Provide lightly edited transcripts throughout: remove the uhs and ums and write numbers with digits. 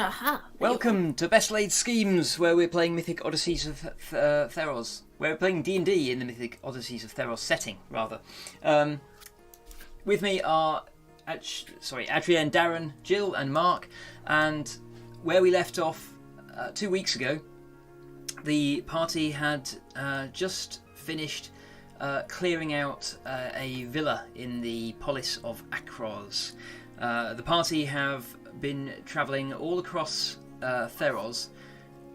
Aha. Welcome to Best Laid Schemes, where we're playing Mythic Odysseys of Theros. We're playing D&D in the Mythic Odysseys of Theros setting, rather. With me are Adrienne, Darren, Jill and Mark, and where we left off 2 weeks ago, the party had just finished clearing out a villa in the polis of Akros. The party have been travelling all across Theros,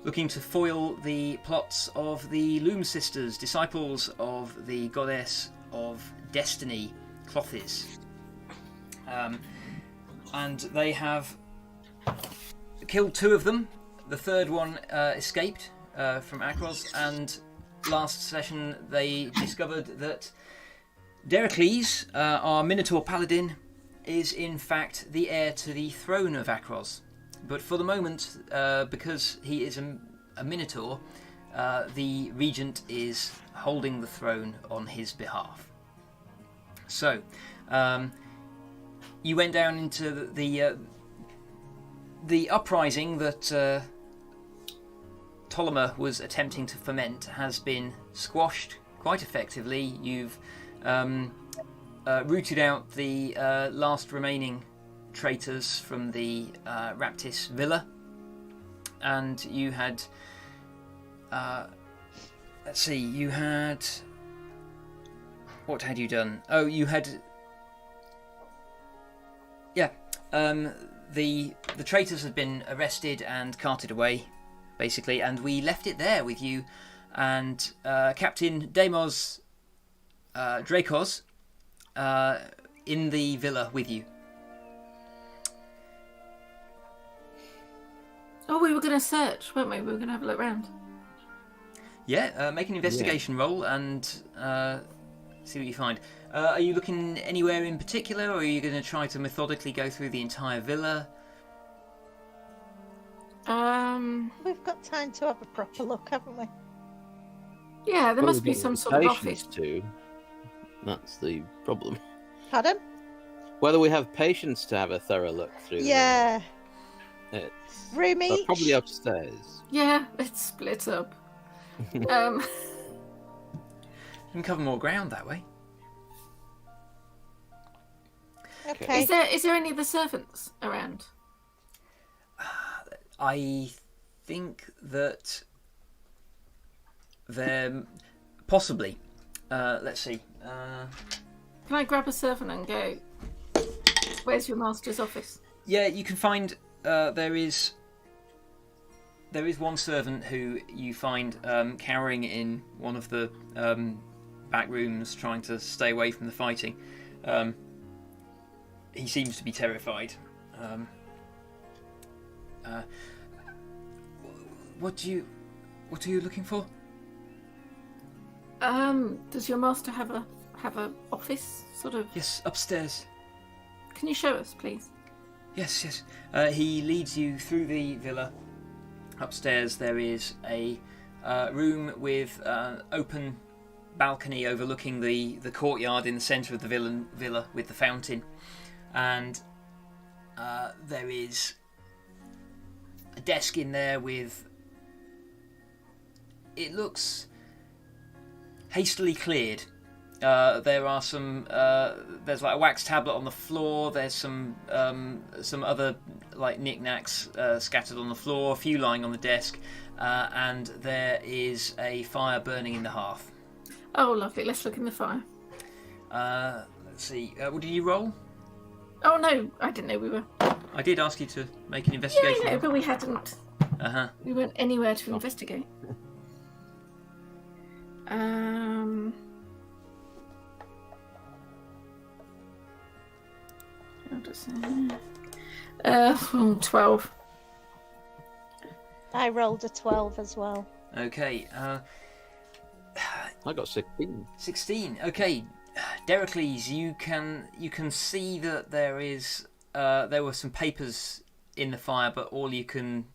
looking to foil the plots of the Loom Sisters, disciples of the goddess of destiny, Clothes. And they have killed 2 of them. The third one escaped from Akros, and last session they discovered that Dericles, our Minotaur Paladin, is in fact the heir to the throne of Akros. But for the moment, because he is a Minotaur, the Regent is holding the throne on his behalf. So, you went down into the uprising that Ptolemy was attempting to foment has been squashed quite effectively. You've rooted out the last remaining traitors from the Raptis Villa, and you had what had you done? Oh, you had the traitors had been arrested and carted away, basically, and we left it there with you and Captain Deimos Dracos in the villa with you. Oh, we were going to search, weren't we? We were going to have a look around. Yeah, make an investigation roll and see what you find. Are you looking anywhere in particular, or are you going to try to methodically go through the entire villa? We've got time to have a proper look, haven't we? Yeah, there must be some sort of office. Too. That's the problem. Pardon? Whether we have patience to have a thorough look through. Yeah. It's Room each? probably upstairs. Yeah, it's split up. You can cover more ground that way. Okay. Is there any of the servants around? I think that there possibly. Let's see. Can I grab a servant and go, where's your master's office? Yeah, you can find there is one servant who you find cowering in one of the back rooms, trying to stay away from the fighting. He seems to be terrified. What are you looking for? Does your master have a office, sort of? Yes, upstairs. Can you show us, please? Yes. He leads you through the villa. Upstairs there is a room with open balcony overlooking the courtyard in the centre of the villa with the fountain. And there is a desk in there with... It looks hastily cleared. There are some... there's like a wax tablet on the floor. There's some other like knickknacks scattered on the floor. A few lying on the desk. And there is a fire burning in the hearth. Oh, lovely. Let's look in the fire. Let's see. What did you roll? Oh, no. I didn't know we were... I did ask you to make an investigation. Yeah, but we hadn't. Uh-huh. We weren't anywhere to investigate. How does that... 12. I rolled a 12 as well. Okay. I got 16. 16. Okay. Dericles, you can see that there were some papers in the fire, but all you can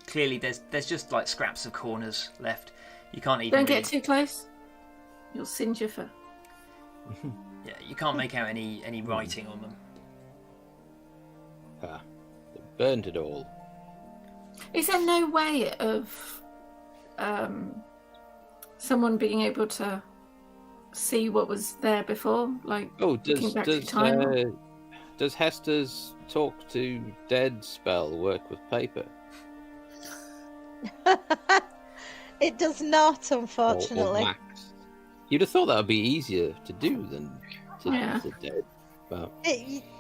clearly there's just like scraps of corners left. You can't even. Don't get too close. You'll singe your fur. Yeah, you can't make out any writing on them. They burned it all. Is there no way of someone being able to see what was there before? Like, Oh, looking back through time? does Hester's talk to dead spell work with paper? It does not, Or unfortunately. wax? You'd have thought that would be easier to do than Yeah. to dead. But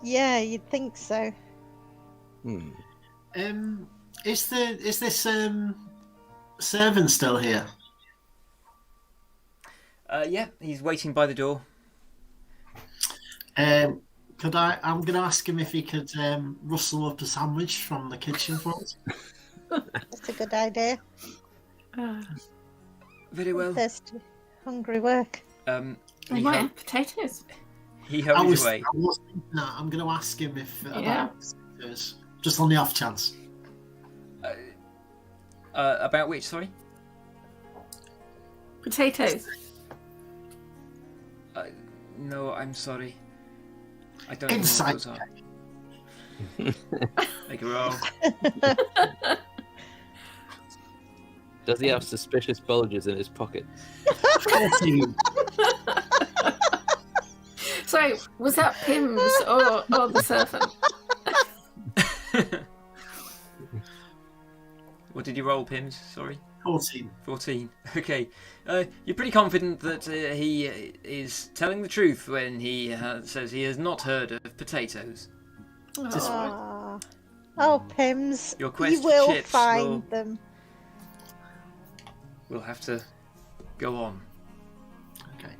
Yeah, you'd think so. Is this servant still here? Yeah, he's waiting by the door. I'm going to ask him if he could rustle up a sandwich from the kitchen for us. That's a good idea. Very well. Thirsty, hungry work. I might have potatoes. He hurries away. I'm going to ask him if Yeah. about potatoes, just on the off chance. About which? Sorry. Potatoes. No, I'm sorry. I don't Insight. know what those are. Make a roll. does he have suspicious bulges in his pocket? 14. Sorry, was that Pims or the servant? What did you roll, Pims? Sorry. 14. 14. Okay. You're pretty confident that he is telling the truth when he says he has not heard of potatoes. Just Ah. Oh, Pims, Your quest you will chips find them. We'll have to go on. Okay.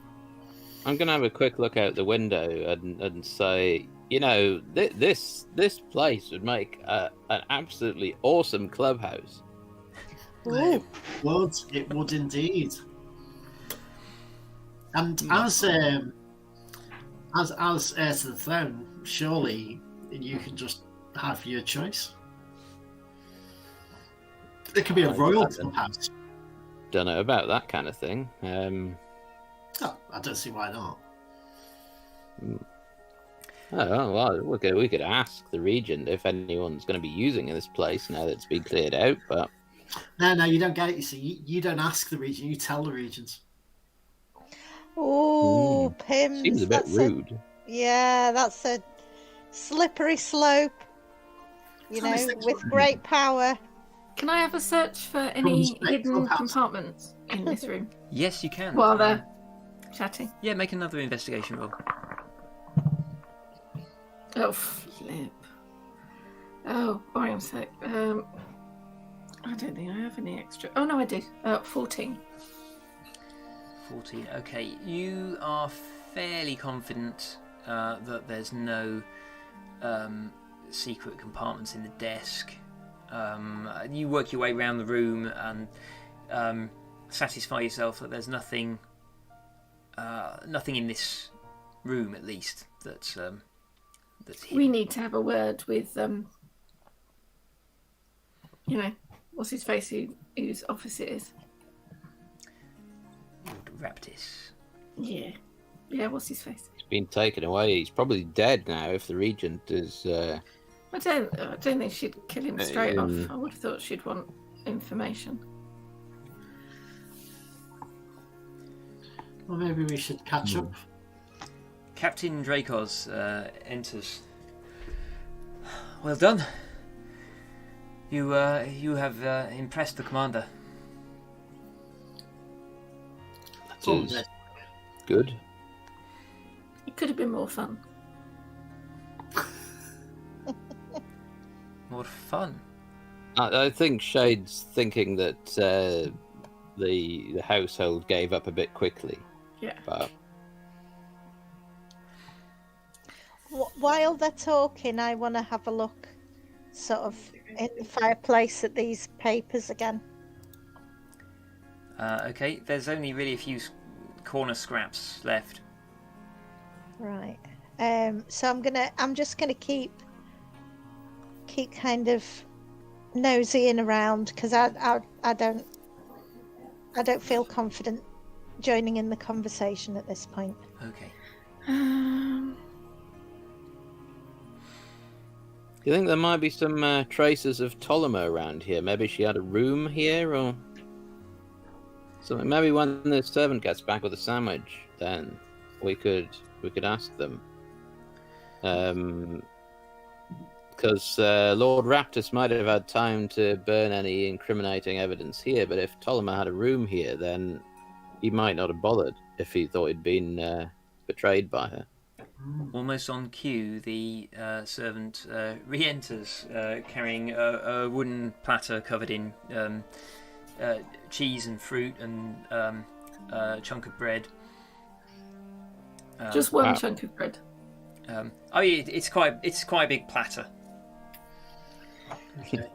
I'm gonna have a quick look out the window and say, you know, this place would make an absolutely awesome clubhouse. Ooh. It would indeed. And as heir to the throne, surely you can just have your choice. It could be a royal clubhouse. Don't know about that kind of thing. Oh, I don't see why not. Oh well, we could ask the Regent if anyone's going to be using this place now that it's been cleared out. But No, you don't get it. You see, you don't ask the Regent, you tell the Regent. Oh, Pims. seems a bit rude. Yeah, that's a slippery slope. You know, with great power. Can I have a search for any From the hidden clubhouse. compartments in this room Yes, you can. while they're chatting? Yeah, make another investigation roll. Oh, flip. Oh, boy, I'm sick. I don't think I have any extra. Oh, no, I do. 14. 14. Okay, you are fairly confident that there's no secret compartments in the desk. You work your way around the room and satisfy yourself that there's nothing in this room, at least, that's hidden. We need to have a word with, what's his face, whose office it is. Lord Raptis. Yeah. Yeah, what's his face? He's been taken away. He's probably dead now. If the Regent is, I don't think she'd kill him straight off. Um, I would have thought she'd want information. Well, maybe we should catch up. Captain Dracos enters. Well done. You have impressed the commander. that is good. It could have been more fun. More fun. I think Shade's thinking that the household gave up a bit quickly. Yeah. But While they're talking, I want to have a look, sort of, in the fireplace at these papers again. Okay, there's only really a few corner scraps left. Right. So I'm just gonna keep kind of nosying around because I don't feel confident joining in the conversation at this point. Okay. Do you think there might be some traces of Ptolemy around here? Maybe she had a room here, or something. Maybe when the servant gets back with a sandwich, then we could ask them. Because Lord Raptus might have had time to burn any incriminating evidence here, but if Ptolemy had a room here, then he might not have bothered if he thought he'd been betrayed by her. Almost on cue, the servant re-enters, carrying a wooden platter covered in cheese and fruit and a chunk of bread. Just one chunk of bread. It's quite a big platter. Okay.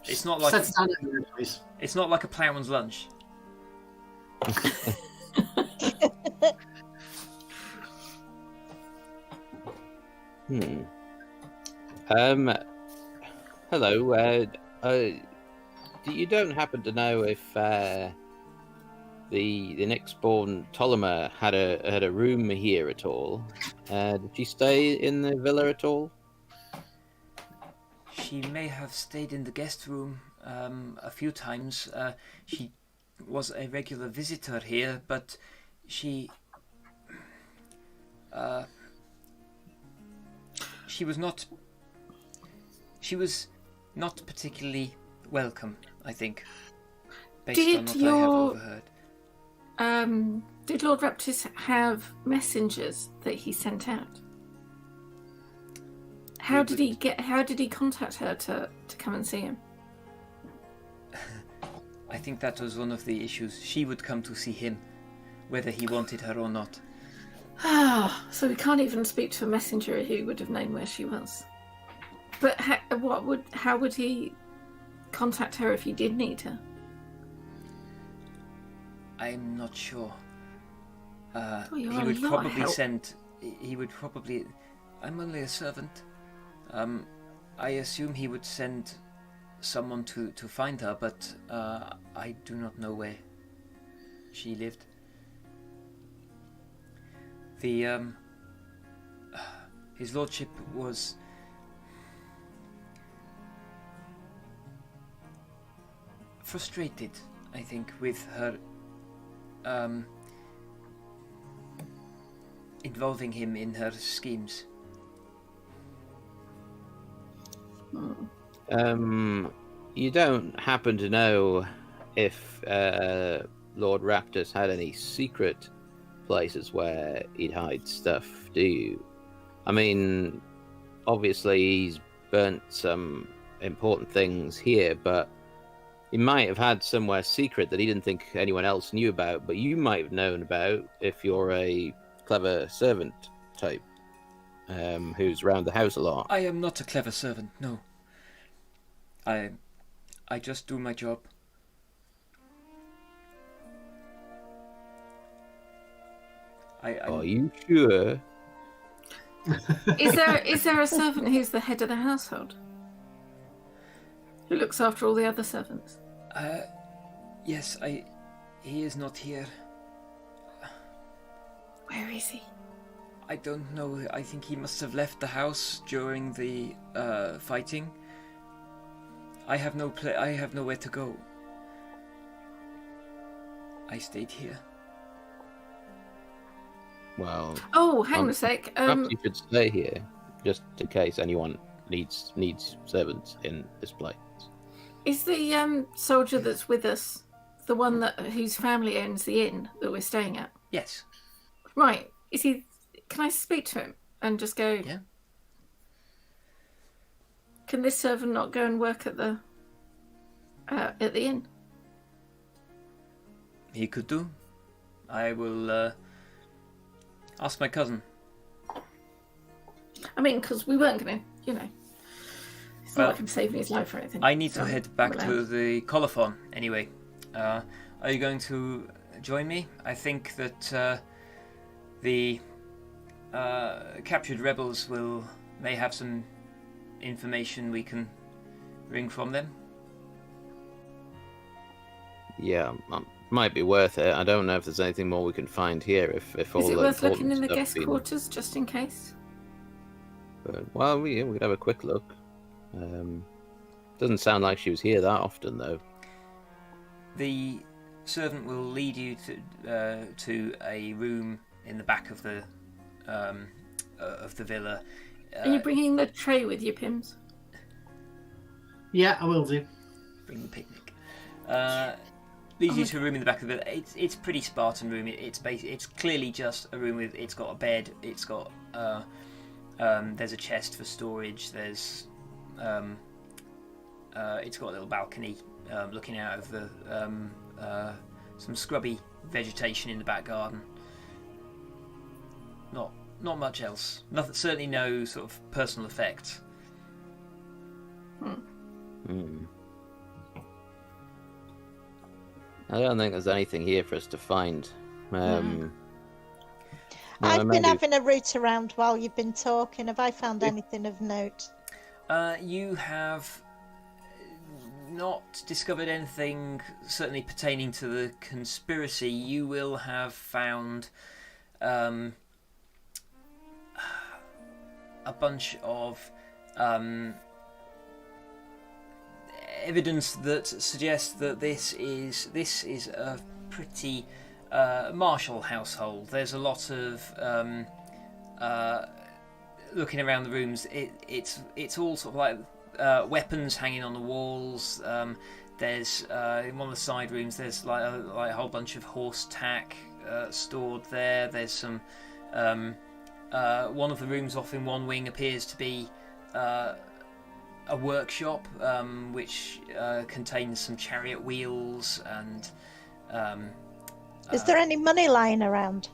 It's not like Set it down anyway, please. it's not like a ploughman's lunch. Hello. You don't happen to know if the next-born Ptolemy had a room here at all? Did she stay in the villa at all? She may have stayed in the guest room a few times. She was a regular visitor here, but she was not particularly welcome, I think, based on what I have overheard. Did Lord Raptus have messengers that he sent out? How did he contact her to come and see him? I think that was one of the issues. She would come to see him, whether he wanted her or not. Ah, so we can't even speak to a messenger who would have known where she was. But how would he contact her if he did need her? I'm not sure. He would probably. I'm only a servant. I assume he would send someone to find her, but I do not know where she lived. His lordship was frustrated, I think, with her involving him in her schemes. You don't happen to know if Lord Raptus had any secret places where he'd hide stuff, do you? I mean, obviously he's burnt some important things here, but he might have had somewhere secret that he didn't think anyone else knew about, but you might have known about if you're a clever servant type who's around the house a lot. I am not a clever servant, no. I just do my job. Are you sure? Is there a servant who's the head of the household? Who looks after all the other servants? Yes, he is not here. Where is he? I don't know. I think he must have left the house during the fighting. I have nowhere to go. I stayed here. Well. Oh, hang on a sec. Perhaps you should stay here, just in case anyone needs servants in this place. Is the soldier that's with us the one whose family owns the inn that we're staying at? Yes. Right. Is he? Can I speak to him and just go? Yeah. Can this servant not go and work at the inn? He could do. I will ask my cousin. I mean, because we weren't going to, it's not like I'm saving his life or anything. I need to head back to the colophon anyway. Are you going to join me? I think that the captured rebels may have some information we can wring from them. Yeah, might be worth it. I don't know if there's anything more we can find here. If all is it the worth looking in the stuff's guest been- quarters just in case? But well, we could have a quick look. Doesn't sound like she was here that often, though. The servant will lead you to a room in the back of the villa. Are you bringing the tray with you, Pims? Yeah, I will do. Bring the picnic. Leads you to a room in the back of the villa. It's a pretty Spartan room. It's clearly just a room with. It's got a bed. It's got there's a chest for storage. There's it's got a little balcony looking out of the some scrubby vegetation in the back garden. Not much else. Nothing. Certainly no sort of personal effects. I don't think there's anything here for us to find. I've been having a route around while you've been talking. Have I found anything of note? You have not discovered anything certainly pertaining to the conspiracy. You will have found a bunch of evidence that suggests that this is a pretty martial household. There's a lot of looking around the rooms. It's all sort of like weapons hanging on the walls. There's in one of the side rooms. There's like a whole bunch of horse tack stored there. There's some. One of the rooms off in one wing appears to be a workshop, which contains some chariot wheels and. Is there any money lying around?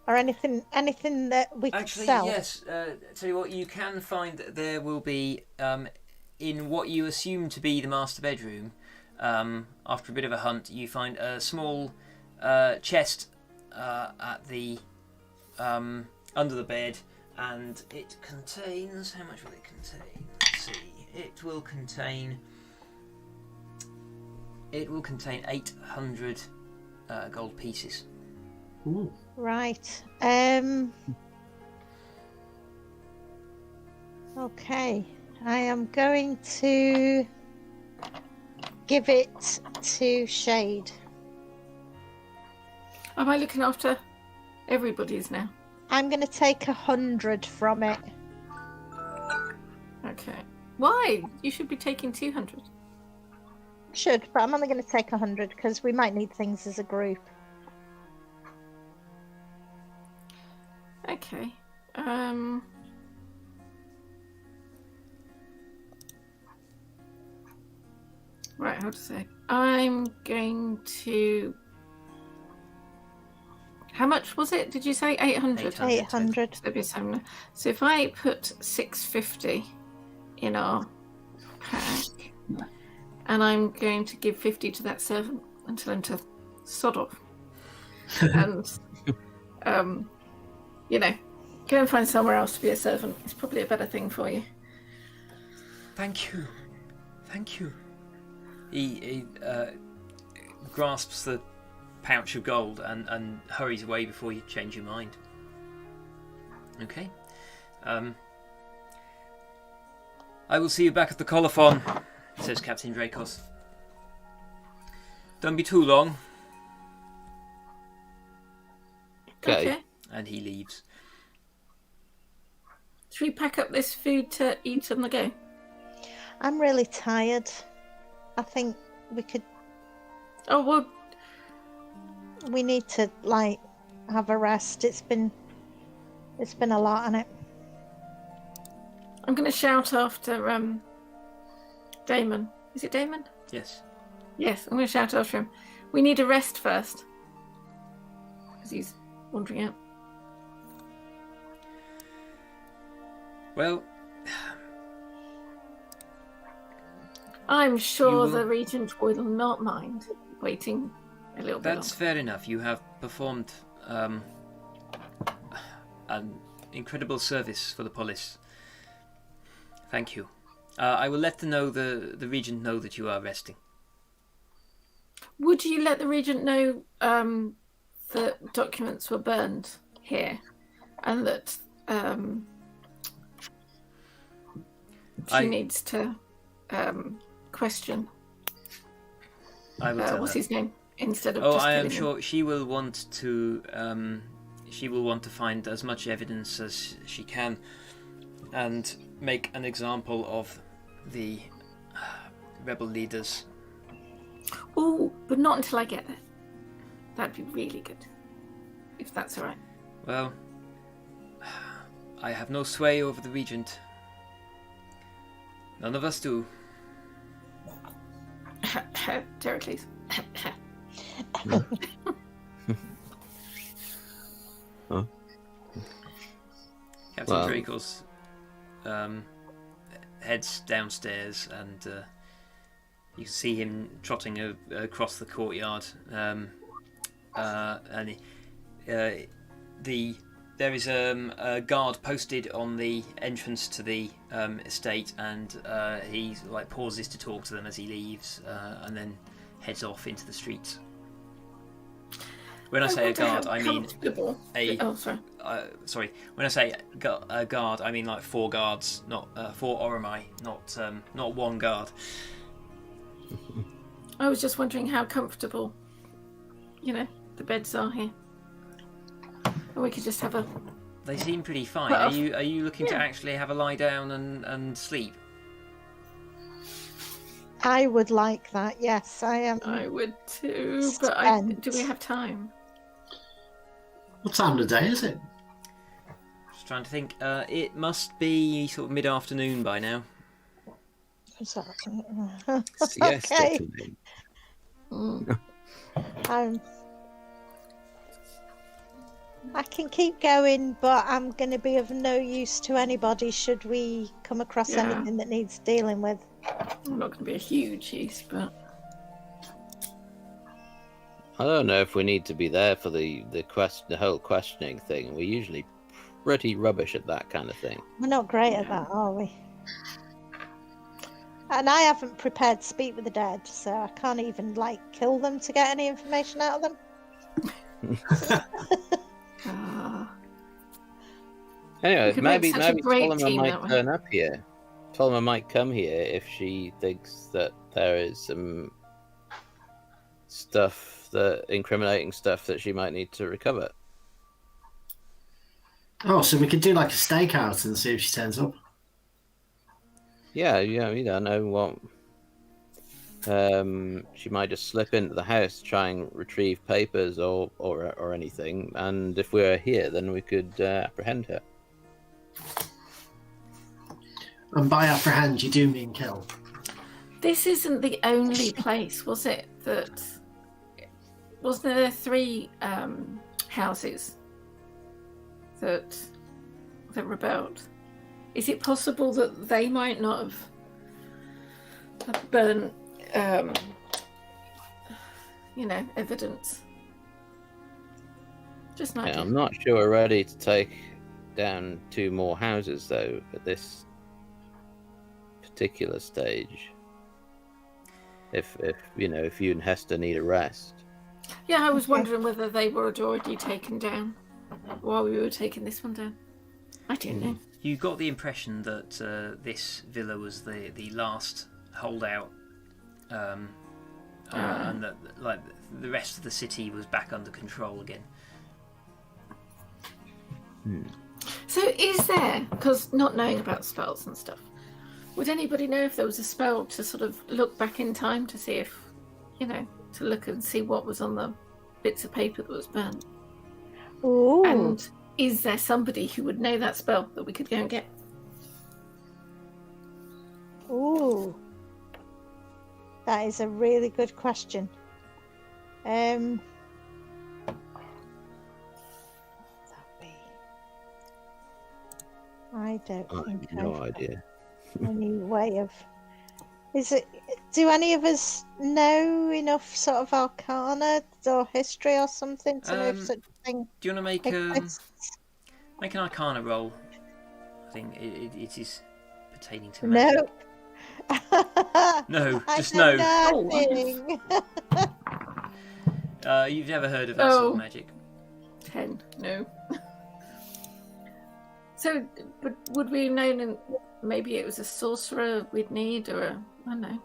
Or anything that we could sell? Yes. Tell you what, you can find that there will be in what you assume to be the master bedroom. After a bit of a hunt, you find a small chest at the under the bed, and it contains. How much will it contain? Let's see. It will contain 800 gold pieces. Ooh. Right. Okay. I am going to give it to Shade. Am I looking after everybody's now? I'm going to take 100 from it. Okay. Why? You should be taking 200. Should, but I'm only going to take 100 because we might need things as a group. Okay. Right, how to say? I'm going to. How much was it? Did you say 800? 800. So if I put 650 in our pack, and I'm going to give 50 to that servant and tell him to sod off, and go and find somewhere else to be a servant. It's probably a better thing for you. Thank you. He grasps the pouch of gold and hurries away before you change your mind. Okay. I will see you back at the colophon, says Captain Dracos. Don't be too long. Okay. And he leaves. Should we pack up this food to eat on the go? I'm really tired. I think we could. Oh, well. We need to have a rest. It's been a lot on it. I'm going to shout after Damon. Is it Damon? Yes. Yes, I'm going to shout after him. We need a rest first. Because he's wandering out. Well, I'm sure the Regent will not mind waiting a little bit. That's fair enough. You have performed an incredible service for the polis. Thank you. I will let the Regent know that you are resting. Would you let the Regent know that documents were burned here, and that she needs to question. I will tell what's her. his name instead of. Oh, just I am killing him. sure she will want to. She will want to find as much evidence as she can, and make an example of the rebel leaders. Oh, but not until I get there. That'd be really good, if that's all right. Well, I have no sway over the Regent. None of us do. Heracles. Huh? Captain Well- Dracos heads downstairs, and you can see him trotting across the courtyard. And there is a guard posted on the entrance to the estate, and he pauses to talk to them as he leaves, and then heads off into the streets. When I say a guard, I mean a. Oh, sorry. Sorry. When I say a guard, I mean 4 guards, not 4 Oromai, not one guard. I was just wondering how comfortable, the beds are here. And we could just have a. They seem pretty fine. Well, Are you looking to yeah. actually have a lie down and sleep? I would like that. Yes, I am. I would too, but Spent. do we have time? What time of the day is it? Just trying to think. It must be sort of mid-afternoon by now. Sorry. Siesta Okay. time. I can keep going, but I'm going to be of no use to anybody should we come across Yeah. anything that needs dealing with. I'm not going to be a huge use, but I don't know if we need to be there for the whole questioning thing. We're usually pretty rubbish at that kind of thing. We're not great at that, are we? And I haven't prepared to speak with the dead, so I can't even kill them to get any information out of them. Anyway, We could make maybe such a great Solomon team might that way. turn up here. Solomon might come here if she thinks that there is some incriminating stuff that she might need to recover. Oh, so we could do a stakeout and see if she turns up. Yeah, you don't know what. She might just slip into the house, try and retrieve papers or anything, and if we're here, then we could apprehend her. And by apprehend, you do mean kill. this isn't the only place, was it? Wasn't there 3 houses that rebelled? Is it possible that they might not have burnt, evidence? Just an idea. I'm not sure we're ready to take down 2 more houses though at this particular stage. If you and Hester need a rest. Yeah, I was wondering whether they were already taken down while we were taking this one down. I don't know. You got the impression that this villa was the last holdout, and that the rest of the city was back under control again. So is there, because not knowing about spells and stuff, would anybody know if there was a spell to sort of look back in time to see if, to look and see what was on the bits of paper that was burnt? Ooh. And is there somebody who would know that spell that we could go and get? Ooh. That is a really good question. I don't I think have no I've got idea. any way of. Is it? Do any of us know enough sort of arcana or history or something to know if such a thing Do you want to make exists? an Arcana roll? I think it is pertaining to No. magic. No, I just know no. nothing. You've never heard of that sort Oh. of magic. 10. No. So, but would we have known maybe it was a sorcerer we'd need, or I don't know.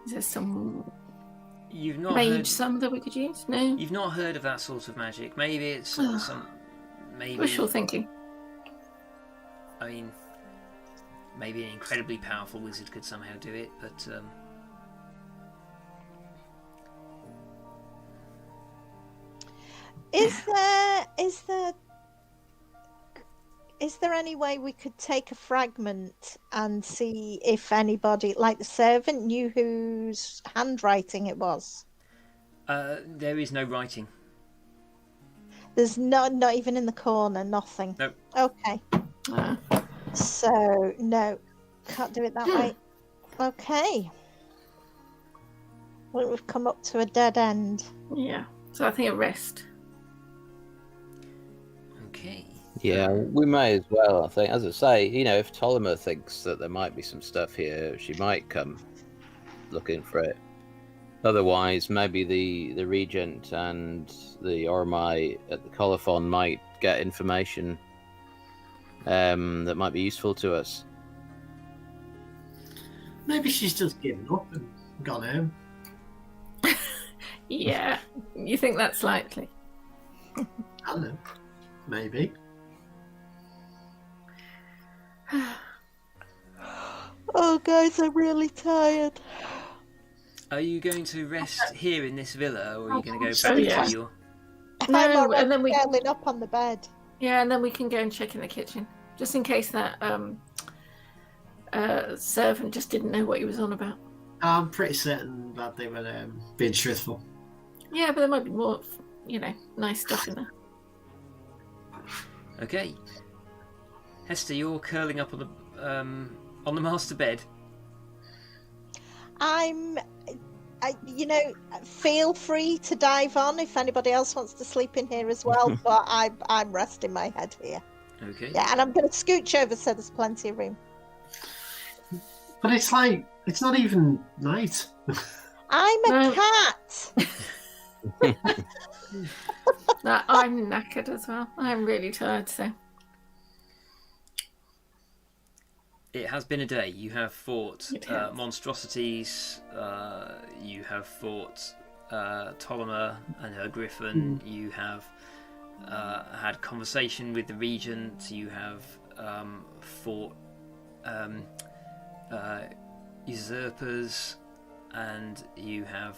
Is there some You've not mage heard. that we could use? No. You've not heard of that sort of magic. Maybe it's some. Maybe. Wishful thinking. I mean, maybe an incredibly powerful wizard could somehow do it, but. Is there any way we could take a fragment and see if anybody, like the servant, knew whose handwriting it was? There is no writing. There's not even in the corner, nothing. Nope. Okay. So no, can't do it that way. Okay. Well, we've come up to a dead end. Yeah. So I think a rest. Okay. Yeah, we may as well, I think. As I say, if Ptolemy thinks that there might be some stuff here, she might come looking for it. Otherwise, maybe the Regent and the Ormai at the Colophon might get information that might be useful to us. Maybe she's just given up and gone home. Yeah. You think that's likely? I don't know. Maybe. Oh, guys, I'm really tired. Are you going to rest here in this villa, or are you going to go so, back yeah. to your? I'm No, already and then we. curling up on the bed. Yeah, and then we can go and check in the kitchen, just in case that servant just didn't know what he was on about. I'm pretty certain that they were being truthful. Yeah, but there might be more, nice stuff in there. Okay. Hester, you're curling up on the master bed. Feel free to dive on if anybody else wants to sleep in here as well, but I'm resting my head here. Okay. Yeah, and I'm going to scooch over so there's plenty of room. But it's not even night. I'm a cat. No, I'm knackered as well. I'm really tired, so. It has been a day. You have fought It has. monstrosities. You have fought Ptolemy and her griffin. You have had conversation with the regent. You have fought usurpers, and you have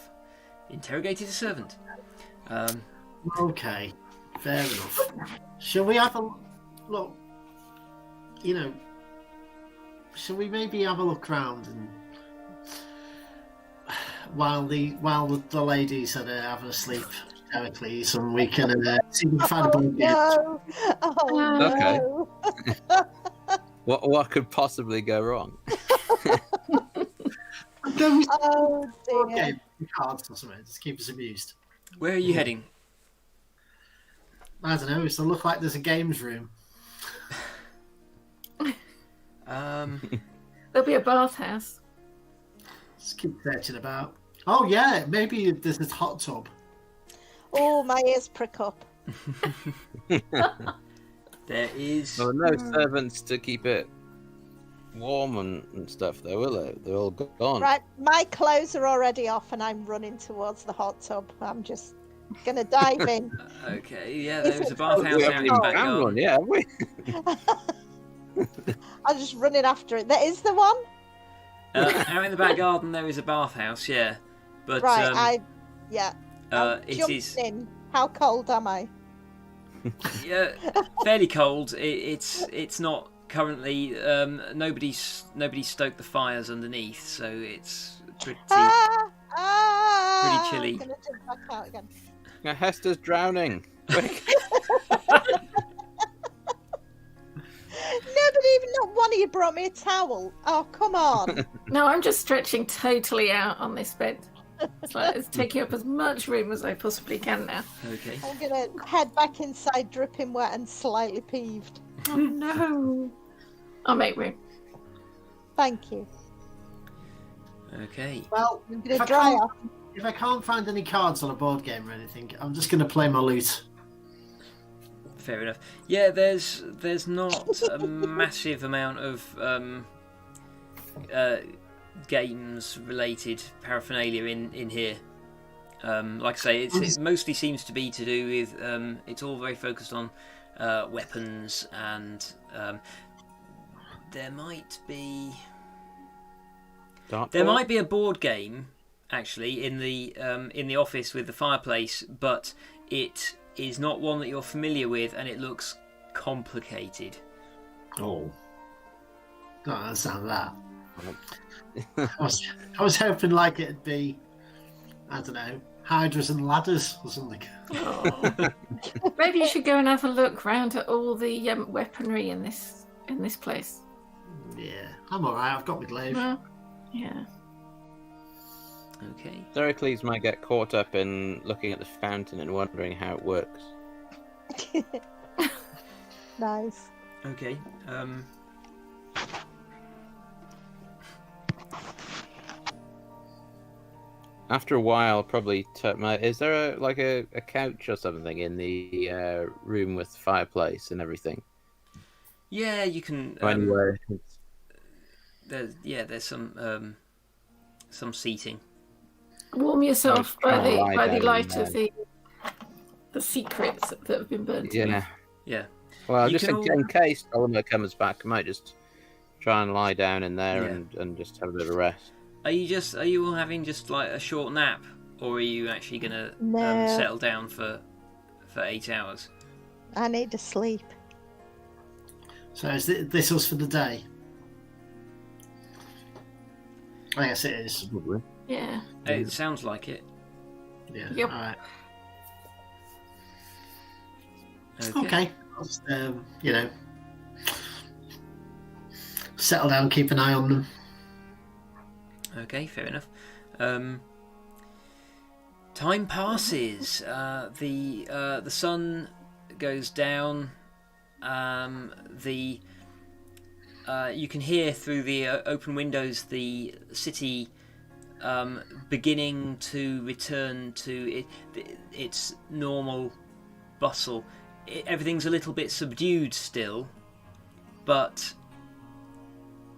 interrogated a servant. Okay, fair enough. Shall we have a look? Shall we maybe have a look round and while the ladies are having a sleep, Heracles, and we can see if we find a board game. No. Oh, Okay. no. What could possibly go wrong? Oh, Board dear. game, cards or something. Just keep us amused. Where are you heading? I don't know. It's to look like there's a games room. There'll be a bathhouse. Just keep searching about. Oh yeah, maybe there's this hot tub. Oh, my ears prick up. There is. There are no servants to keep it warm and stuff, though, will they? They're all gone. Right, my clothes are already off and I'm running towar's the hot tub. I'm just going to dive in. Okay, yeah, Is there's it a bathhouse We out haven't in the even back found garden. one, yeah, have we? I'm just running after it. There is the one? Out in the back garden, there is a bathhouse, yeah. But Right, I'm it jumping is in. How cold am I? yeah, fairly cold. It's not currently. Nobody's stoked the fires underneath, so it's pretty chilly. I'm going to jump back out again. Now, Hester's drowning. Quick. Nobody, even not one of you brought me a towel. Oh, come on. No, I'm just stretching totally out on this bed. It's taking up as much room as I possibly can now. Okay. I'm going to head back inside dripping wet and slightly peeved. Oh no. I'll make room. Thank you. Okay. Well, I'm going if to I dry can't- off. if I can't find any cards on a board game or anything, I'm just going to play my loot. Fair enough. Yeah, there's not a massive amount of games-related paraphernalia in here. Like I say, it mostly seems to be to do with it's all very focused on weapons, and there might be a board game actually in the office with the fireplace, but it is not one that you're familiar with, and it looks complicated. Oh, don't understand that. I was hoping like it'd be, I don't know, hydras and ladders or something. Oh. Maybe you should go and have a look round at all the weaponry in this place. Yeah, I'm alright. I've got my glaive. Well, yeah. Okay. Heracles might get caught up in looking at the fountain and wondering how it works. Nice. Okay. After a while, probably. Is there a couch or something in the room with fireplace and everything? Yeah, you can. Anywhere. There's some seating. Warm yourself Right, by the down light there. of the secrets that have been burnt. Yeah. Yeah. Well, You just can in case Oliver comes back, I might just try and lie down in there and just have a bit of rest. Are you all having just like a short nap, or are you actually gonna No. settle down for 8 hours? I need to sleep. So is this us for the day? I guess it is. Probably. Yeah. It sounds like it. Yeah. Yep. Alright. Okay. Okay. I'll just, settle down, keep an eye on them. Okay, fair enough. Time passes. The sun goes down. You can hear through the open windows the city beginning to return to its normal bustle. Everything's a little bit subdued still, but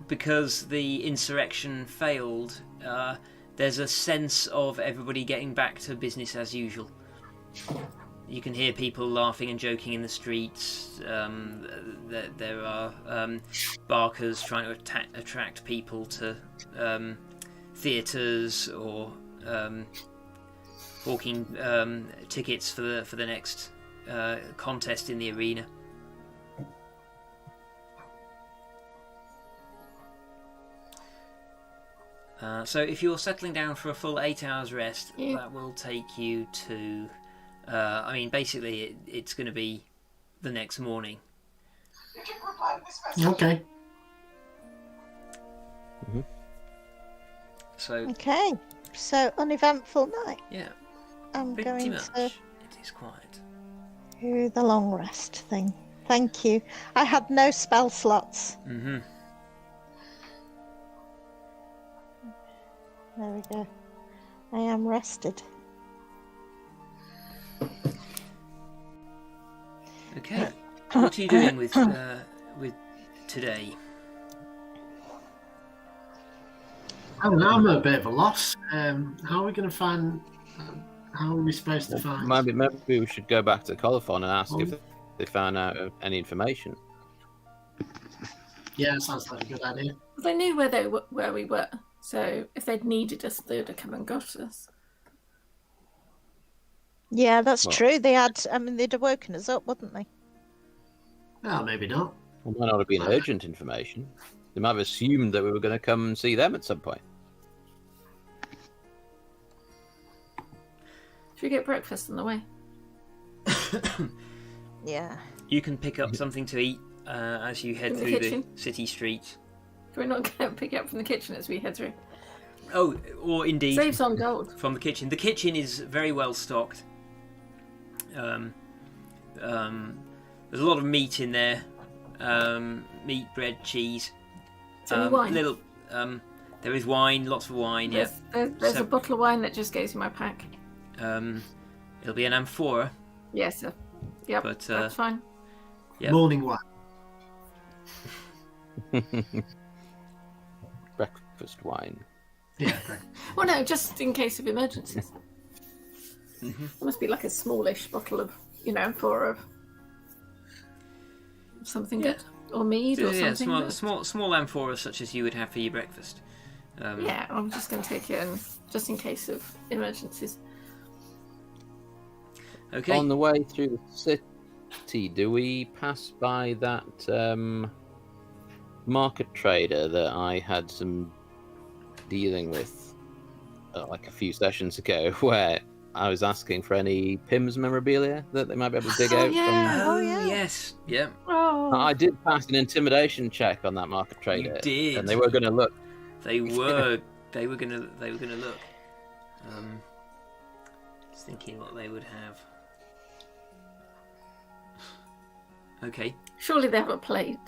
because the insurrection failed, there's a sense of everybody getting back to business as usual. You can hear people laughing and joking in the streets. There are barkers trying to attract people to theatres or hawking tickets for the next contest in the arena. So if you're settling down for a full 8 hours rest, that will take you to... basically it's going to be the next morning. Okay. Mm-hmm. So, Okay. So uneventful night. yeah, I'm pretty going much. to It is quiet. do the long rest thing. Thank you. I had no spell slots. Mm-hmm. There we go. I am rested. Okay. What are you doing with today? I don't know, I'm at a bit of a loss. How are we going to find... How are we supposed to find... Maybe we should go back to Colophon and ask if they found out any information. Yeah, sounds like a good idea. They knew where we were, so if they'd needed us, they'd have come and got us. Yeah, that's Well- true. They had. I mean, they'd have woken us up, wouldn't they? Well, maybe not. It might not have been urgent information. They might have assumed that we were going to come and see them at some point. Should we get breakfast on the way? Yeah. You can pick up something to eat as you head In the through the kitchen? city streets. Can we not go pick it up from the kitchen as we head through? Oh, or indeed Saves on gold. from the kitchen. The kitchen is very well stocked. There's a lot of meat in there. Meat, bread, cheese. So wine. There is wine, lots of wine. Yeah. There's So- a bottle of wine that just goes in my pack. It'll be an amphora. Yes, sir. Yep, But, that's fine. Yep. Morning wine. Breakfast wine. Yeah, great. Well, no, just in case of emergencies. Mhm. It must be like a smallish bottle of, for something Yeah. good. Or mead or Yeah, something. small amphora such as you would have for your breakfast. Yeah, I'm just going to take it in, just in case of emergencies. Okay. On the way through the city, do we pass by that market trader that I had some dealing with like a few sessions ago, where I was asking for any Pym's memorabilia that they might be able to dig Oh, out yeah. Oh, yeah. yes. Yeah. Oh, I did pass an intimidation check on that market trader. You did. And they were going to look. They were. They were gonna look. Just thinking what they would have. Okay. surely they haven't played.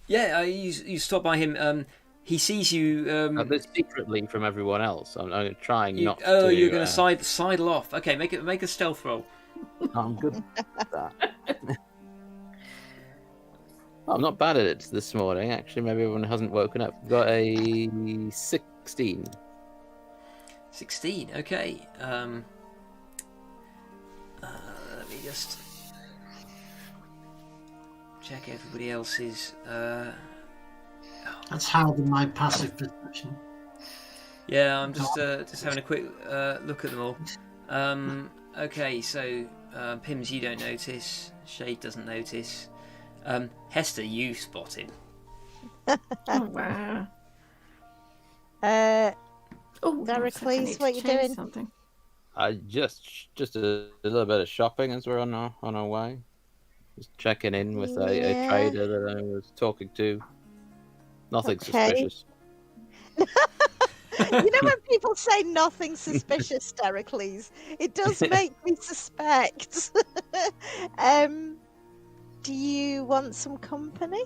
Yeah. You stop by him. He sees you. This secretly from everyone else. I'm trying not Oh, to. you're gonna sidle off. Okay, make a stealth roll. I'm good at that. I'm not bad at it this morning, actually. Maybe everyone hasn't woken up. Got a 16. 16. Okay. Let me just check everybody else's. That's how my passive perception. Yeah, I'm just having a quick look at them all. Okay, so Pims, you don't notice. Shade doesn't notice. Hester, you spot him. Oh, wow. Oh, Dericles, what you doing? Something. I just a little bit of shopping as we're on our way. Just checking in with a trader that I was talking to. Nothing suspicious. You know when people say nothing suspicious, Dericles, it does make me suspect. Do you want some company?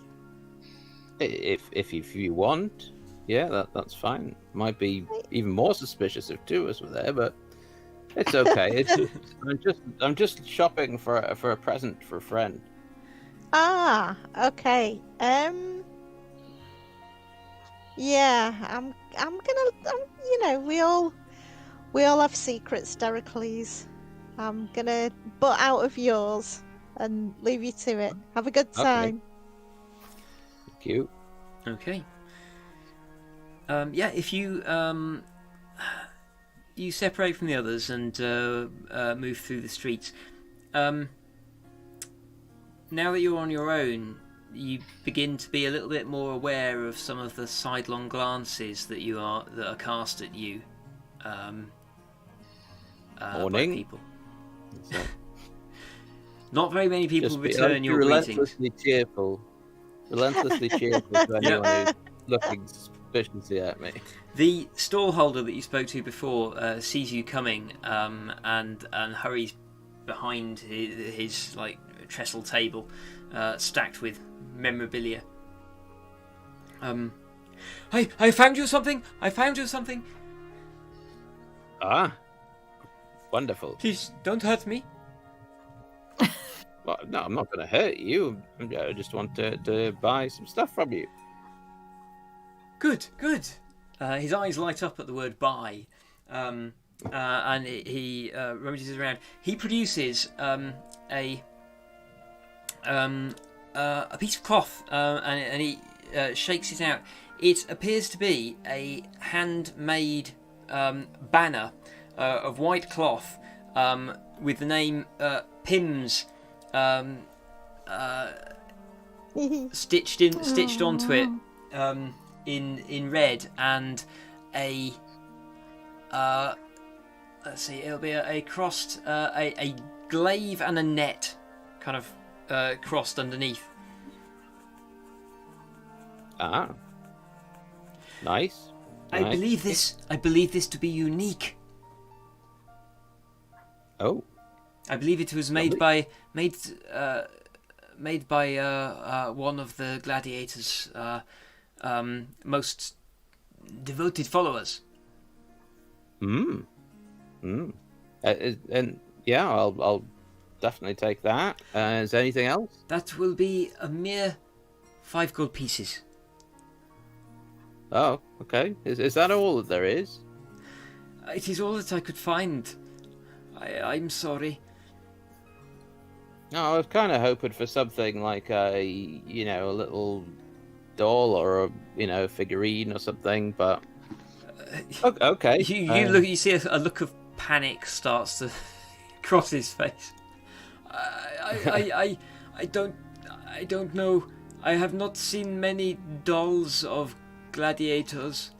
If you want, yeah, that's fine. Might be even more suspicious if two of us were there, but it's okay. I'm just shopping for a present for a friend. Ah, okay. Yeah, I'm gonna. We all have secrets, Dericles. I'm gonna butt out of yours and leave you to it. Have a good time. Thank you. Okay. Yeah, if you you separate from the others and move through the streets. Now that you're on your own, you begin to be a little bit more aware of some of the sidelong glances that are cast at you. Morning. By people. So, Not very many people just return your greetings. Relentlessly cheerful to anyone who's looking suspiciously at me. The stallholder that you spoke to before sees you coming and hurries behind his like trestle table stacked with memorabilia. I found you something. Ah, wonderful. Please don't hurt me. Well, no, I'm not going to hurt you. I just want to buy some stuff from you. Good. His eyes light up at the word buy, and he rummages around. He produces a piece of cloth and he shakes it out. It appears to be a handmade banner of white cloth with the name Pims stitched onto it in red, and a let's see, it'll be a crossed a glaive and a net kind of crossed underneath. Ah, nice. I believe this to be unique. Oh, I believe it was made by one of the gladiators' most devoted followers. And Yeah, I'll definitely take that. Is there anything else? That will be a mere 5 gold pieces. Oh, okay. Is that all that there is? It is all that I could find. I'm sorry. No, I was kind of hoping for something like a little doll or a figurine or something, but okay. You see a look of panic starts to cross his face. I don't know. I have not seen many dolls of gladiators.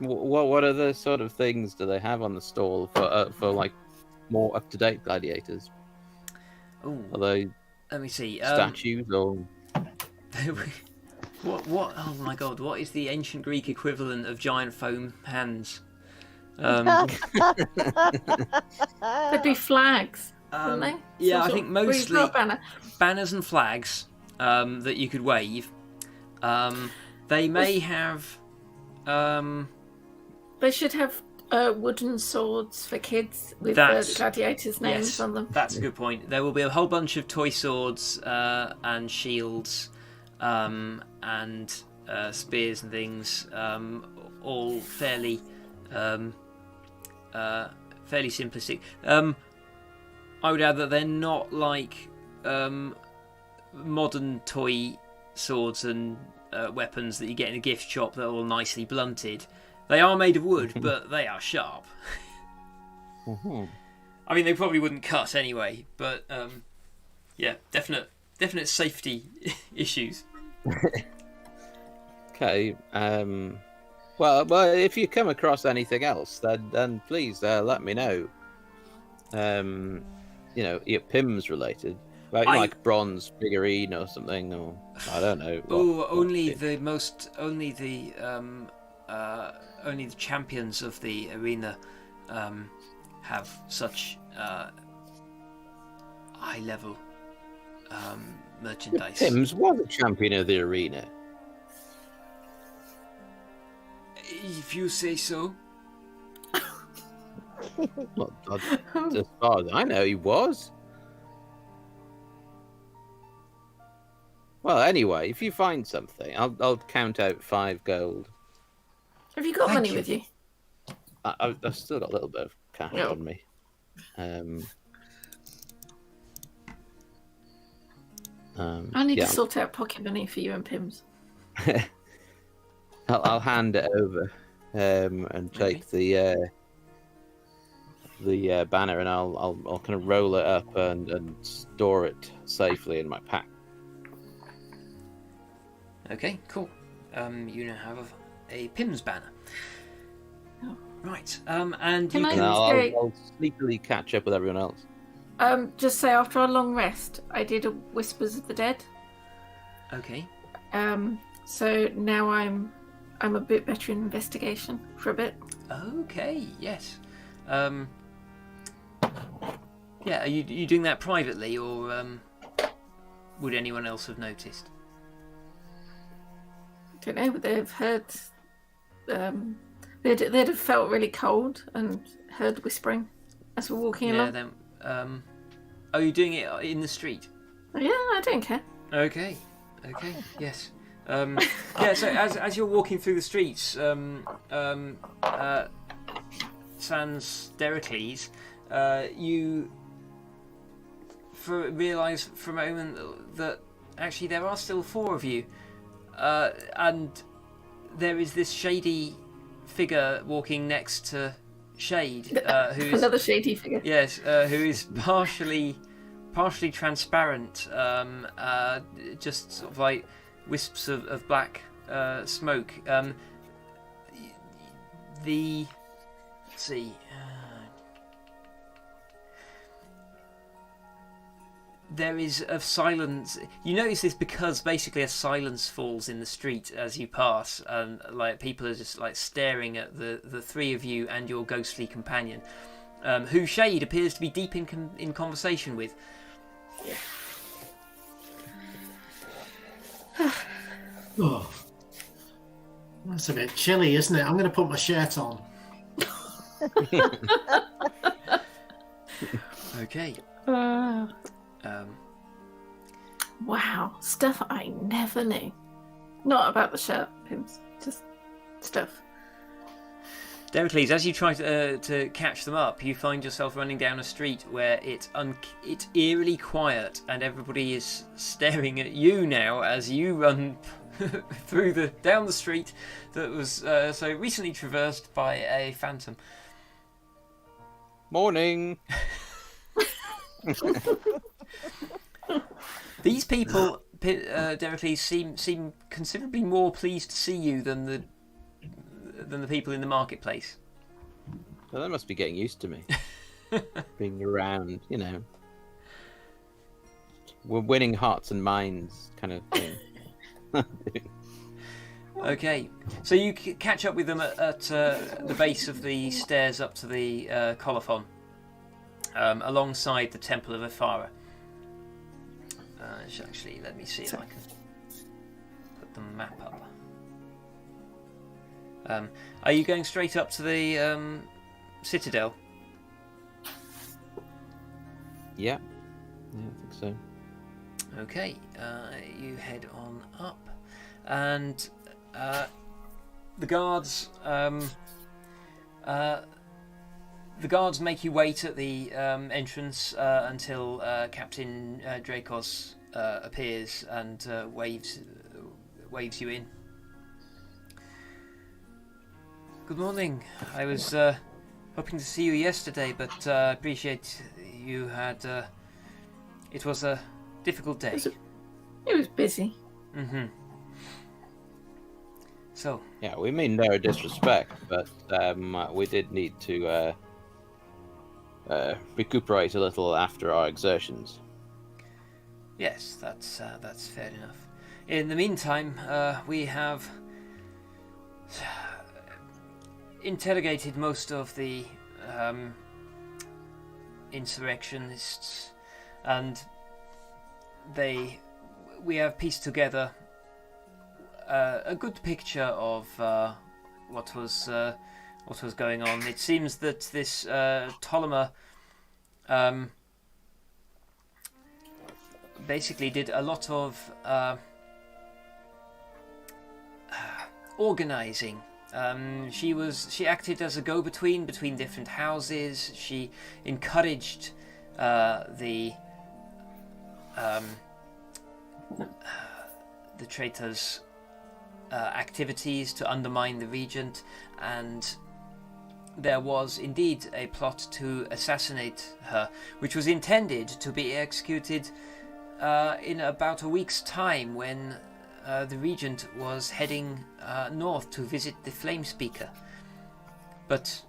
What other sort of things do they have on the stall for like more up to date gladiators? Oh, Are they let me see. statues or? What? Oh my God! What is the ancient Greek equivalent of giant foam hands? They'd be flags, wouldn't they? Yeah, Some I think sort of mostly regional banner. banners and flags that you could wave. They may have. They should have wooden swords for kids with That's- gladiators' names Yes, on them. that's a good point. There will be a whole bunch of toy swords and shields and spears and things, all fairly simplistic. I would add that they're not like modern toy swords and weapons that you get in a gift shop that are all nicely blunted. They are made of wood, but they are sharp. I mean, they probably wouldn't cut anyway, but yeah, definite safety issues. Okay. Well, if you come across anything else, then please let me know. Pims related, like bronze figurine or something, or I don't know. Only the champions of the arena have such high level merchandise. Pims was a champion of the arena. If you say so. Well, as far as I know, he was. Well, anyway, if you find something, I'll count out 5 gold. Have you got Thank money you. with you? I've still got a little bit of cash Yeah. on me. I need yeah, to sort out pocket money for you and Pims. I'll hand it over and take the banner, and I'll kind of roll it up and store it safely in my pack. Okay, cool. You now have a Pims banner. Oh. Right. And Can you I- can. And Okay. I'll sleepily catch up with everyone else. Just say after our long rest, I did a Whispers of the Dead. Okay. So now I'm a bit better in investigation for a bit. Okay. Yes. Yeah. Are you doing that privately, or would anyone else have noticed? Don't know, but they've heard. They'd have felt really cold and heard whispering as we're walking Yeah. along. Then. Are you doing it in the street? Yeah, I don't care. Okay. Okay. Yes. Yeah. So as you're walking through the streets, sans Dericles, you realise for a moment that actually there are still 4 of you, and there is this shady figure walking next to Shade, who's Another shady figure. yes, who is partially transparent, just sort of like wisps of black smoke. Let's see. There is a silence. You notice this because basically a silence falls in the street as you pass, and like people are just like staring at the 3 of you and your ghostly companion, who Shade appears to be deep in conversation with. Oh, that's a bit chilly, isn't it? I'm going to put my shirt on. Okay. Uh, Um, wow, stuff I never knew. Not about the Sherpins, just stuff. Dericles, as you try to catch them up, you find yourself running down a street where it's eerily quiet, and everybody is staring at you now as you run down the street that was so recently traversed by a phantom. Morning. These people, Dericles, seem considerably more pleased to see you than the people in the marketplace. Well, they must be getting used to me. Being around, you know. We're winning hearts and minds kind of thing. Okay, so you catch up with them at the base of the stairs up to the colophon, alongside the Temple of Ephara. Actually, let me see if I can put the map up. Are you going straight up to the citadel? Yeah, I think so. Okay, you head on up, and the guards make you wait at the entrance until Captain Dracos appears and waves you in. Good morning. I was hoping to see you yesterday, but appreciate you had. It was a difficult day. It was busy. Mm-hmm. So. Yeah, we mean no disrespect, but we did need to recuperate a little after our exertions. Yes, that's fair enough. In the meantime, we have interrogated most of the insurrectionists, and we have pieced together a good picture of what was going on. It seems that this Ptolemy basically did a lot of organizing. She acted as a go-between between different houses. She encouraged the traitors' activities to undermine the Regent, and there was indeed a plot to assassinate her, which was intended to be executed in about a week's time, when the Regent was heading north to visit the Flame Speaker. But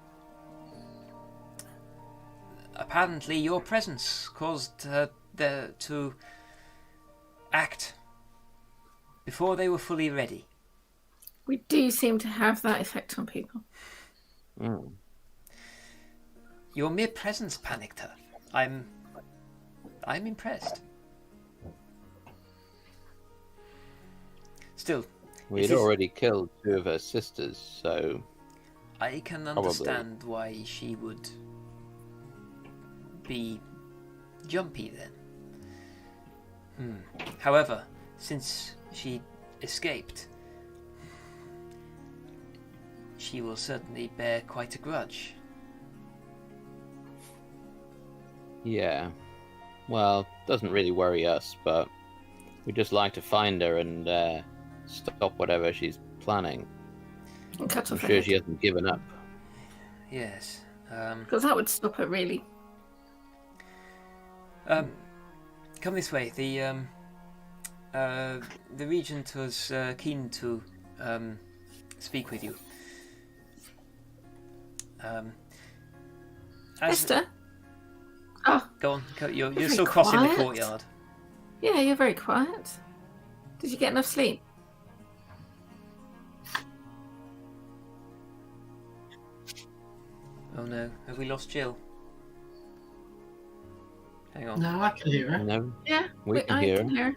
apparently your presence caused her to act before they were fully ready. We do seem to have that effect on people. Mm. Your mere presence panicked her. I'm impressed. Still, We'd already killed two of her sisters, so I can understand why she would be jumpy then. However, since she escaped, she will certainly bear quite a grudge. yeah. Well, doesn't really worry us, but we'd just like to find her and stop whatever she's planning. And cut I'm off her sure head. she hasn't given up. Yes. Because that would stop her, really. Come this way. The Regent was keen to speak with you. Esther? Oh, Go on. You're very still crossing the quiet. courtyard. yeah, you're very quiet. Did you get enough sleep? Oh no, have we lost Jill? Hang on. No, I can hear her. No, Yeah, we can I hear can her. hear her.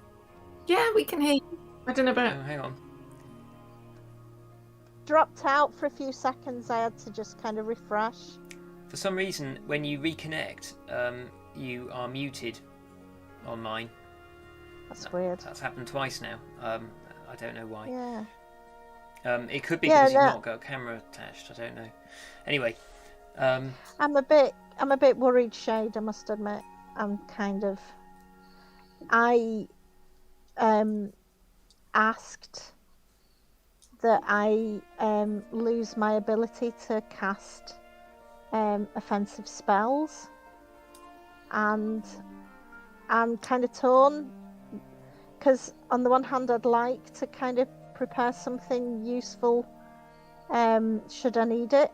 Yeah, we can hear you. I don't know about... Oh, hang on. Dropped out for a few seconds. I had to just kind of refresh. For some reason, when you reconnect, you are muted on mine. That's weird. That's happened twice now. I don't know why. Yeah. It could be Yeah, because you've not got a camera attached. I don't know. Anyway, I'm a bit worried, Shade, I must admit. I asked that I lose my ability to cast offensive spells, and I'm kind of torn because on the one hand I'd like to kind of prepare something useful should I need it,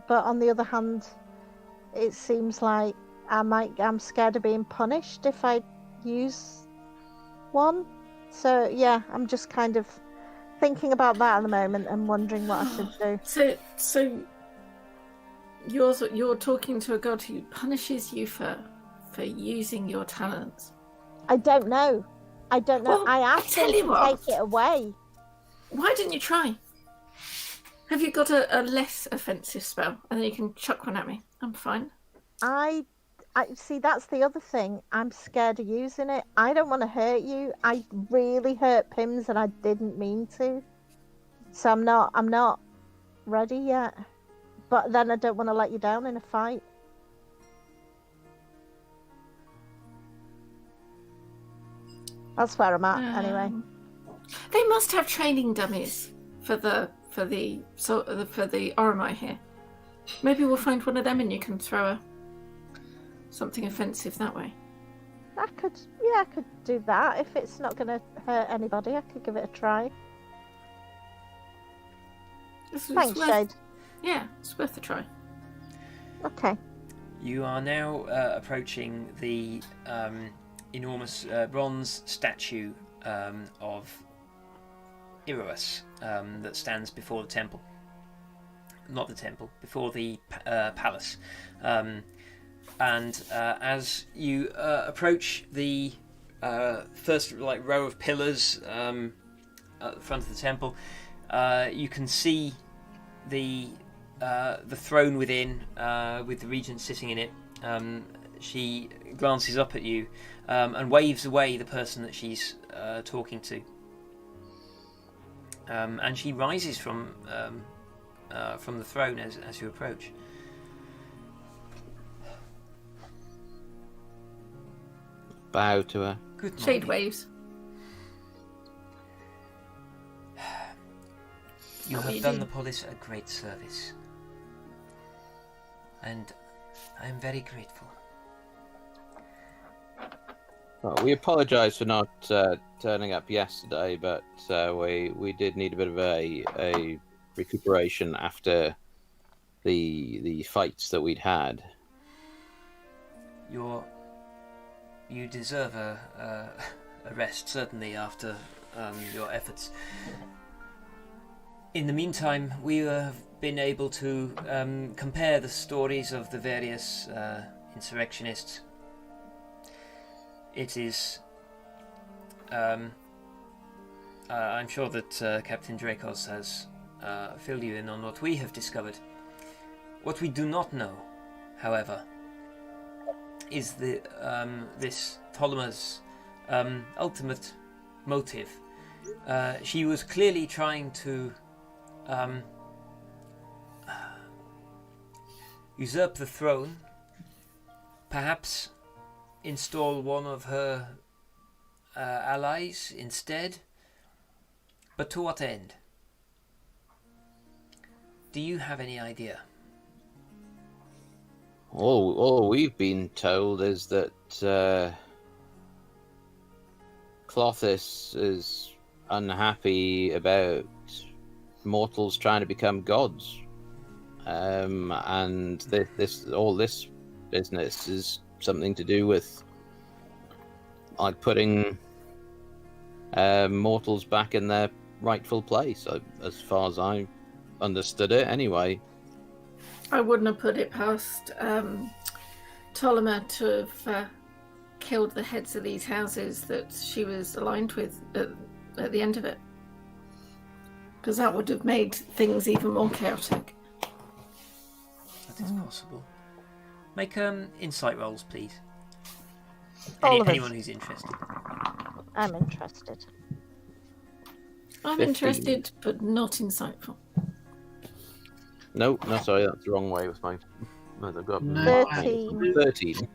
but on the other hand it seems like I'm scared of being punished if I use one. So yeah, I'm just kind of thinking about that at the moment and wondering what I should do. So you're talking to a god who punishes you for using your talents. I don't know. Well, I asked him to take it away. Why didn't you try? Have you got a less offensive spell, and then you can chuck one at me? I'm fine. I see. That's the other thing. I'm scared of using it. I don't want to hurt you. I really hurt Pims, and I didn't mean to. So I'm not ready yet. But then I don't want to let you down in a fight. That's where I'm at, anyway. They must have training dummies for the Oromai here. Maybe we'll find one of them, and you can throw something offensive that way. I could do that if it's not going to hurt anybody. I could give it a try. Thanks, Shade. Yeah, it's worth a try. Okay. you are now approaching the enormous bronze statue of Eros that stands before the temple. Not the temple, before the palace. And as you approach the first row of pillars at the front of the temple, you can see the throne within, with the regent sitting in it. She glances up at you and waves away the person that she's talking to. And she rises from the throne as you approach. Bow to her. Good morning. Shade waves. You have done the polis a great service, and I am very grateful. Well, we apologise for not turning up yesterday, but we did need a bit of a recuperation after the fights that we'd had. You deserve a rest, certainly, after your efforts. In the meantime, we have been able to compare the stories of the various insurrectionists. It is... I'm sure that Captain Dracos has filled you in on what we have discovered. What we do not know, however, is this Ptolemy's ultimate motive. She was clearly trying to usurp the throne, perhaps install one of her allies instead, but to what end? Do you have any idea? All we've been told is that Clothis is unhappy about mortals trying to become gods, and this business is something to do with putting mortals back in their rightful place, as far as I understood it anyway. I wouldn't have put it past Ptolemy to have killed the heads of these houses that she was aligned with at the end of it. Because that would have made things even more chaotic. That is possible. Make insight rolls, please. All of us. Anyone who's interested. I'm interested. I'm 15. interested, but not insightful. No, sorry, that's the wrong way with my. No, I've got No, 13. 13.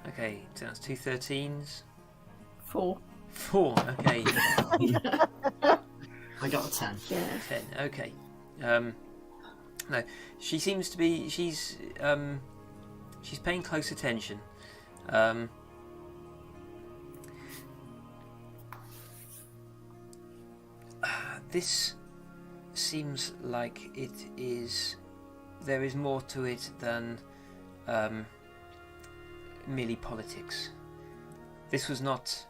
Okay, so that's 2 13s. 4. 4. Okay. I got a 10. Yeah. 10. Okay. No, she seems to be. She's paying close attention. This seems like it is. There is more to it than merely politics. This was not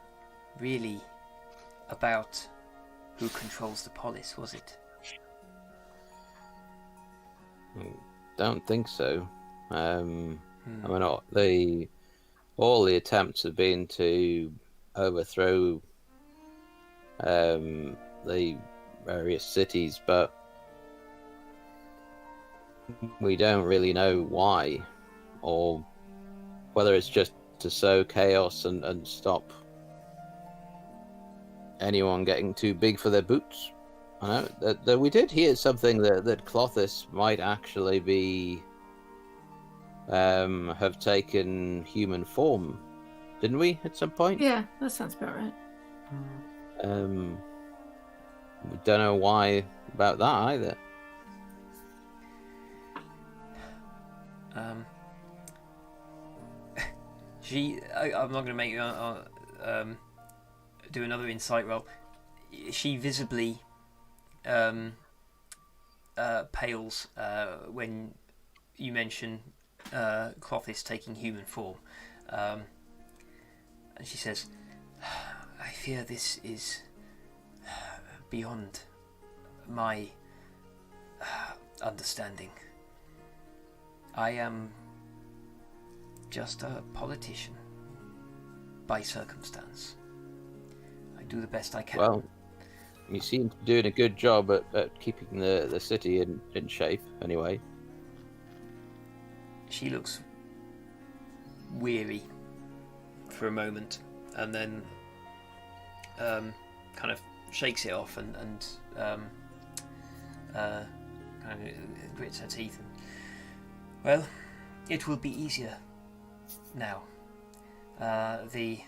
really about who controls the polis, was it? Don't think so. I mean, all the attempts have been to overthrow the various cities, but we don't really know why, or whether it's just to sow chaos and stop anyone getting too big for their boots. I know that we did hear something that Clothis might actually be have taken human form, didn't we? At some point. Yeah, that sounds about right. We don't know why about that either. I'm not going to make you do another insight roll. She visibly pales when you mention Clothis taking human form, and she says, "I fear this is beyond my understanding. I am just a politician by circumstance. I do the best I can." Well, you seem to be doing a good job at keeping the city in shape, anyway. She looks weary for a moment, and then kind of shakes it off and kind of grits her teeth. And, well, it will be easier now. The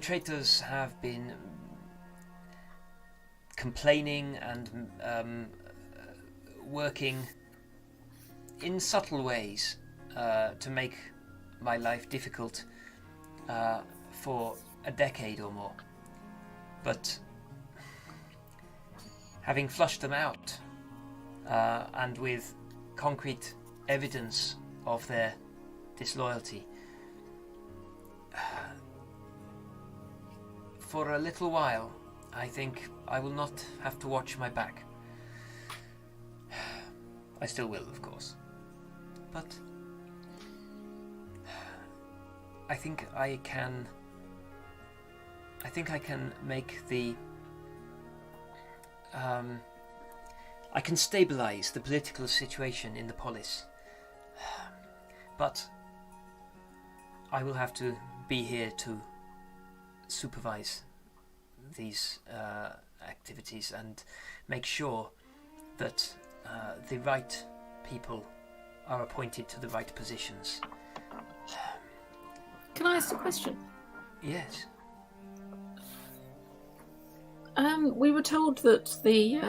traitors have been complaining and working in subtle ways to make my life difficult for a decade or more. But having flushed them out, and with concrete evidence of their disloyalty, for a little while, I think I will not have to watch my back. I still will, of course. But I think I can make the I can stabilize the political situation in the polis. But I will have to be here to supervise these activities and make sure that the right people are appointed to the right positions. Can I ask a question? Yes. We were told that the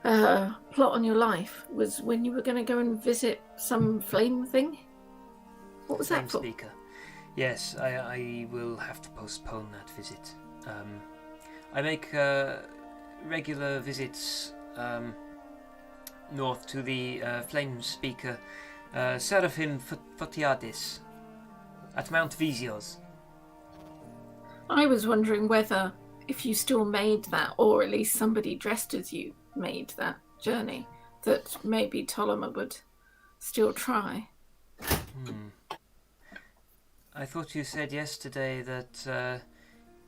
plot on your life was when you were going to go and visit some flame thing. What was Flame that for? speaker. Yes, I will have to postpone that visit. I make regular visits north to the flame speaker, Seraphim Photiadis, at Mount Visios. I was wondering whether, if you still made that, or at least somebody dressed as you made that journey, that maybe Ptolemy would still try. I thought you said yesterday that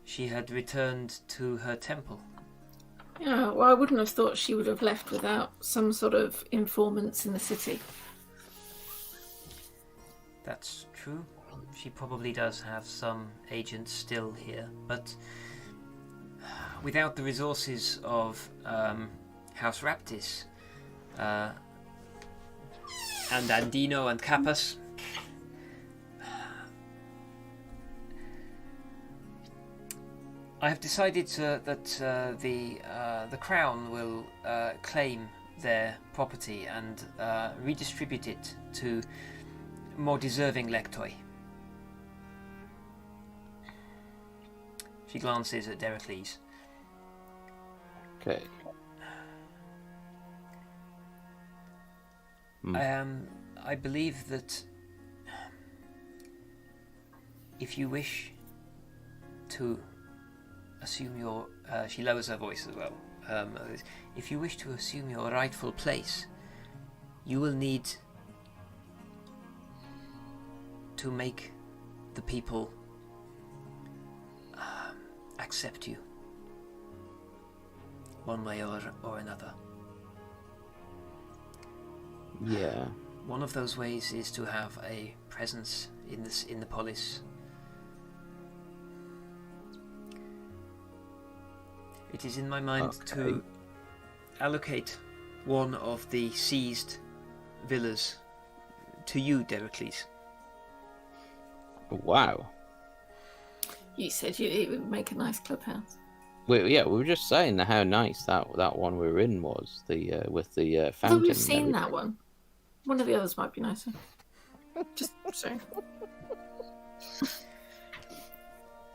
she had returned to her temple. Yeah, well, I wouldn't have thought she would have left without some sort of informants in the city. That's true. She probably does have some agents still here, but without the resources of House Raptis and Andino and Kappas, I have decided that the Crown will claim their property and redistribute it to more deserving lectoi. She glances at Dericles. Okay. I believe that if you wish to assume your... she lowers her voice as well. If you wish to assume your rightful place, you will need to make the people accept you one way or another. Yeah. One of those ways is to have a presence in the polis. It is in my mind to allocate one of the seized villas to you, Dericles. Wow. You said it would make a nice clubhouse. We were just saying how nice that one we were in was, the with the I fountain. thought we've and seen everything. that one. One of the others might be nicer. Just saying.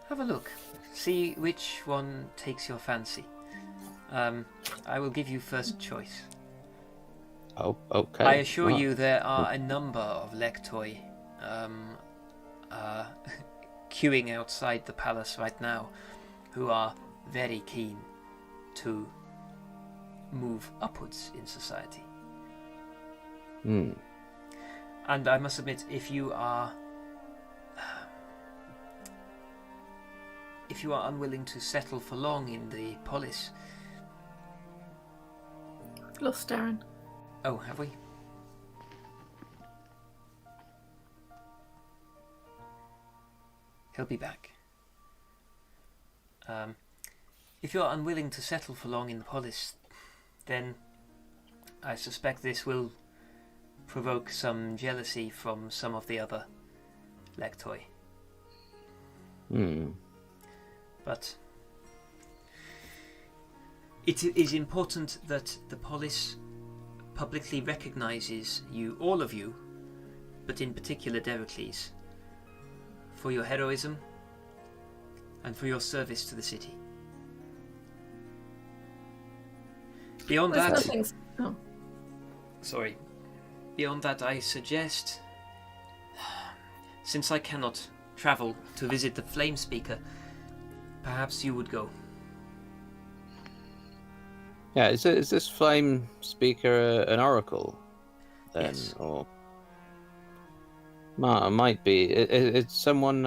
Have a look. See which one takes your fancy. I will give you first choice. Oh, okay. I assure Well, you there are a number of lectoi queuing outside the palace right now who are very keen to move upwards in society. Hmm. And I must admit, if you are unwilling to settle for long in the polis... Lost Darren. Oh, have we? He'll be back. If you're unwilling to settle for long in the polis, then I suspect this will provoke some jealousy from some of the other lectoi. Hmm. But it is important that the polis publicly recognizes you, all of you, but in particular Dericles, for your heroism and for your service to the city. Beyond There's that, nothing... Oh. sorry. Beyond that, I suggest, since I cannot travel to visit the Flame Speaker, perhaps you would go. Yeah, is this flame speaker an oracle? Then, Yes. Or might be. It's someone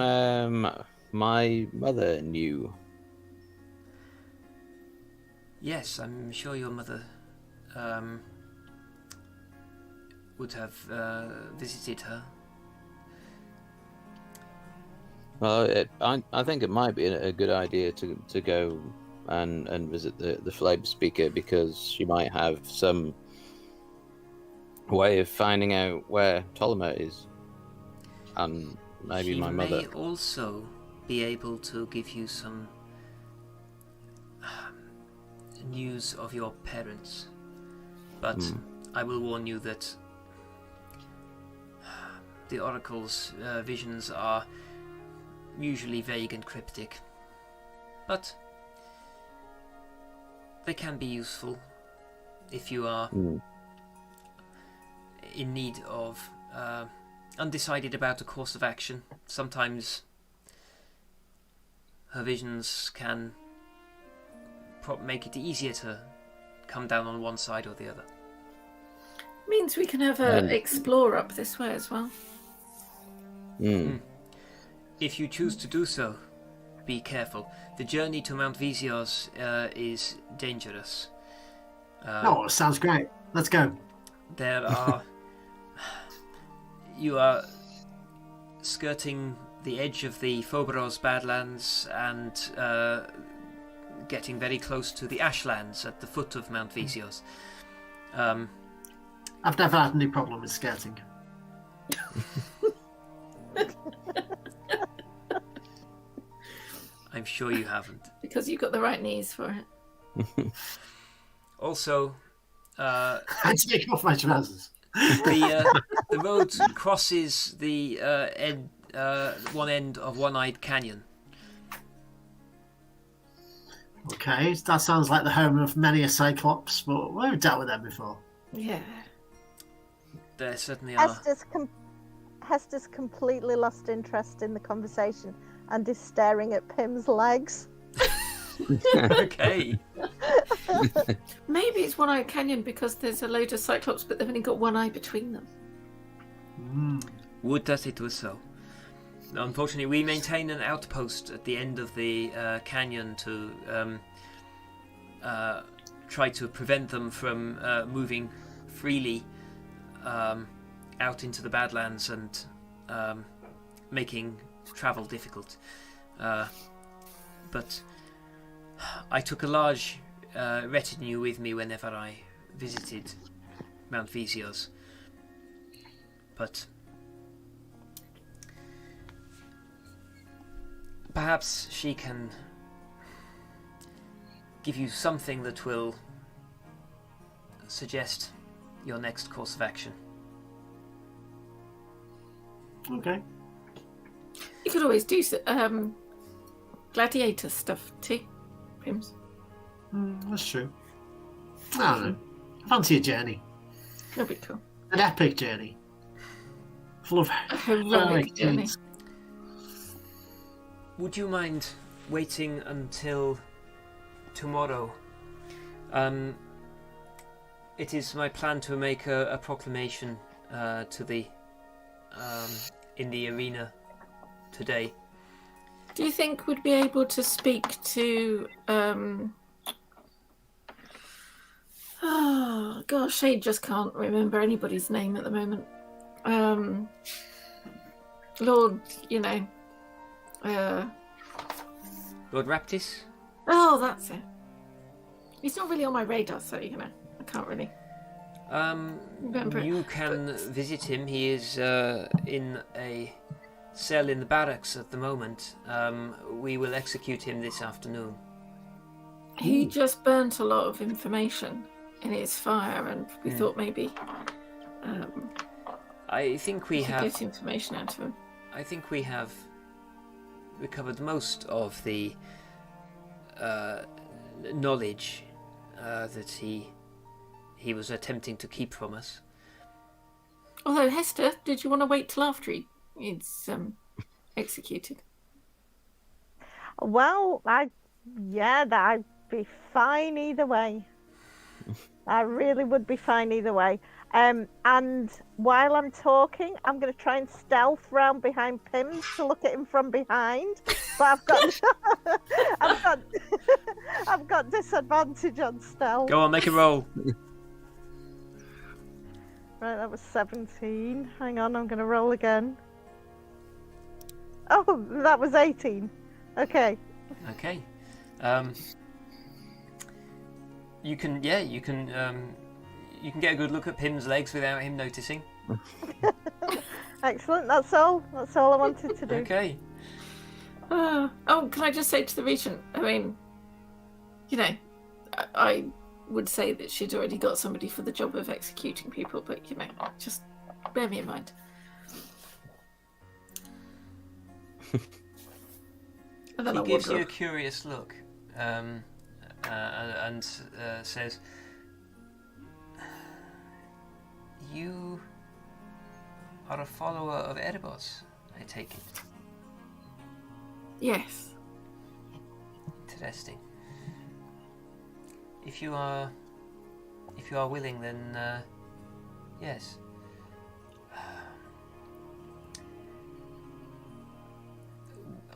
my mother knew. Yes, I'm sure your mother would have visited her. Well, I think it might be a good idea to go and visit the flame speaker, because she might have some way of finding out where Ptolemy is, and maybe my mother. She may also be able to give you some news of your parents, but I will warn you that the oracle's visions are usually vague and cryptic, but they can be useful if you are in need of undecided about a course of action. Sometimes her visions can make it easier to come down on one side or the other. Means we can have a explore up this way as well. If you choose to do so, be careful. The journey to Mount Visios is dangerous. Oh, sounds great. Let's go. There are... You are skirting the edge of the Phobos Badlands and getting very close to the Ashlands at the foot of Mount Visios. I've never had any problem with skirting. I'm sure you haven't. Because you've got the right knees for it. Also, I take off my trousers. the road crosses the one end of One-Eyed Canyon. Okay, that sounds like the home of many a Cyclops, but we've dealt with them before. Yeah. There certainly are. Hester's completely lost interest in the conversation and is staring at Pim's legs. Okay. Maybe it's One-Eyed Canyon because there's a load of Cyclops, but they've only got one eye between them. Would that it was so. Unfortunately, we maintain an outpost at the end of the canyon to try to prevent them from moving freely out into the Badlands and making travel difficult. But I took a large retinue with me whenever I visited Mount Visios. But perhaps she can give you something that will suggest your next course of action. Okay. You could always do gladiator stuff too, Pims. That's true. I don't know. Fancy a journey. That'd be cool. An epic journey. Full of A heroic journey. things. Would you mind waiting until tomorrow? It is my plan to make a proclamation to the in the arena today. Do you think we'd be able to speak to oh gosh, I just can't remember anybody's name at the moment. Lord, Lord Raptis? oh, that's it. He's not really on my radar, so I can't really remember it. You can visit him. He is in a cell in the barracks at the moment. We will execute him this afternoon. He just burnt a lot of information in his fire, and we thought maybe I think we we could have. get information out of him. I think we have recovered most of the knowledge that he was attempting to keep from us. Although, Hester, did you want to wait till after he's executed? Well, that'd be fine either way. I really would be fine either way. And while I'm talking, I'm going to try and stealth round behind Pim to look at him from behind. But I've got disadvantage on stealth. Go on, make a roll. Right, that was 17. Hang on, I'm going to roll again. Oh, that was 18. Okay. Okay. You can get a good look at Pim's legs without him noticing. Excellent. That's all I wanted to do. Okay. Oh, can I just say to the Regent, I mean, I would say that she'd already got somebody for the job of executing people, but, just bear me in mind. And then He I'll gives wander you a off. curious look and says, "You are a follower of Erebos, I take it." Yes. Interesting. If you are willing, then yes.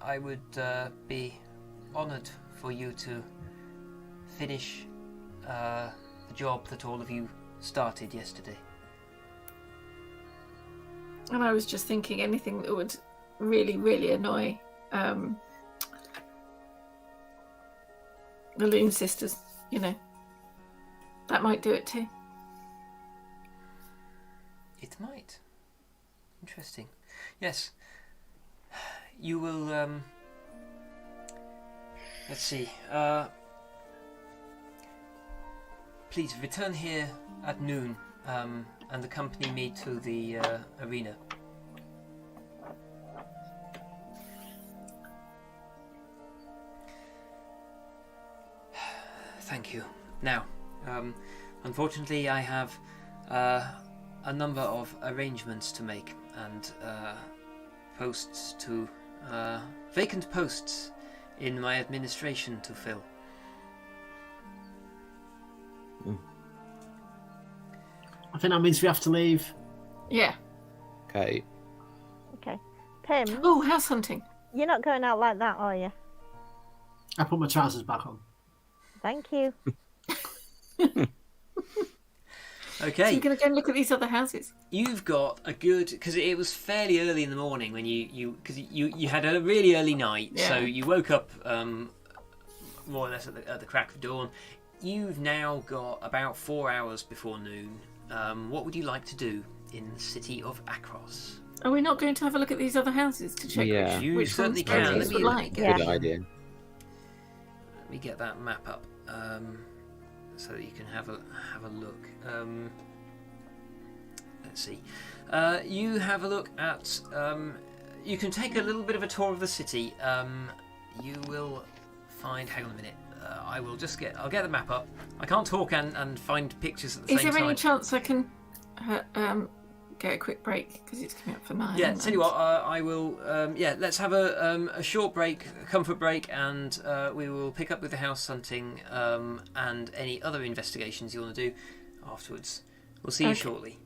I would be honoured for you to finish the job that all of you started yesterday. And I was just thinking anything that would really, really annoy the Loon Sisters, you know. That might do it too. It might. Interesting. Yes. You will, let's see. Please return here at noon and accompany me to the arena. Thank you. Now, unfortunately, I have a number of arrangements to make and posts to vacant posts in my administration to fill. I think that means we have to leave. Yeah. Okay. Okay. Pim, Oh, house hunting. you're not going out like that, are you? I put my trousers back on. Thank you. Okay. So you're going to go and look at these other houses? You've got a good, because it was fairly early in the morning when you had a really early night, so Yeah. you woke up more or less at the crack of dawn. You've now got about 4 hours before noon. What would you like to do in the city of Akros? Are we not going to have a look at these other houses to check Yeah. You which certainly ones can. Roses would like? Yeah. Good idea. Let me get that map up so that you can have a look. Let's see. You have a look at. You can take a little bit of a tour of the city. You will find. Hang on a minute. I'll get the map up. I can't talk and find pictures at the Is same there time. any chance I can get a quick break because it's coming up for 9? Yeah, tell you what, I will. Let's have a short break, a comfort break, and we will pick up with the house hunting and any other investigations you want to do afterwards. We'll see you Okay. shortly.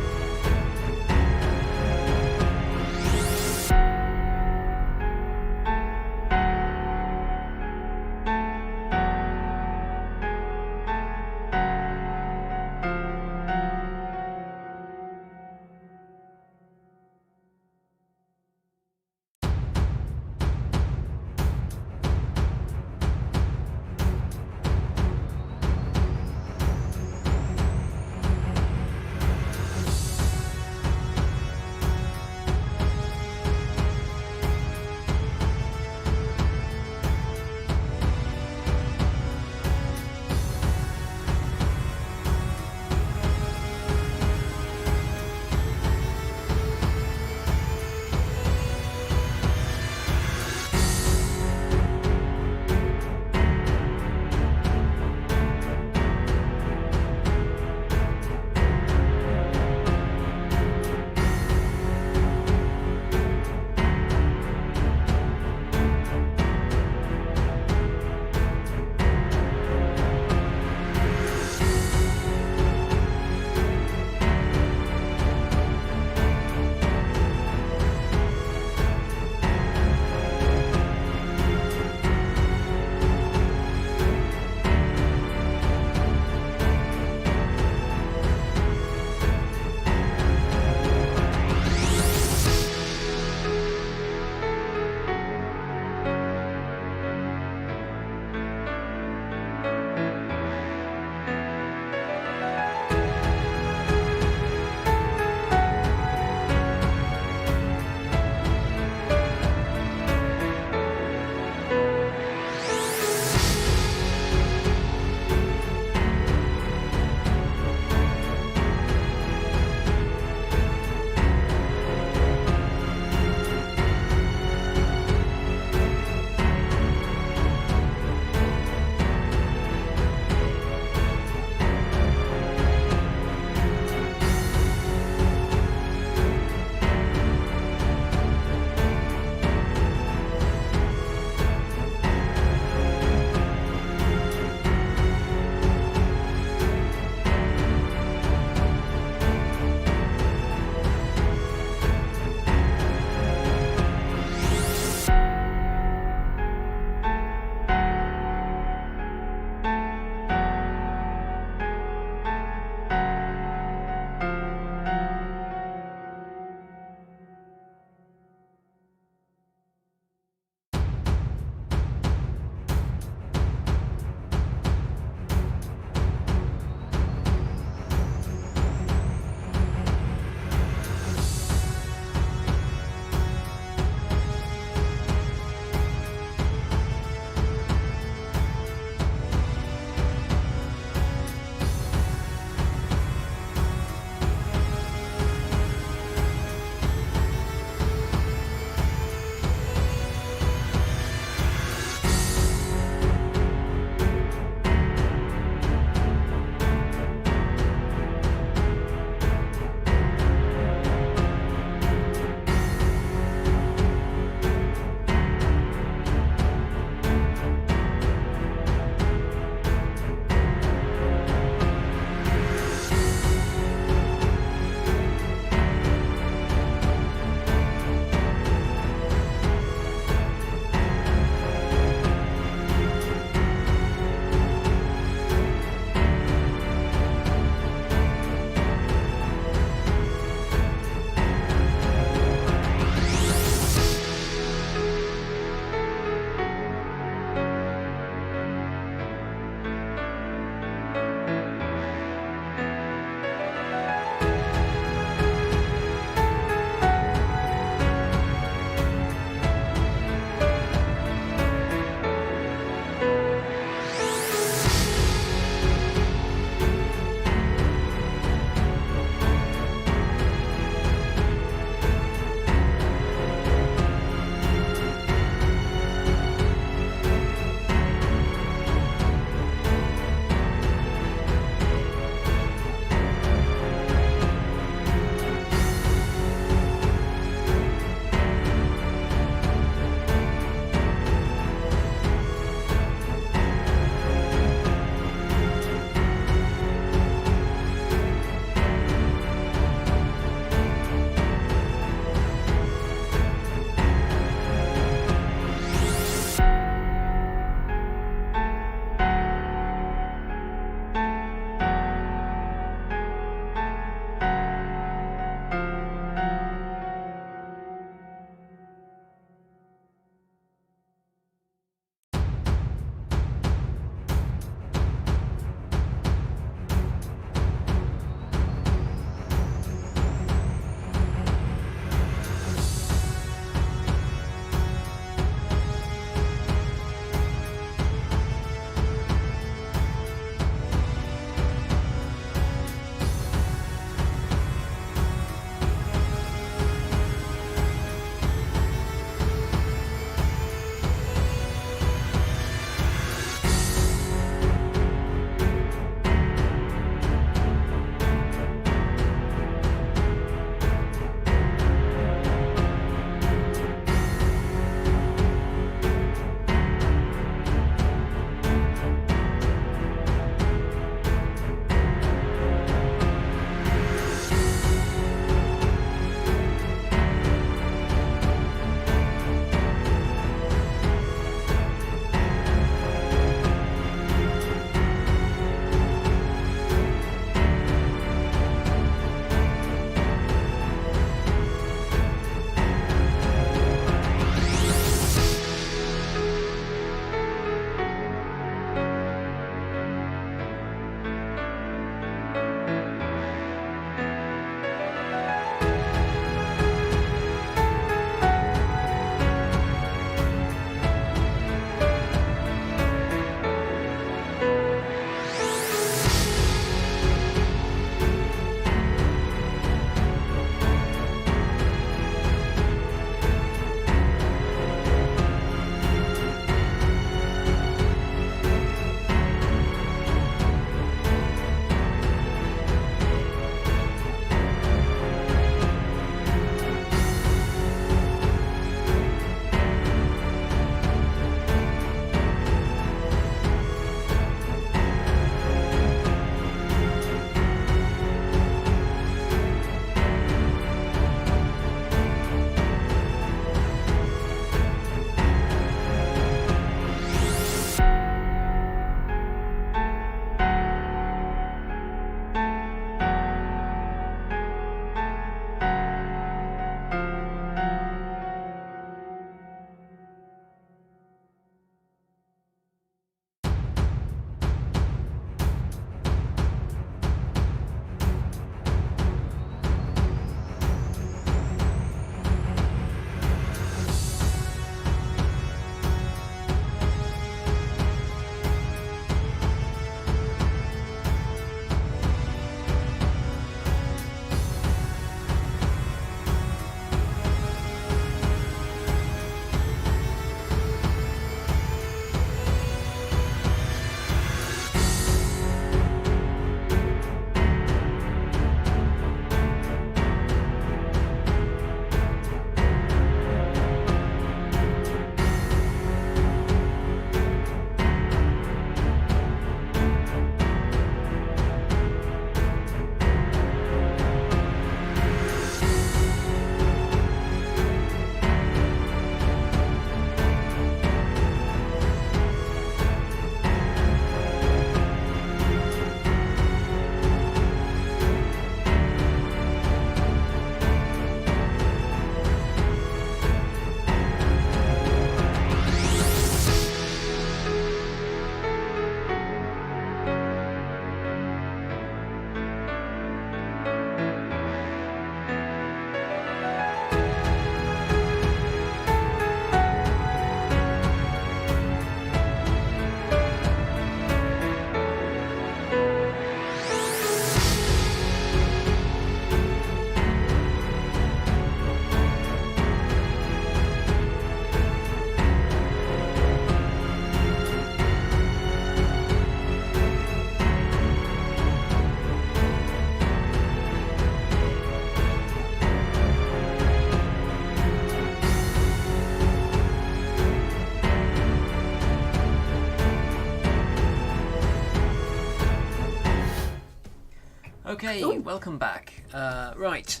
Okay, Ooh. welcome back. Right.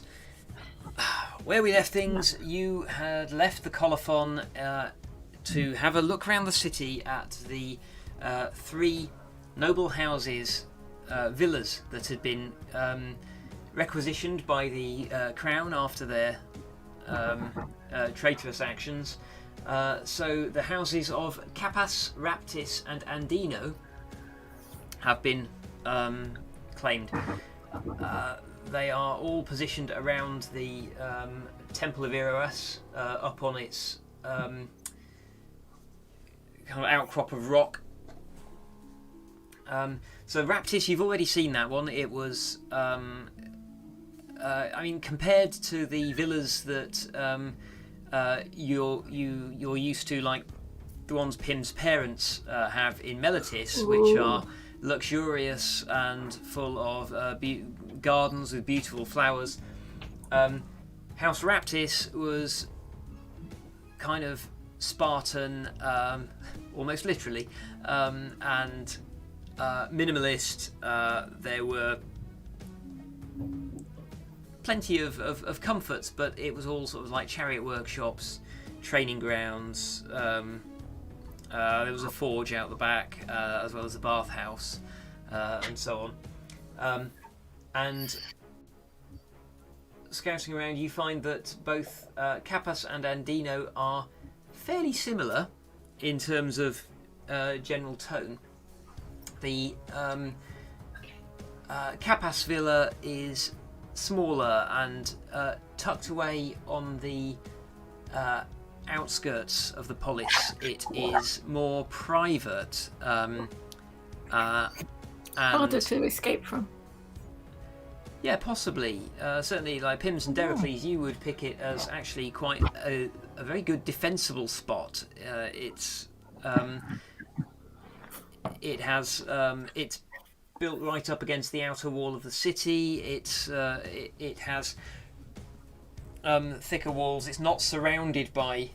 Where we left things, you had left the colophon to have a look around the city at the 3 noble houses, villas that had been requisitioned by the crown after their traitorous actions. So the houses of Capas, Raptis, and Andino have been claimed. They are all positioned around the Temple of Eros, up on its kind of outcrop of rock. So Raptis, you've already seen that one. It was, I mean, compared to the villas that you're used to, like the ones Pim's parents have in Melitis, which are luxurious and full of gardens with beautiful flowers. House Raptis was kind of Spartan, almost literally, and minimalist. There were plenty of comforts, but it was all sort of like chariot workshops, training grounds. There was a forge out the back, as well as a bathhouse, and so on. And scouting around, you find that both Capas and Andino are fairly similar in terms of general tone. The Capas villa is smaller and tucked away on the outskirts of the polis. It is more private, and Harder to escape from. yeah, possibly. Certainly, like Pims and Derocles, you would pick it as actually quite a very good defensible spot. It's built right up against the outer wall of the city. It has thicker walls. It's not surrounded by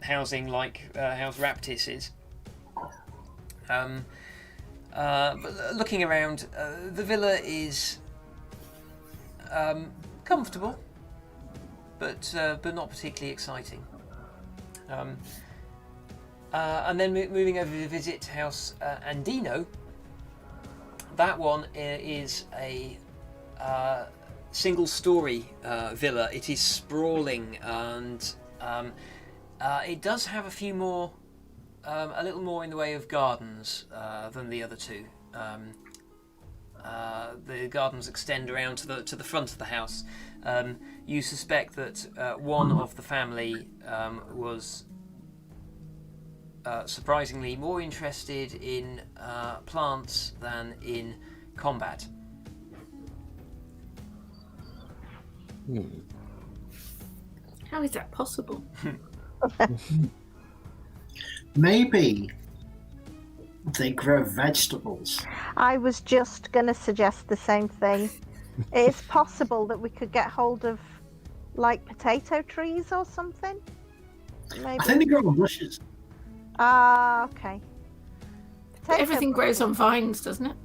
housing like House Raptis is. But looking around, the villa is comfortable, but not particularly exciting. And then moving over to visit House Andino. That one is a single-story villa. It is sprawling, and it does have a few more, a little more in the way of gardens than the other two. The gardens extend around to the front of the house. You suspect that one of the family was surprisingly more interested in plants than in combat. How is that possible? Maybe they grow vegetables. I was just going to suggest the same thing. It's possible that we could get hold of, like, potato trees or something. Maybe. I think they grow on bushes. Ah, okay. But everything grows on vines, doesn't it?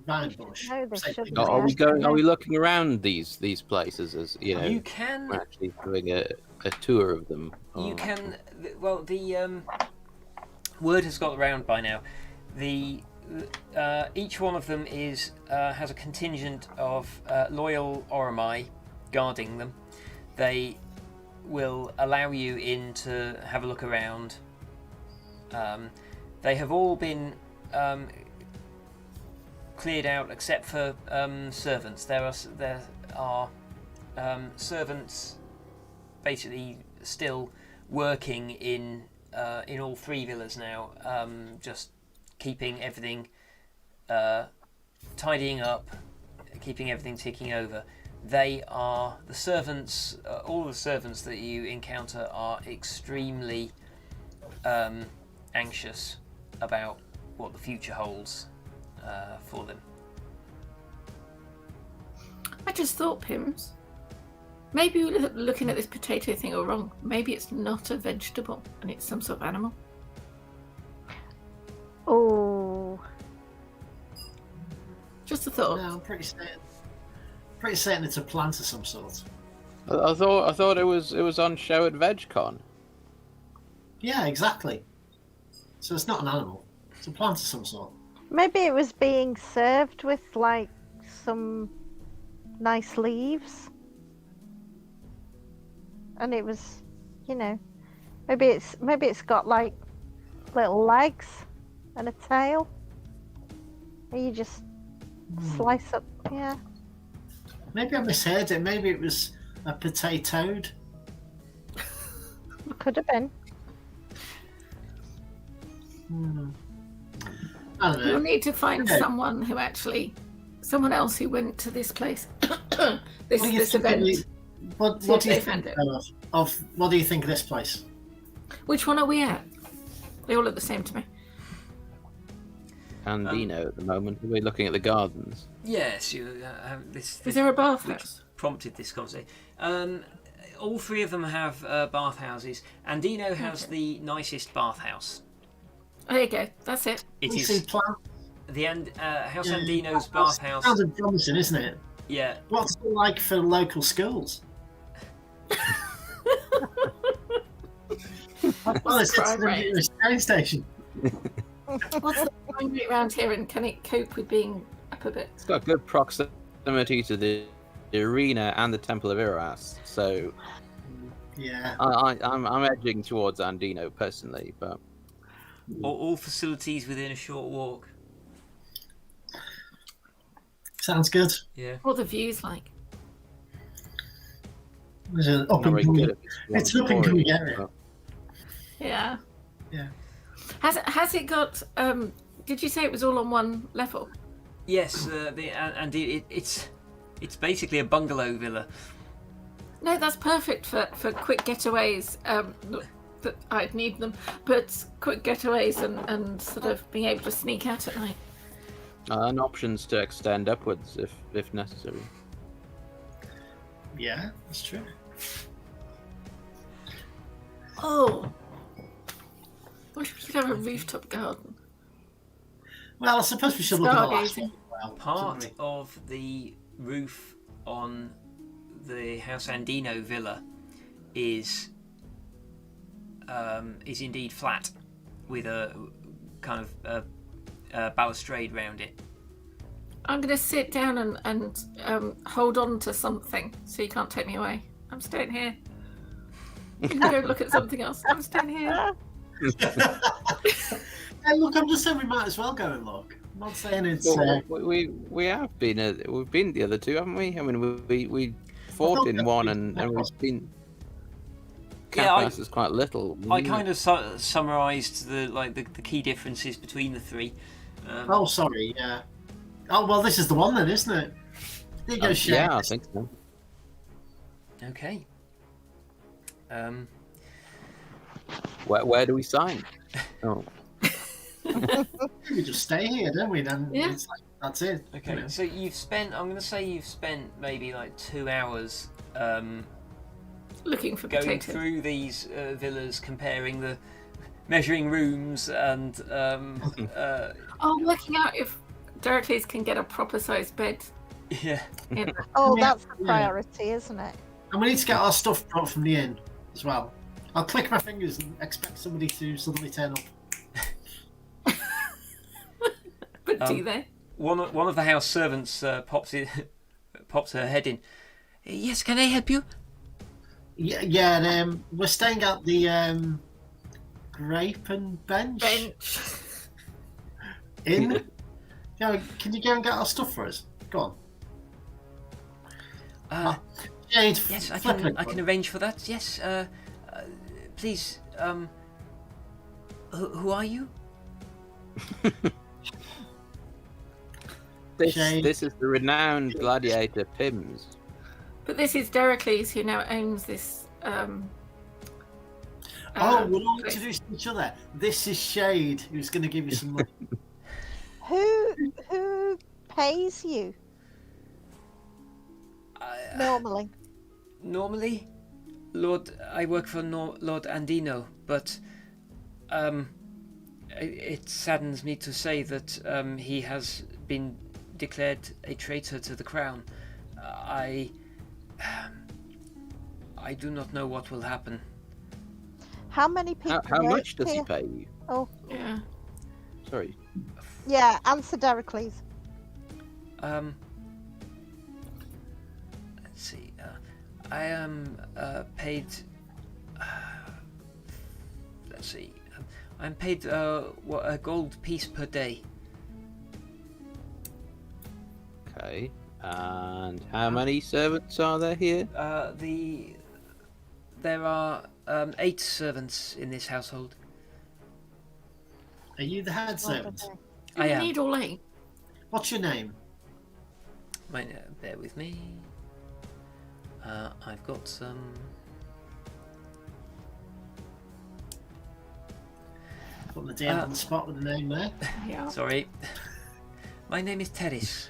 Vine bush. No, they shouldn't. Are we going? Are we looking around these places as you know? You can. We're actually doing a tour of them. You can. Well, the word has got around by now. The each one of them is has a contingent of loyal Oromai guarding them. They will allow you in to have a look around. They have all been cleared out except for servants. There are servants basically still working in all 3 villas now, just keeping everything tidying up, keeping everything ticking over. They are the servants. All the servants that you encounter are extremely anxious about what the future holds for them. I just thought, Pims, maybe we're looking at this potato thing all wrong. Maybe it's not a vegetable and it's some sort of animal. Oh, Just a thought. No, I'm pretty certain it's a plant of some sort. I thought it was on show at VegCon. Yeah, exactly. So it's not an animal. It's a plant of some sort. Maybe it was being served with like some nice leaves, and it was, maybe it's got like little legs and a tail, and you just slice up. Yeah. Maybe I misheard it. Maybe it was a potatoed. Could have been. I don't We'll know. need to find Okay. someone else who went to this place, this What do you this think event. What See do if you they think found it. of what do you think of this place? Which one are we at? They all look the same to me. Andino at the moment. We're looking at the gardens. Yes, you this. Is there a bath which house? prompted this conversation. All three of them have bathhouses. Andino has the nicest bathhouse. Oh, there you go. That's it. It We see is plant. the House Yeah. Andino's Sounds bathhouse. promising, isn't it? Yeah, What's it like for local schools? Well, it's crime the rate? nearest train station. What's the crime rate around here, and can it cope with being up a bit? It's got good proximity to the arena and the Temple of Iras, so Yeah. I'm edging towards Andino personally, but all facilities within a short walk. Sounds good. Yeah. What are the views like? It's an up not and very coming. good at this It's one up and story, coming area. but- Yeah. Yeah. Has it got? Did you say it was all on one level? Yes, it's basically a bungalow villa. No, that's perfect for quick getaways. Not that I'd need them, but quick getaways and sort of being able to sneak out at night. And options to extend upwards if necessary. Yeah, that's true. Oh, wish we could have a rooftop garden. Well, I suppose we should look at the last Stargazing. one. Well, Part shouldn't of the roof on the House Andino villa is indeed flat, with a kind of balustrade round it. I'm going to sit down and hold on to something so you can't take me away. I'm staying here. You can go look at something else. I'm staying here. we? Hey, look, I'm just saying we might as well go and look. I'm not saying it's. Well, we have been we've been the other two, haven't we? I mean, we fought in one and we've been. Yeah, Capas is quite little. I kind of summarised the key differences between the three. Oh, sorry. Yeah. Oh well, this is the one then, isn't it? There you go, Shane. yeah, I think so. Okay. Where do we sign? Oh, We just stay here, don't we? Then Yeah. it's like, that's it. Okay. you know. So I'm going to say you've spent maybe like 2 hours Looking for going potatoes. through these villas, comparing the measuring rooms and Oh, working out if Deracles can get a proper sized bed. yeah. In. Oh, Yeah, that's the yeah. priority, isn't it? And we need to get our stuff brought from the inn as well. I'll click my fingers and expect somebody to suddenly turn up. But do Um, they? One of the house servants pops her head in. Yes, can I help you? Yeah. And, we're staying at the Grape and Bench Bench. Inn. Yeah, can you go and get our stuff for us? Go on. Jade, Yes, I flip can. it. I can arrange for that. Yes. Please. Who are you? Shane. This is the renowned gladiator Pims. But this is Deracles who now owns this. Oh, we're all place. introduced to each other. This is Shade, who's going to give you some money. Who pays you normally? Normally, I work for Lord Andino, but it saddens me to say that he has been declared a traitor to the crown. I do not know what will happen. How many people? How work much does he here? pay you? Oh, Yeah. Sorry. yeah. Answer Dericles. Let's see. I am paid. Let's see. I'm paid a gold piece per day. Okay. And how many servants are there here? There are 8 servants in this household. Are you the head servant? Do I you am. need all 8? What's your name? Bear with me. I've got some. Put the DM on the spot with the name there. Yeah. Sorry. My name is Teris.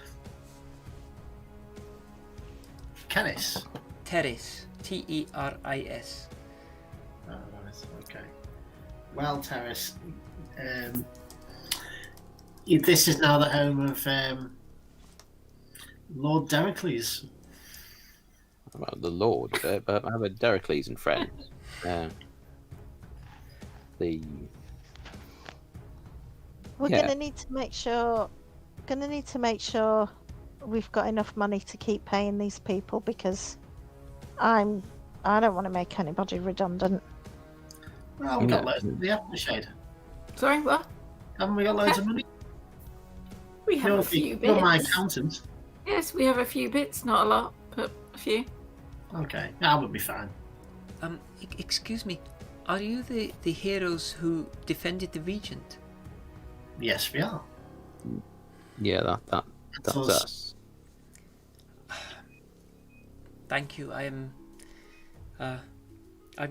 Kenis. Teris. Teris. Oh, right, okay. Well, Terrace, this is now the home of Lord Dericles. Well, the Lord, but I have a Dericles and friends. The We're Yeah. gonna need to make sure. We've got enough money to keep paying these people because I don't want to make anybody redundant. Well, we've got No. loads of the apple shade. Sorry, what? Haven't we got loads of money? We have a few You're my bits. accountant. Yes, we have a few bits. Not a lot, but a few. Okay, that would be fine. Excuse me. Are you the heroes who defended the Regent? Yes, we are. yeah, that's us. Thank you. I'm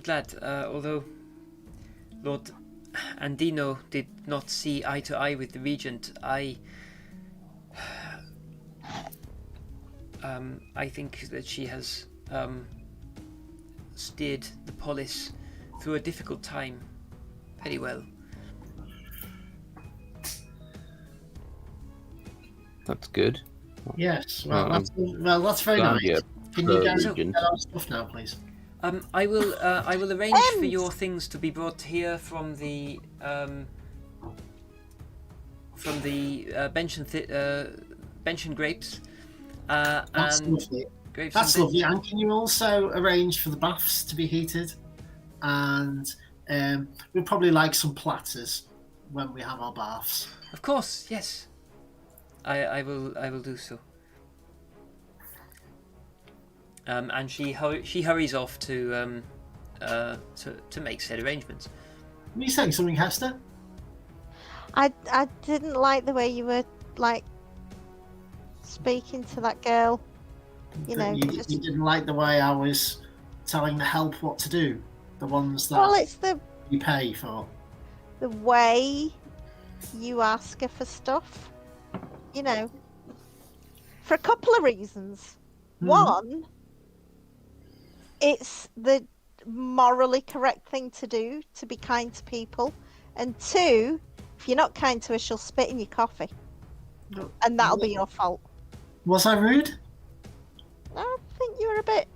glad. Although Lord Andino did not see eye to eye with the Regent, I think that she has steered the polis through a difficult time very well. That's good. Yes. Well, Oh, that's very glad nice. you're Can you get pro-Regent. our stuff now, please? I will arrange for your things to be brought here from the bench and grapes. That's And lovely. grapes That's and lovely. And can you also arrange for the baths to be heated? And we'd probably like some platters when we have our baths. Of course, yes. I will do so. And she hurries off to make said arrangements. Were you saying something, Hester? I didn't like the way you were like speaking to that girl. You know, you just didn't like the way I was telling the help what to do. The ones that well, it's you pay for. the way you ask her for stuff. You know, for a couple of reasons. Mhm. One, it's the morally correct thing to do to be kind to people, and two, if you're not kind to her, she'll spit in your coffee, No. and that'll be your fault. Was I rude? I think you were a bit.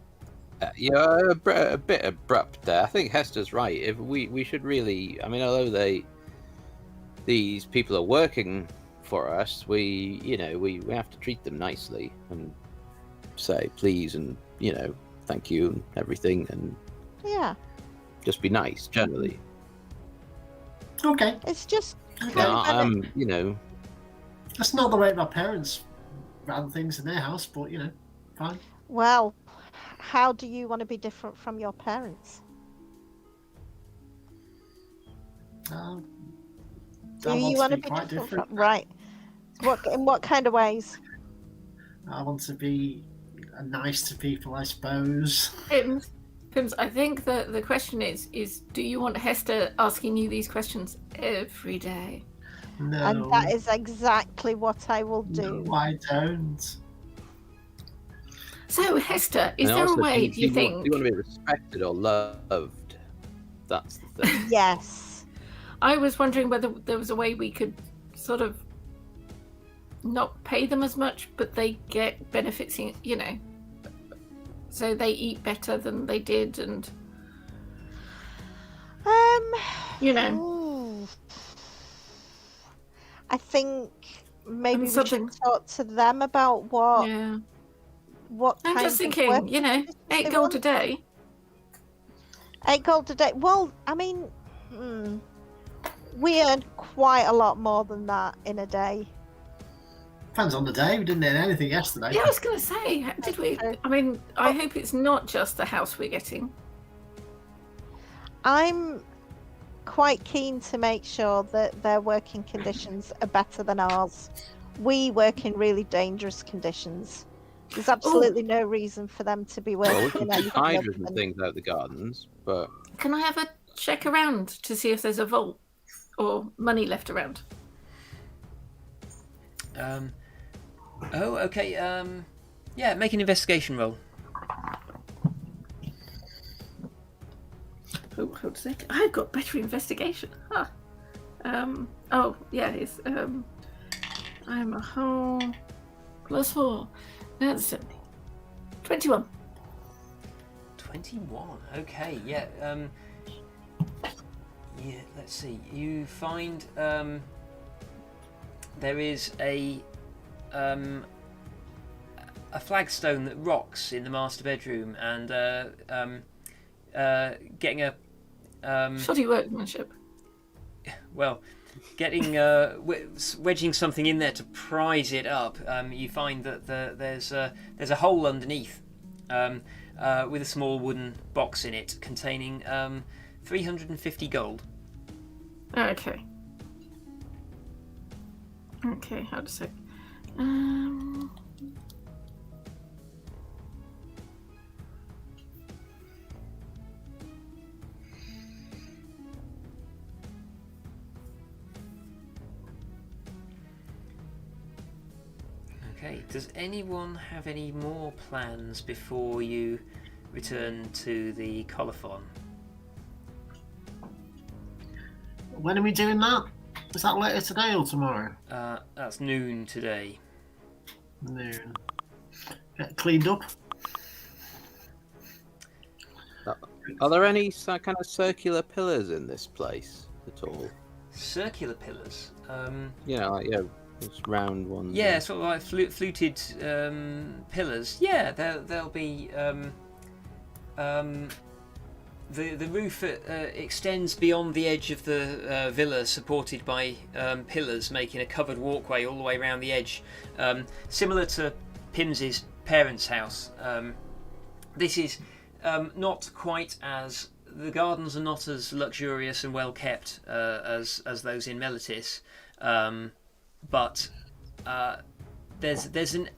You're a bit abrupt there. I think Hester's right. If we should really, I mean, although these people are working for us, we have to treat them nicely and say please and thank you and everything, and Yeah, just be nice generally. Okay. it's just Okay. kind No, That's not the way my parents ran things in their house, but fine. well, how do you want to be different from your parents? Do you want to be quite different from right? In what kind of ways? I want to be nice to people, I suppose. Pims, I think the question is do you want Hester asking you these questions every day? No, And that is exactly what I will do. no, I don't. So, Hester, is and there a also, way, do you do think? you want to be respected or loved? That's the thing. Yes. I was wondering whether there was a way we could sort of not pay them as much, but they get benefits, so they eat better than they did, and Ooh. I think maybe we should talk to them about what. Yeah. What I'm kind just of thinking, work 8 gold a day. 8 gold a day. Well, I mean, we earn quite a lot more than that in a day. Depends on the day. We didn't earn anything yesterday. Yeah, I was going to say, did we? I mean, I hope it's not just the house we're getting. I'm quite keen to make sure that their working conditions are better than ours. We work in really dangerous conditions. There's absolutely no reason for them to be working. Well, we can in keep anything hydras other and than- things out the gardens, but Can I have a check around to see if there's a vault or money left around? Okay. Yeah, make an investigation roll. Oh, hold a sec. I've got better investigation. Huh. Oh, yeah, it's, I'm a whole +4. That's 70. 21. 21. Okay. Yeah. Yeah. Let's see. You find there is a flagstone that rocks in the master bedroom, and getting a Shoddy workmanship. well, getting wedging something in there to prise it up. You find that there's a hole underneath with a small wooden box in it containing 350 gold. Okay. Okay, hold a sec. Okay, does anyone have any more plans before you return to the colophon? When are we doing that? Is that later today or tomorrow? That's noon today. Noon. Get cleaned up. are there any kind of circular pillars in this place at all? Circular pillars. Just round ones. Yeah, sort of like fluted pillars. Yeah, there'll be. The roof extends beyond the edge of the villa, supported by pillars, making a covered walkway all the way around the edge, similar to Pims's parents' house. This is not quite as the gardens are not as luxurious and well kept as those in Melitis, but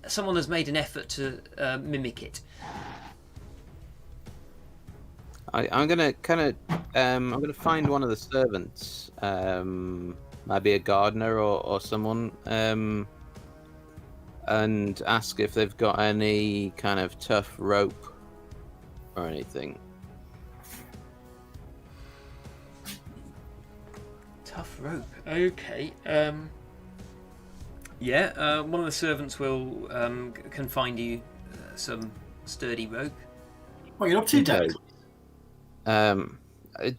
someone has made an effort to mimic it. I'm gonna find one of the servants, maybe a gardener or someone, and ask if they've got any kind of tough rope or anything. Tough rope. Okay. One of the servants will can find you some sturdy rope. What are you up to, Dave? Do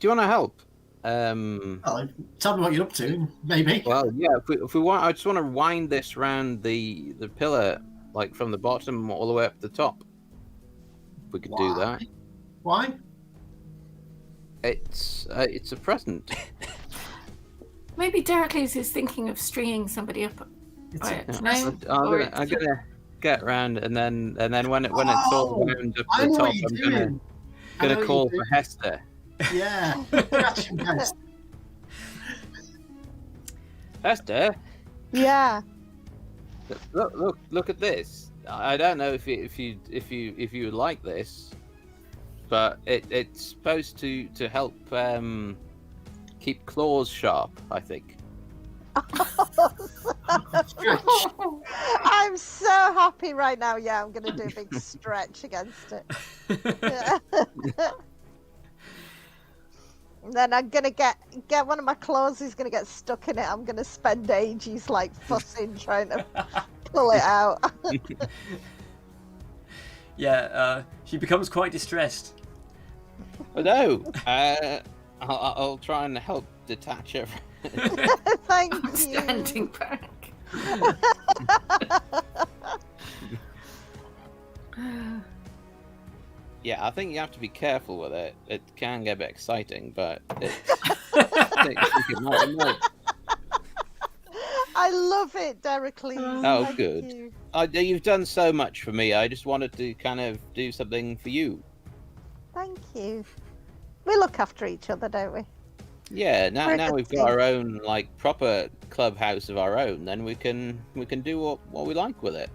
you want to help? Well, tell me what you're up to, maybe. Well, yeah. If we want, I just want to wind this round the pillar, like from the bottom all the way up the top. If we could do that. Why? It's a present. Maybe Deracles is thinking of stringing somebody up. I'm gonna get round, and then when it's all wound up I to the know top, what you're I'm doing. gonna call for Hester. Yeah, that's your best. Hester, Yeah. look at this. I don't know if you like this, but it's supposed to help keep claws sharp, I think. I'm so happy right now. Yeah, I'm going to do a big stretch against it. Yeah. And then I'm gonna get one of my claws is gonna get stuck in it. I'm gonna spend ages like fussing trying to pull it out. Yeah, she becomes quite distressed. Oh no! I'll try and help detach her. Thank I'm you. standing back. Yeah, I think you have to be careful with it. It can get a bit exciting, but it might. I love it, Dericles. Oh, Thank good. you. You've done so much for me. I just wanted to kind of do something for you. Thank you. We look after each other, don't we? Yeah, We're a now good we've team. got our own like proper clubhouse of our own. Then we can do what we like with it.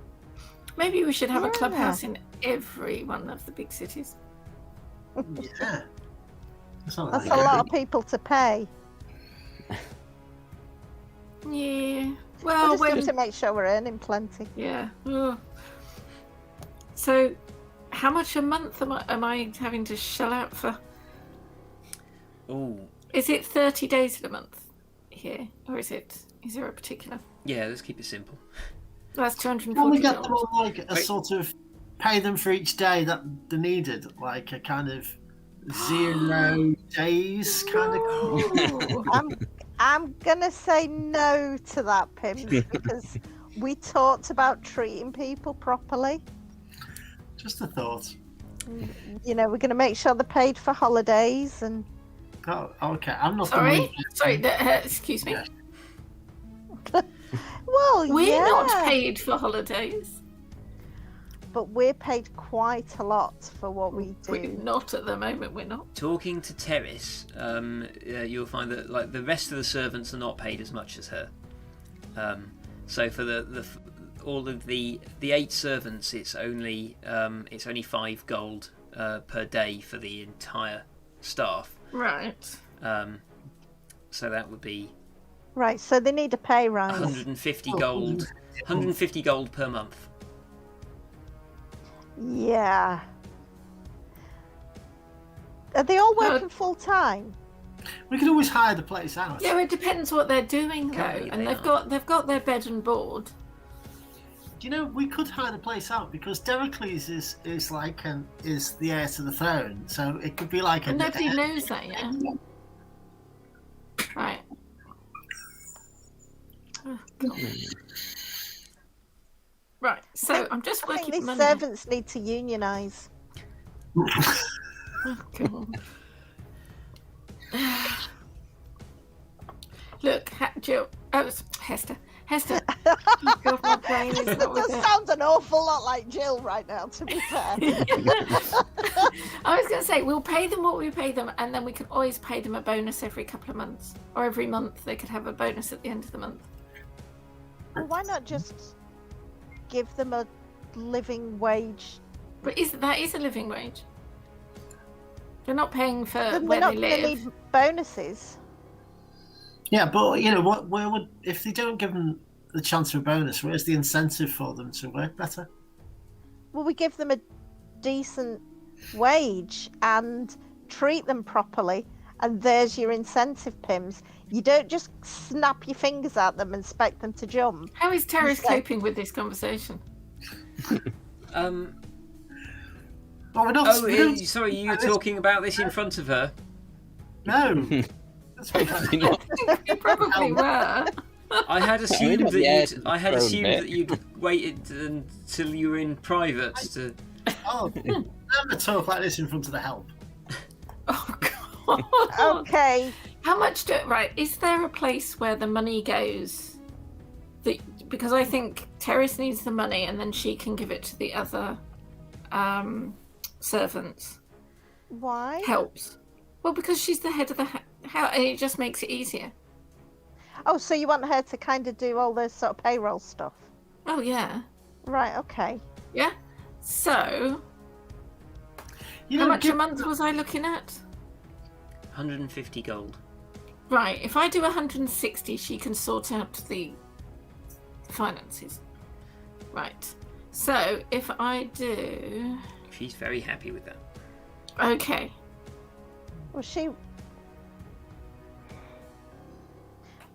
Maybe we should have a Yeah. clubhouse in every one of the big cities. Yeah. That's not That's a bad. lot of people to pay. Yeah. We Well, just when... need to make sure we're earning plenty. Yeah. Ugh. So, how much a month am I having to shell out for? Oh, Is it 30 days in a month here, or is there a particular? yeah. Let's keep it simple. That's Can we $240. get them on like a Wait. sort of pay them for each day that they're needed, like a kind of 0 days kind of. Ooh. I'm gonna say no to that, Pims, because we talked about treating people properly. Just a thought. You know, we're gonna make sure they're paid for holidays and. Oh, okay. I'm not. Sorry, excuse me. Yeah. Well, We're yeah, not paid for holidays. but we're paid quite a lot for what we We're do. not at the moment. We're not. Talking to Terrace, you'll find that like the rest of the servants are not paid as much as her. So for all of the 8 servants, it's only 5 gold per day for the entire staff. Right. So that would be Right, so they need a pay rise. 150 gold. 150 gold per month. Yeah. Are they all working full time? We can always hire the place out. Yeah, it depends what they're doing though, Currently and they they've got their bed and board. Do you know, we could hire the place out because Dericles is the heir to the throne, so it could be like a. And nobody knows that yet. Right. Oh, God. Right. So I'm just I think working these money. servants need to unionize. Oh, God. Look, Jill. Oh, it's Hester. Hester. Oh, God, my brain is That not with does it. sound an awful lot like Jill right now, to be fair. I was going to say, we'll pay them what we pay them, and then we can always pay them a bonus every couple of months. Or every month they could have a bonus at the end of the month. Well, why not just give them a living wage? But that is a living wage. They're not paying for Then where they're not they going to live. need bonuses. Yeah, but you know what? Where would if they don't give them the chance for a bonus? Where's the incentive for them to work better? Well, we give them a decent wage and treat them properly, and there's your incentive, Pims. You don't just snap your fingers at them and expect them to jump. How is Terrace Okay. coping with this conversation? Well, we're not. Oh, we don't- sorry, you were talking about this in front of her. No. That's fine. You probably were. I had assumed Yeah, that it's I had thrown assumed bit. that you'd waited until you were in private to. Oh, never talk like this in front of the help. Oh, God. Okay. How much right, is there a place where the money goes? Because I think Terrace needs the money and then she can give it to the other servants. Why? Helps. Well, because she's the head of the house, and it just makes it easier. Oh, so you want her to kind of do all this sort of payroll stuff? Oh, yeah. Right, okay. Yeah. So, You how know, much a give- month was I looking at? 150 gold. Right, if I do 160, she can sort out the finances. Right. So, if I do... She's very happy with that. Okay. Well, she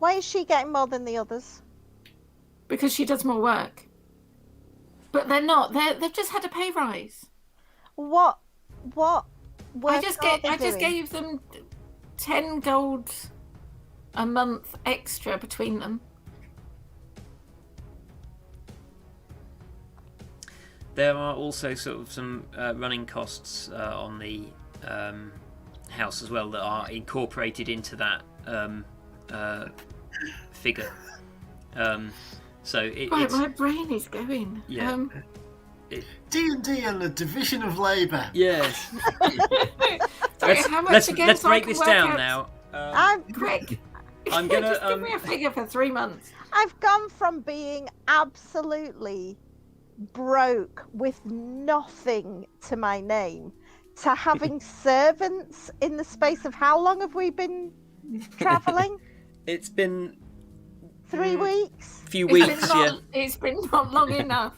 Why is she getting more than the others? Because she does more work. But they're not. They've just had a pay rise. What work I just doing? gave them 10 gold a month extra between them. There are also sort of some running costs on the house as well that are incorporated into that figure. So Right, it's my brain is going. Yeah. D&D and the division of labour. yes. Sorry, how much let's again? So I break can this work down out- now. Quick. I'm gonna Just give me a figure for 3 months. I've gone from being absolutely broke with nothing to my name to having servants in the space of how long have we been travelling? It's been 3 weeks? few It's weeks. been Yeah. not, it's been not long enough.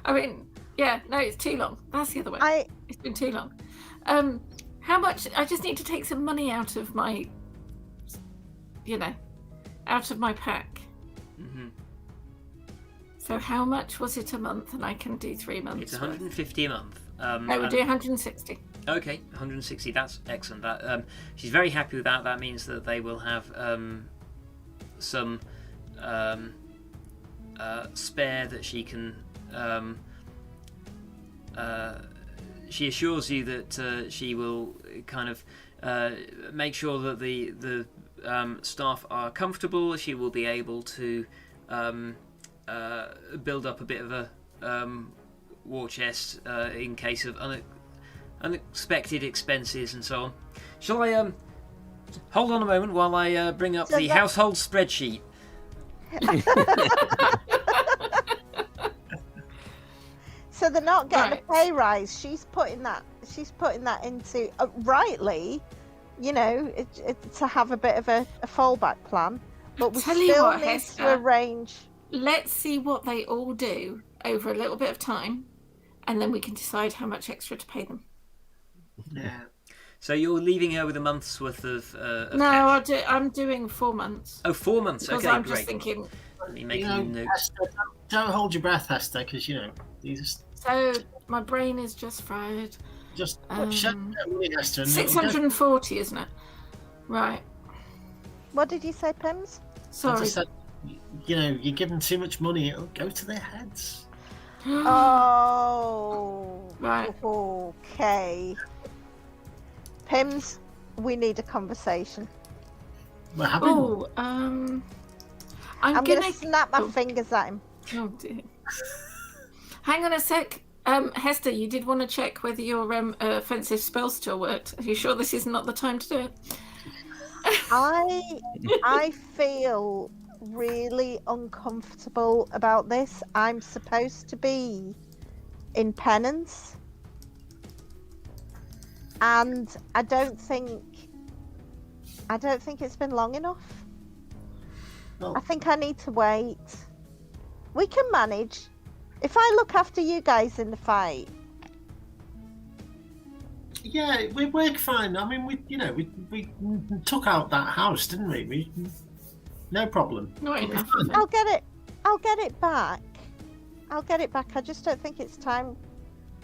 I mean, yeah, no, it's too long. That's the other way. It's been too long. How much? I just need to take some money out of my, out of my pack. Mhm. So how much was it a month? And I can do 3 months. It's 150 a month. No, we'll do 160. Okay, 160. That's excellent. That she's very happy with that. That means that they will have some spare that she can. She assures you that she will kind of make sure that the staff are comfortable. She will be able to build up a bit of a war chest in case of unexpected expenses and so on. Shall I hold on a moment while I bring up the household spreadsheet? So they're not getting Right. a pay rise. She's putting that into rightly, to have a bit of a fallback plan. But we Tell you still what, need Hester. to arrange. Let's see what they all do over a little bit of time, and then we can decide how much extra to pay them. Yeah. So you're leaving her with a month's worth of No, cash. I'm doing 4 months. Oh, 4 months. Because Okay, I'm great. just thinking. Let me make You a know, note. Hester, don't hold your breath, Hester, because these So my brain is just fried. just Um, shut that money, Hester. and it'll go- 640, isn't it? Right. What did you say, Pims? I Sorry. just said, you give them too much money, it'll go to their heads. Oh, Right. Okay. Pims, we need a conversation. We're having one. Oh, I'm I'm gonna snap my Oh. fingers at him. Oh dear. Hang on a sec. Hester, you did want to check whether your offensive spell still worked. Are you sure this is not the time to do it? I feel really uncomfortable about this. I'm supposed to be in penance, and I don't think it's been long enough. Well, I think I need to wait. We can manage. If I look after you guys in the fight, yeah, we work fine. I mean, we took out that house, didn't we? No problem. Not We'll be enough. fine. I'll get it back. I just don't think it's time.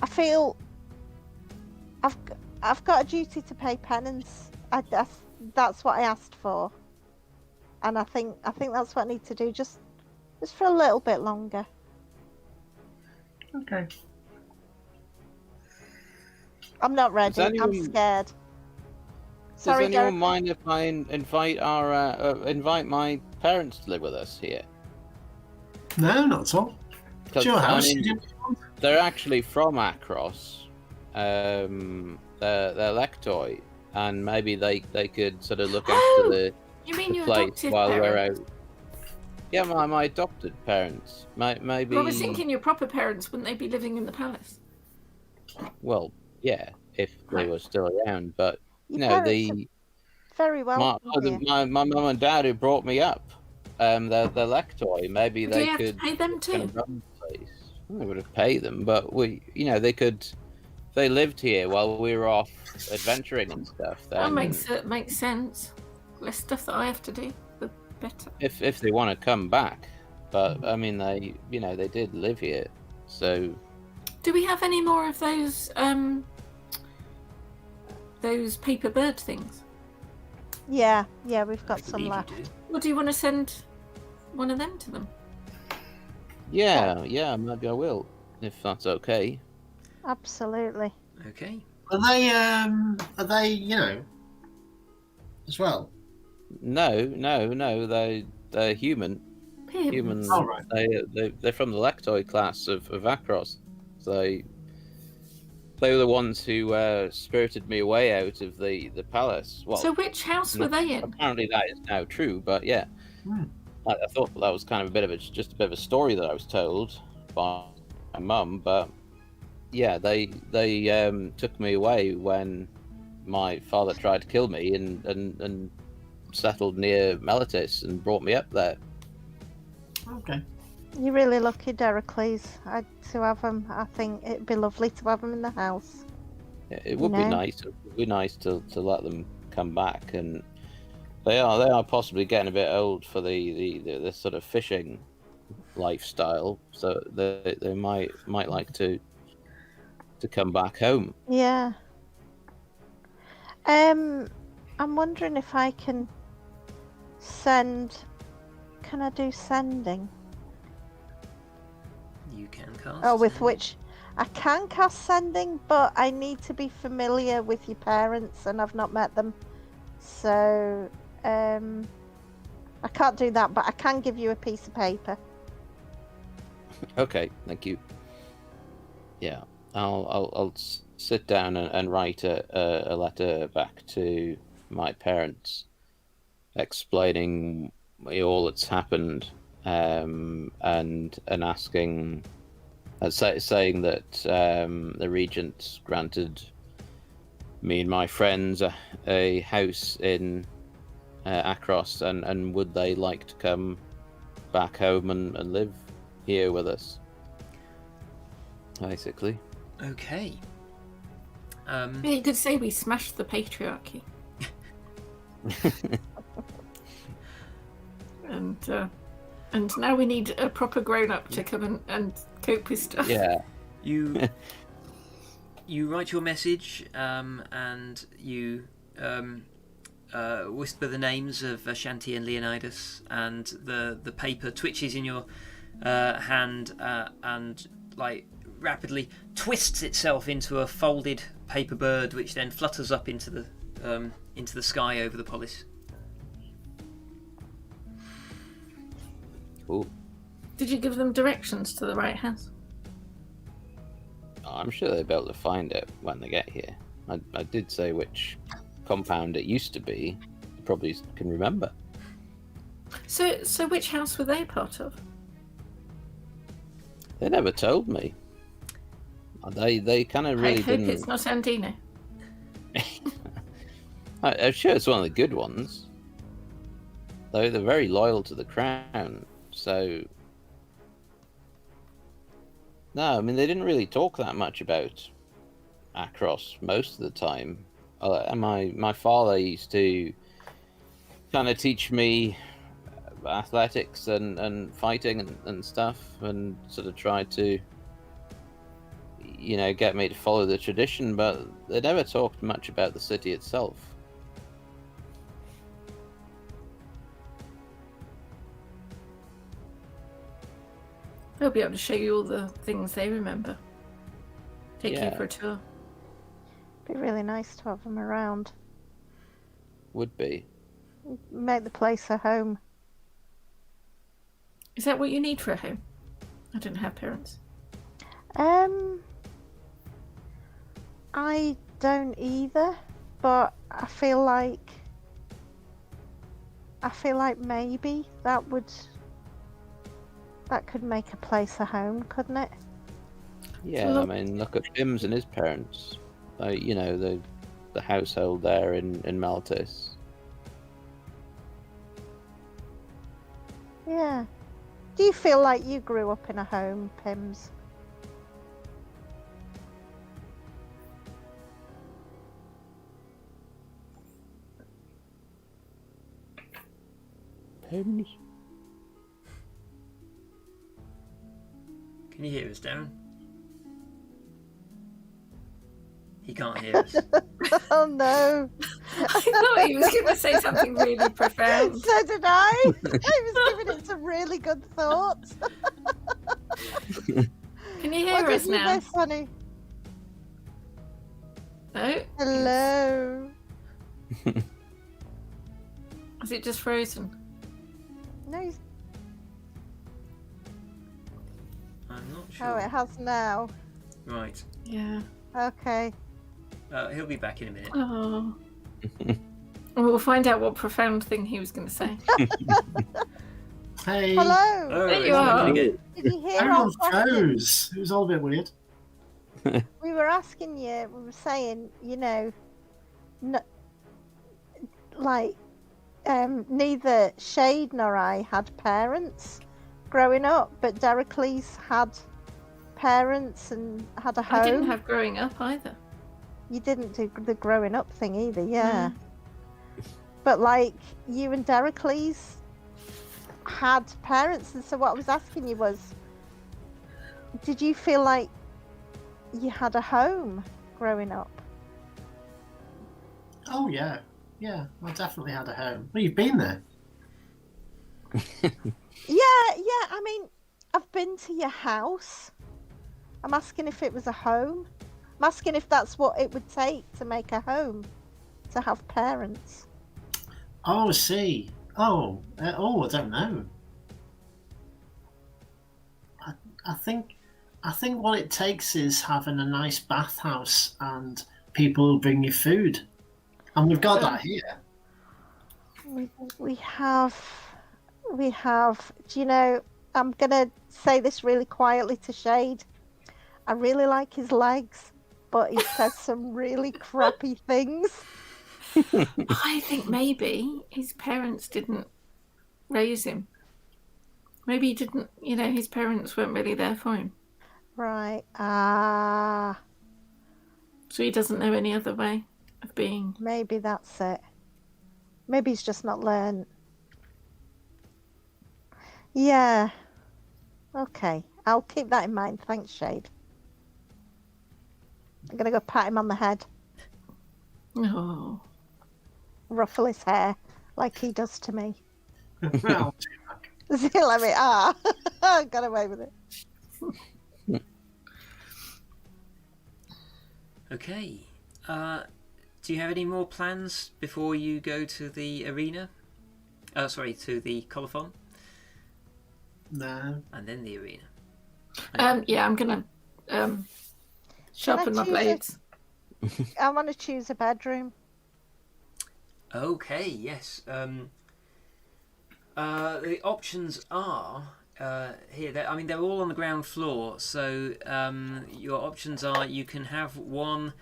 I feel I've got a duty to pay penance. That's what I asked for, and I think that's what I need to do. Just for a little bit longer. Okay. I'm not ready. I'm anyone- scared. Does Sorry, anyone Gareth. mind if I invite my parents to live with us here? No, not at all. It's 'Cause, your I house. mean, You do what you want. they're actually from Akros. They're Lectoi, and maybe they could sort of look Oh, after the You mean your place adopted while we're parents? out. Yeah, my adopted parents. Maybe. Well, I was thinking your proper parents, wouldn't they be living in the palace? Well, yeah, if they Right. were still around, but Your you know parents the are very welcome here. my mum and dad who brought me up, they're Lectoi. Maybe Do they you have could to pay them kind too? of run the place. I would have paid them, but they could. If they lived here while we were off adventuring and stuff. That Then makes sense. Less stuff that I have to do. But better. If they want to come back, but I mean they did live here, so Do we have any more of those paper bird things? Yeah, we've got I some believe left. you do. Well, do you want to send one of them to them? yeah, maybe I will if that's okay. Absolutely. Okay. Are they as well? No, they're human. Pims. Human. All right. They're from the Lectoi class of Akros. They were the ones who spirited me away out of the palace. Well, So which house were they in? apparently that is now true, but yeah, Hmm. I thought that was kind of just a bit of a story that I was told by my mum. But yeah, they took me away when my father tried to kill me and settled near Melitis and brought me up there. Okay. You're really lucky, Deracles, to have them. I think it'd be lovely to have them in the house. It would be No. nice. It would be nice to let them come back, and they are possibly getting a bit old for the sort of fishing lifestyle, so they might like to come back home. Yeah. I'm wondering if I can send. Can I do sending? You can cast. Oh, with sending. which I can cast sending, but I need to be familiar with your parents, and I've not met them, so I can't do that. But I can give you a piece of paper. Okay, thank you. Yeah, I'll sit down and write a letter back to my parents, explaining all that's happened, and asking, saying that the Regent granted me and my friends a house in Akros, and would they like to come back home and live here with us, basically. Okay. Yeah, you could say we smashed the patriarchy. And now we need a proper grown-up to come and cope with stuff. Yeah. You write your message, and you whisper the names of Ashanti and Leonidas, and the paper twitches in your hand and like rapidly twists itself into a folded paper bird, which then flutters up into the sky over the polis. Ooh. Did you give them directions to the right house? I'm sure they'll be able to find it when they get here. I did say which compound it used to be. You probably can remember. So which house were they part of? They never told me. They kind of really I hope didn't. it's not Andino. I'm sure it's one of the good ones. They're very loyal to the crown, so. No, I mean they didn't really talk that much about Akros most of the time. And my father used to kind of teach me athletics and fighting and stuff, and sort of try to, get me to follow the tradition, but they never talked much about the city itself. They'll be able to show you all the things they remember. Take you Yeah. for a tour. Be really nice to have them around. Would be. Make the place a home. Is that what you need for a home? I don't have parents. I don't either, but I feel like maybe that could make a place a home, couldn't it? Yeah, I mean, look at Pims and his parents. The household there in Maltis. Yeah. Do you feel like you grew up in a home, Pims? Pims. Can you hear us, Darren? He can't hear us. Oh no! I thought he was going to say something really profound. So did I. I was giving it some really good thoughts. Can you hear What us did you now? miss, honey? No? Hello. Is it just frozen? No. I'm not sure. Oh, it has now. Right. Yeah. Okay. He'll be back in a minute. Oh. We'll find out what profound thing he was going to say. Hey. Hello. Oh, There you it's are. happening again. Did you hear our Everyone question? froze. It was all a bit weird. We were asking you. We were saying, you know, neither Shade nor I had parents growing up, but Dericles had parents and had a home. I didn't have growing up either. You didn't do the growing up thing either, yeah. But like you and Dericles had parents, and so what I was asking you was, did you feel like you had a home growing up? Oh yeah, yeah. I definitely had a home. Well, you've been there. Yeah. I mean, I've been to your house. I'm asking if it was a home. I'm asking if that's what it would take to make a home, to have parents. Oh, I see. Oh, I don't know. I think what it takes is having a nice bathhouse and people who bring you food, and we've got that here. We have. Do you know? I'm gonna say this really quietly to Shade. I really like his legs, but he says some really crappy things. I think maybe his parents didn't raise him. Maybe he didn't, his parents weren't really there for him. Right. So he doesn't know any other way of being. Maybe that's it. Maybe he's just not learned. Yeah. Okay. I'll keep that in mind. Thanks, Shade. I'm going to go pat him on the head. Oh. Ruffle his hair like he does to me. Well, See, let me. Got away with it. Okay. Do you have any more plans before you go to the arena? To the colophon. no. And then the arena. Yeah, I'm gonna sharpen my choose blades. I want to choose a bedroom. Okay, yes. The options are here. They're all on the ground floor. So your options are: you can have one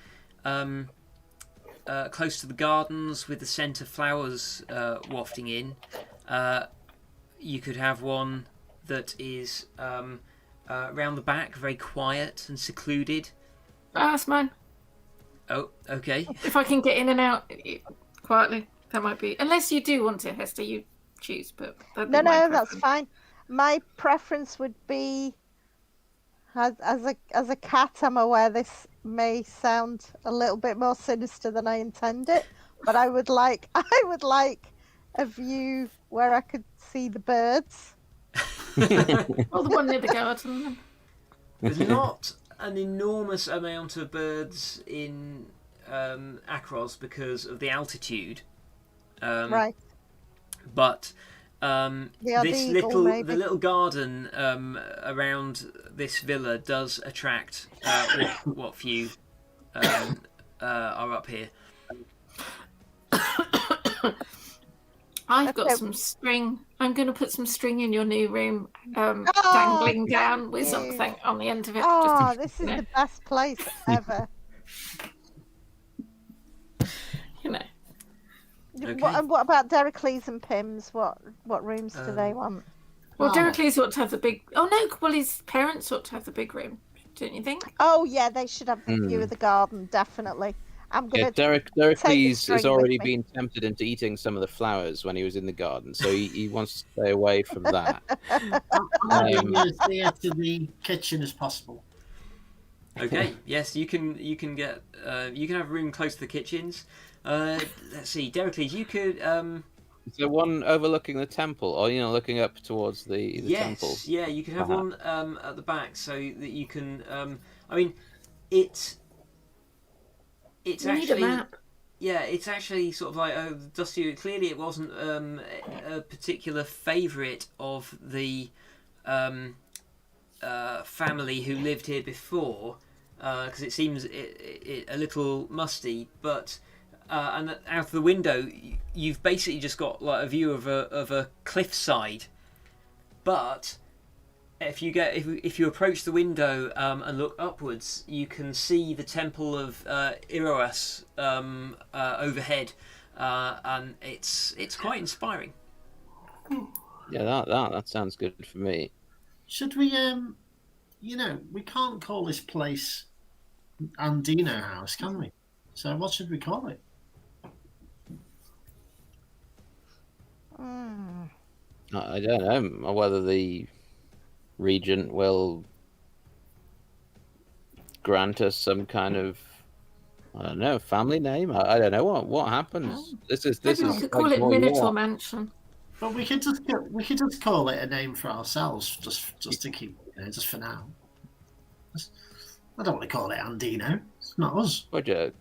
close to the gardens with the scent of flowers wafting in. You could have one that is round the back, very quiet and secluded. That's mine. Oh, okay. If I can get in and out quietly, that might be. Unless you do want to, Hester, you choose. But that'd be No, my that's preference. fine. My preference would be, as a cat, I'm aware this may sound a little bit more sinister than I intend it, but I would like a view where I could see the birds. Or the one near the garden. There's not an enormous amount of birds in Akros because of the altitude. Right. But The the little garden around this villa does attract what few are up here. I've got some string. I'm going to put some string in your new room, dangling thank down with you. something on the end of it. Oh, just, this is the best place ever. Okay. What about Dericles and Pims? What rooms do they want? Well, Dericles ought to have the big. Oh no! Well, his parents ought to have the big room, don't you think? Oh yeah, they should have the view of the garden, definitely. I'm Yeah, gonna Derek take the Dericles string has with already me. been tempted into eating some of the flowers when he was in the garden, so he wants to stay away from that. I'm going to Um, be as near to the kitchen as possible. Okay, yes, you can get you can have a room close to the kitchens. Let's see, Dericles, you could Is there one overlooking the temple, or looking up towards the yes, temple? yeah, you can have Uh-huh. one at the back so that you can. I mean, it's We need a actually map. yeah, it's actually sort of like Dusty. Clearly, it wasn't a particular favourite of the family who lived here before, because it seems a little musty. But and out of the window, you've basically just got like a view of a cliffside. But if you approach the window and look upwards, you can see the temple of Eros overhead, and it's quite inspiring. Yeah, that sounds good for me. Should we, we can't call this place Andino House, can we? So what should we call it? I don't know whether the Regent will grant us some kind of, I don't know, family name. I don't know what happens. This Maybe we is could call like it more Minotaur war. Mansion. But we could just call it a name for ourselves, just to keep, just for now. I don't want to call it Andino. It's not us. What a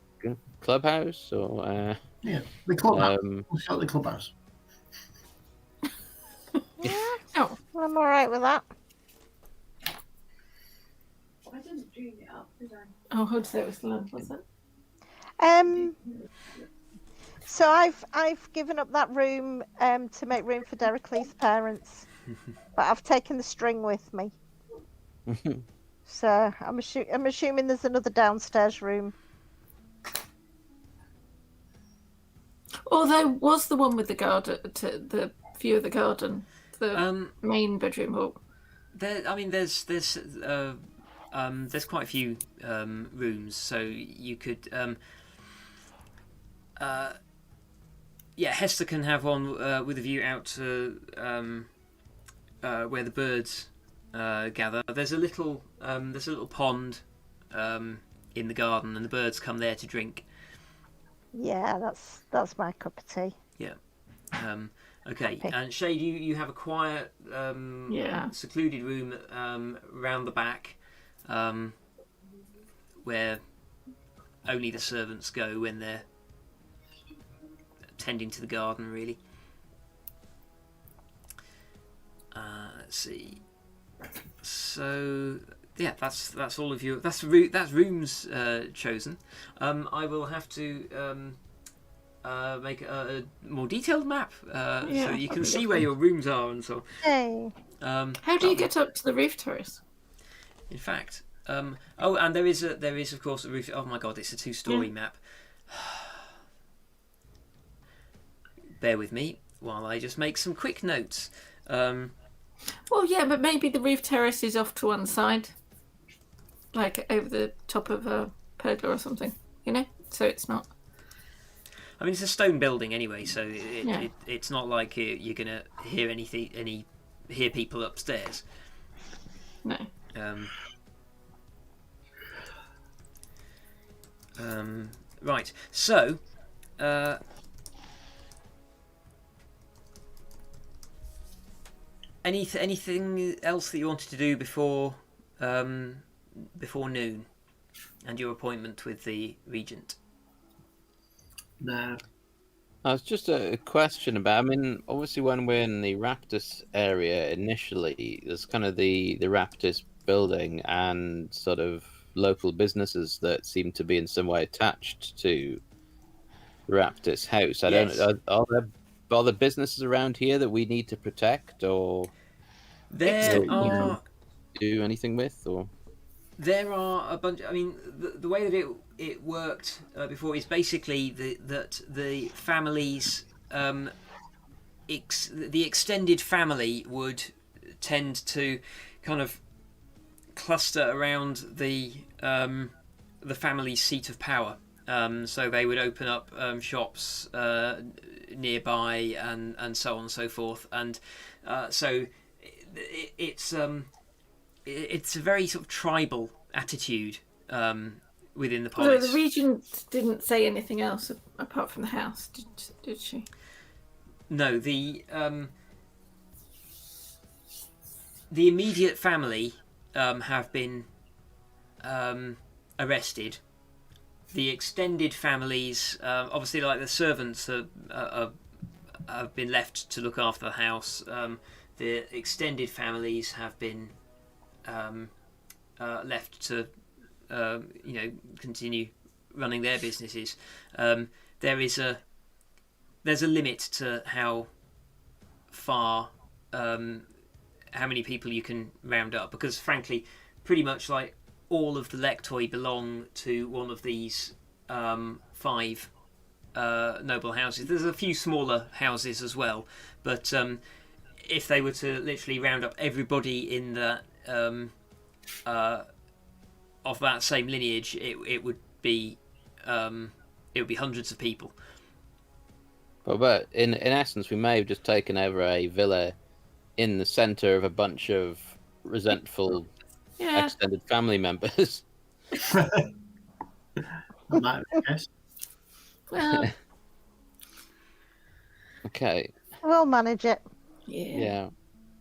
clubhouse or Yeah, the clubhouse. um, We'll call it the clubhouse. Yeah, Oh, I'm all right with that. I didn't dream it up, did I? oh, who'd say it was the land, was it? So I've given up that room to make room for Dericles' parents, but I've taken the string with me. So I'm assuming there's another downstairs room. Or there was the one with the garden, the view of the garden, the main bedroom hall. There's quite a few rooms, so you could. Hester can have one with a view out to where the birds gather. There's a little pond in the garden, and the birds come there to drink. Yeah, that's my cup of tea. Yeah. Okay. And Shade, you have a quiet, secluded room round the back, where only the servants go when they're tending to the garden. Really. Let's see. So yeah, that's all of you. That's rooms chosen. I will have to make a more detailed map so you can see where your rooms are and so on. Hey. How do you get up to the roof terrace? In fact, and there is of course a roof. Oh my god, it's a 2-story map. Bear with me while I just make some quick notes. Well, yeah, but maybe the roof terrace is off to one side, like over the top of a pergola or something, so it's not. I mean, it's a stone building anyway, so it's not like you're gonna hear hear people upstairs. No. Right. So, anything else that you wanted to do before noon, and your appointment with the Regent? No. It's just a question about. I mean, obviously, when we're in the Raptus area initially, there's kind of the Raptus building and sort of local businesses that seem to be in some way attached to Raptus house. I don't. Are there businesses around here that we need to protect or do anything with, or? There are a bunch. I mean, the way that it worked before is basically that the families, the extended family would tend to kind of cluster around the family's seat of power, So they would open up shops nearby and so on and so forth. And so it's a very sort of tribal attitude within the Although polis. the Regent didn't say anything else apart from the house, did she? No, the immediate family have been arrested. The extended families, obviously, like the servants, have been left to look after the house. The extended families have been left to, continue running their businesses. There's a limit to how far, how many people you can round up, because frankly, pretty much like all of the lectoi belong to one of these 5 noble houses. There's a few smaller houses as well, but if they were to literally round up everybody in that of that same lineage, it would be hundreds of people. But in essence, we may have just taken over a villa in the centre of a bunch of resentful Yeah. extended family members. That might be the case. Well, Okay, We'll manage it. yeah. yeah.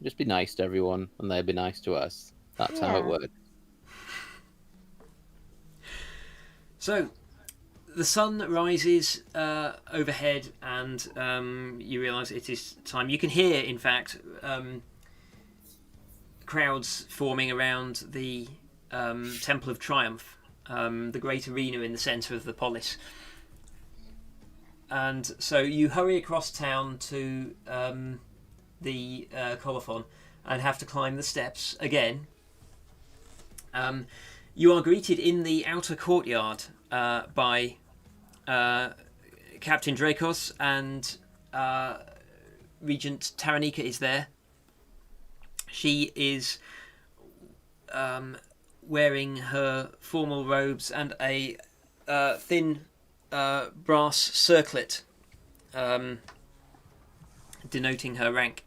Just be nice to everyone, and they'll be nice to us. That's how it Yeah. works. So, the sun rises overhead, and you realise it is time. You can hear, in fact, crowds forming around the Temple of Triumph, the great arena in the centre of the polis. And so you hurry across town to the colophon and have to climb the steps again. You are greeted in the outer courtyard by Captain Dracos, and Regent Taranika is there. She is wearing her formal robes and a thin brass circlet denoting her rank.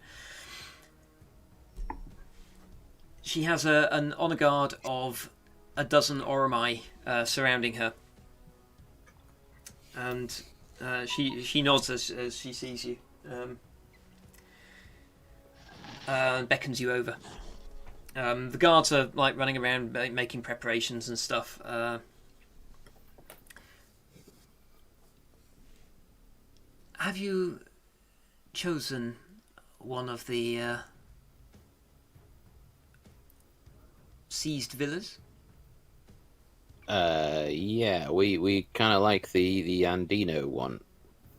She has an honour guard of a dozen Oromai surrounding her, and she nods as she sees you, and beckons you over. The guards are like running around making preparations and stuff. Have you chosen one of the seized villas? Yeah, we kind of like the Andino one,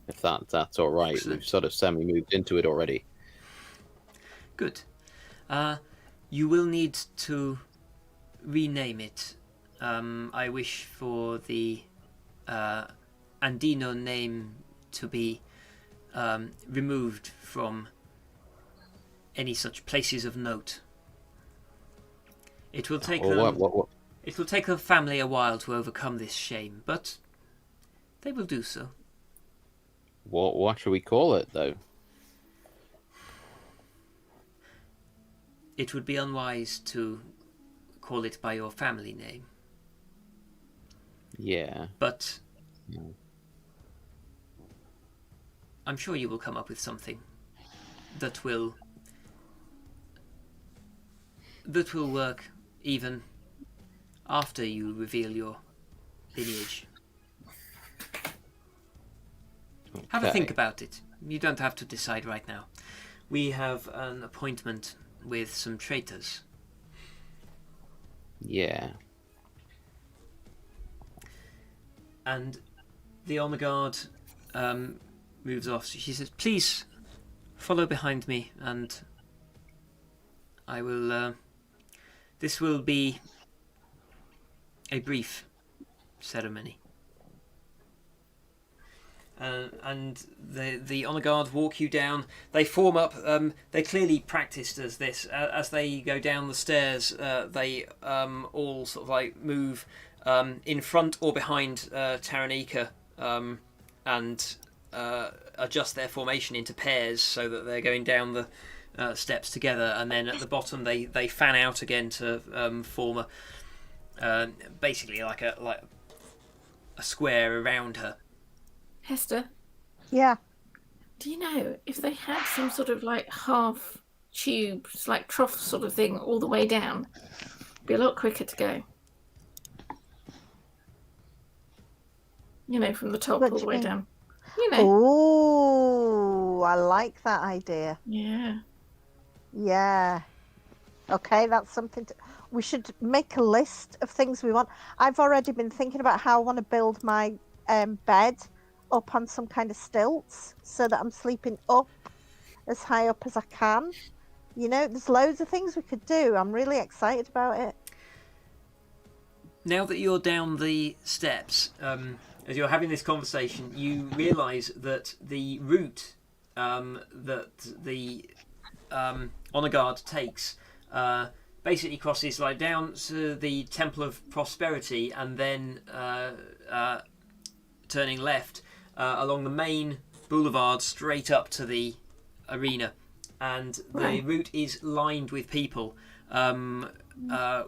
if that's all right. Excellent. We've sort of semi-moved into it already. Good. You will need to rename it. I wish for the Andino name to be removed from any such places of note. It will take them. What? It will take the family a while to overcome this shame, but they will do so. What should we call it, though? It would be unwise to call it by your family name, Yeah. but Yeah. I'm sure you will come up with something that will work even after you reveal your lineage. Have a Okay. think about it. You don't have to decide right now. We have an appointment with some traitors. Yeah. And the honor guard moves off. She says, "Please follow behind me, and I will. This will be a brief ceremony." And the honor guard walk you down. They form up. They clearly practiced as this. As they go down the stairs, they all sort of like move in front or behind Taranika, and adjust their formation into pairs so that they're going down the steps together, and then at the bottom they fan out again to form basically like a square around her. Hester, Yeah. do you know if they had some sort of like half tube, like trough sort of thing all the way down? It'd be a lot quicker to go. You know, from the top What all do the you way mean? down. You know. Oh, I like that idea. Yeah. Yeah. Okay, that's something to... We should make a list of things we want. I've already been thinking about how I want to build my bed up on some kind of stilts so that I'm sleeping up as high up as I can. You know, there's loads of things we could do. I'm really excited about it. Now that you're down the steps, as you're having this conversation, you realise that the route that the honour guard takes basically crosses like down to the Temple of Prosperity and then turning left along the main boulevard straight up to the arena, and the route is lined with people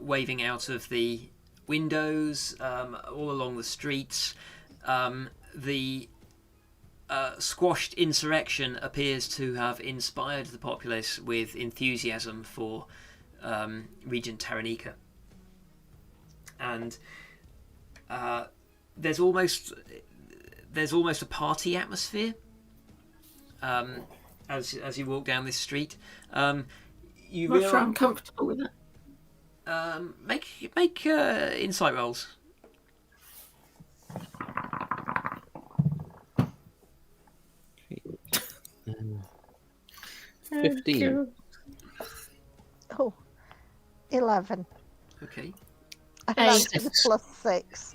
waving out of the windows all along the streets. The squashed insurrection appears to have inspired the populace with enthusiasm for Regent Taranika, and there's almost a party atmosphere as you walk down this street. You I'm not sure realise. I'm comfortable with it. Make insight rolls. Um, Oh, 15. God. Oh, 11. Okay. And that's the +6.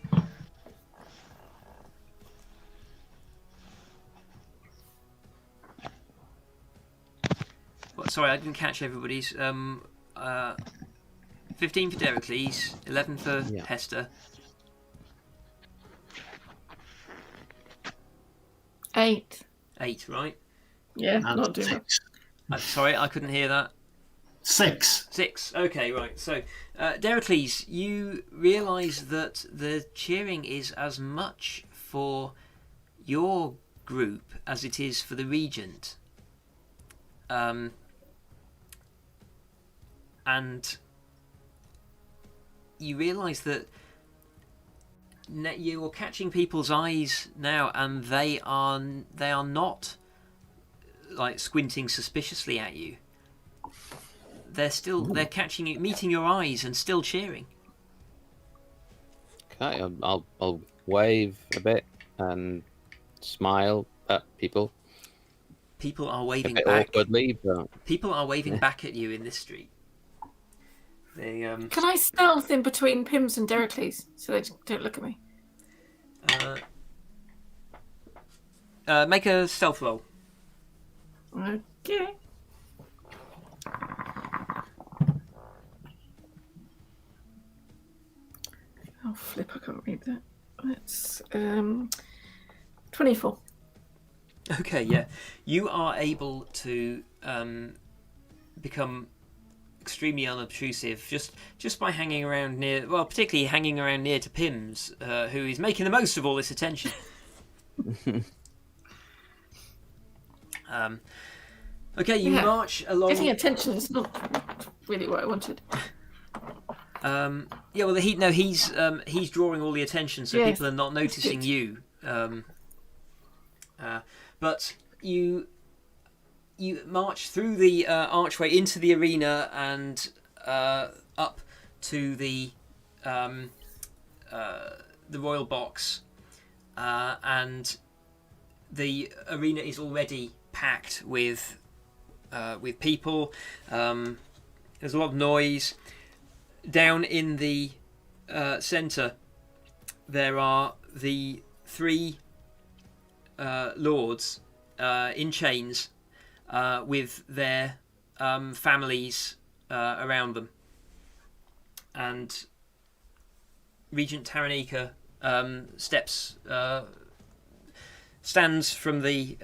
Well, sorry, I didn't catch everybody's. 15 for Dericles, 11 for Yeah. Hester. 8. 8, right? Yeah, And not doing it. 6. Sorry, I couldn't hear that. 6. 6. Okay, right. So, Dericles, you realise that the cheering is as much for your group as it is for the Regent. And you realise that you're catching people's eyes now, and they are not like squinting suspiciously at you. They're catching you, meeting your eyes, and still cheering. Okay, I'll wave a bit and smile at people. People are A waving bit back. awkwardly, but People are waving back at you in this street. They Can I stealth in between Pims and Dericles so they don't look at me? make a stealth roll. Okay. Oh, flip, I can't read that. That's 24. Okay, yeah. You are able to become extremely unobtrusive just by hanging around near, well, particularly hanging around near to Pims, who is making the most of all this attention. Okay, you Yeah. march along. Getting attention is not really what I wanted. Yeah, well, he's drawing all the attention, so Yes, people are not noticing good. you. But you march through the archway into the arena and up to the royal box, and the arena is already packed with people. There's a lot of noise. Down in the centre, there are the 3 lords in chains with their families around them, and Regent Taranika stands from the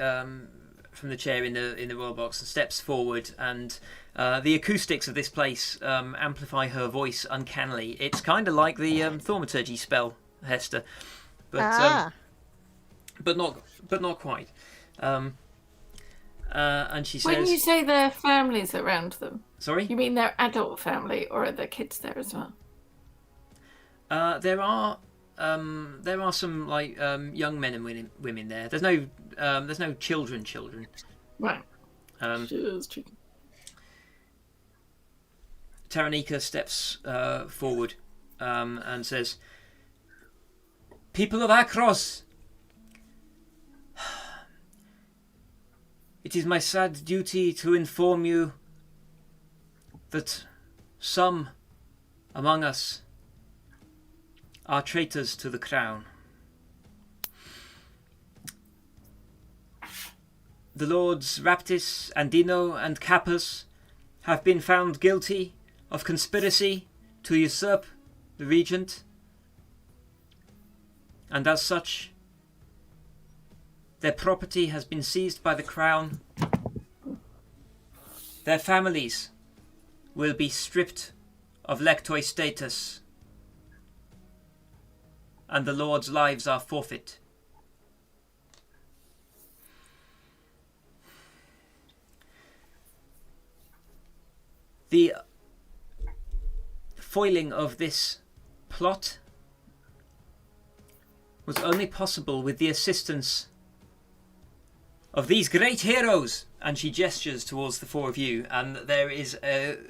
chair in the royal box and steps forward, and the acoustics of this place amplify her voice uncannily. It's kind of like the thaumaturgy spell, Hester, but not quite. And she says, When you say their families around them, sorry, you mean their adult family, or are there kids there as well? there are some like young men and women there. There's no children. Right. Taranika steps forward and says, "People of Akros, it is my sad duty to inform you that some among us are traitors to the crown. The lords Raptis, Andino, and Kappas have been found guilty of conspiracy to usurp the regent, and as such, their property has been seized by the crown. Their families will be stripped of lectoi status, and the lords' lives are forfeit. The foiling of this plot was only possible with the assistance of these great heroes." And she gestures towards the four of you, and there is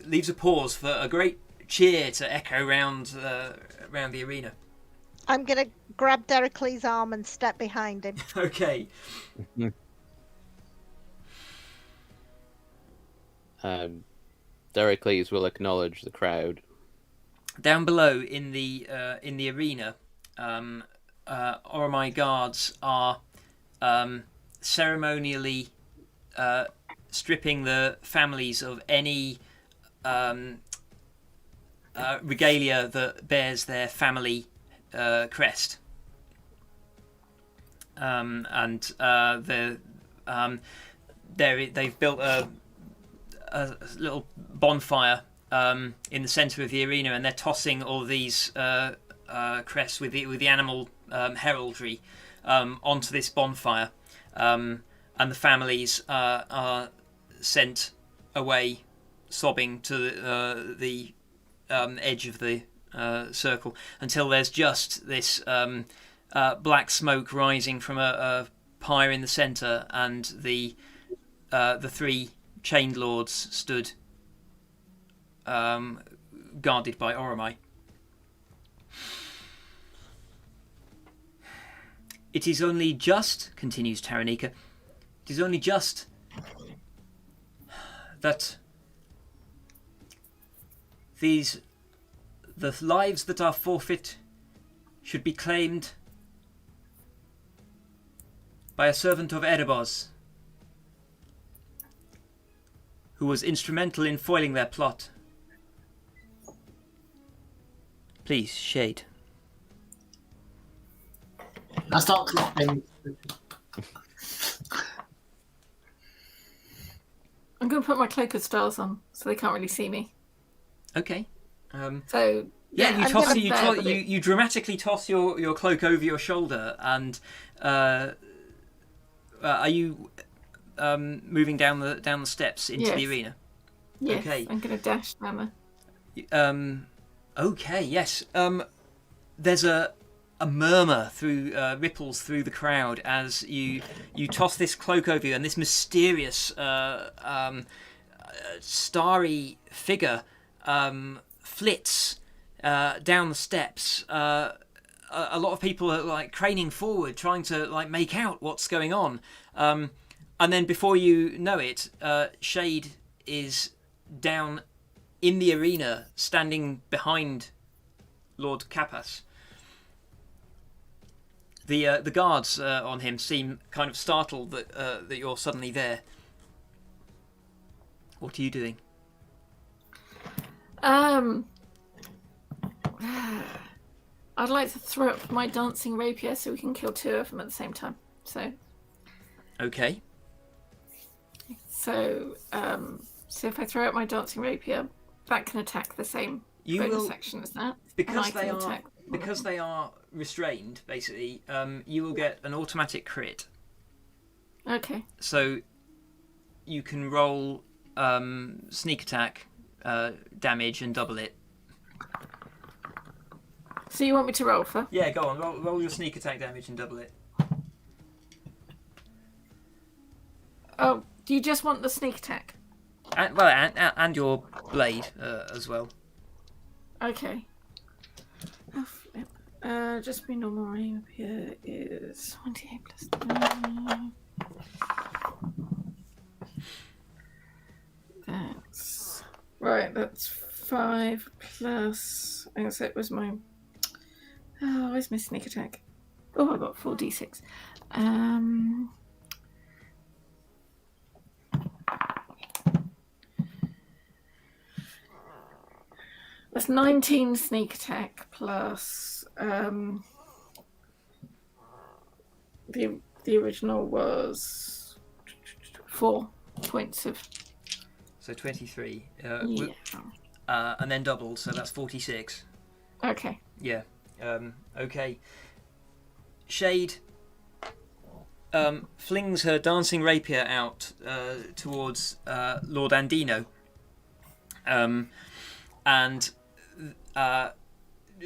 leaves a pause for a great cheer to echo around the arena. I'm gonna grab Dericles' arm and step behind him. Okay. Dericles will acknowledge the crowd. Down below in the arena, Oromai guards are ceremonially stripping the families of any regalia that bears their family crest, they've built a little bonfire in the centre of the arena, and they're tossing all these crests with the animal heraldry onto this bonfire, and the families are sent away sobbing to the edge of the circle until there's just this black smoke rising from a pyre in the centre, and the three chained lords stood guarded by Oromai. "It is only just," continues Taranika, "it is only just that the lives that are forfeit should be claimed by a servant of Erebos, who was instrumental in foiling their plot. Please, Shade." I start clapping. I'm going to put my cloak of stars on so they can't really see me. Okay. So Yeah, you you dramatically toss your cloak over your shoulder, and are you moving down the steps into the arena? Yes, Okay. I'm going to dash down there. Okay, yes. There's a murmur through ripples through the crowd as you toss this cloak over you, and this mysterious starry figure flits down the steps. A lot of people are like craning forward, trying to like make out what's going on, and then before you know it, Shade is down in the arena, standing behind Lord Kappas. The guards on him seem kind of startled that you're suddenly there. What are you doing? I'd like to throw up my dancing rapier so we can kill 2 of them at the same time. Okay. So if I throw out my dancing rapier, that can attack the same bonus action as that. Because they are restrained, basically. You will get an automatic crit. Okay. So you can roll sneak attack damage and double it. So you want me to roll for? Yeah, go on. Roll your sneak attack damage and double it. Oh, do you just want the sneak attack? And your blade as well. Okay. Oh, flip. Just my normal rapier is 28 plus 3. That's right. That's 5 plus. I guess it was my. Oh, where's my sneak attack? Oh, I got 4d6. That's 19 sneak attack plus the original was 4 points of. So 23. Yeah. And then doubled, so that's 46. Okay. Yeah. Okay. Shade flings her dancing rapier out towards Lord Andino, and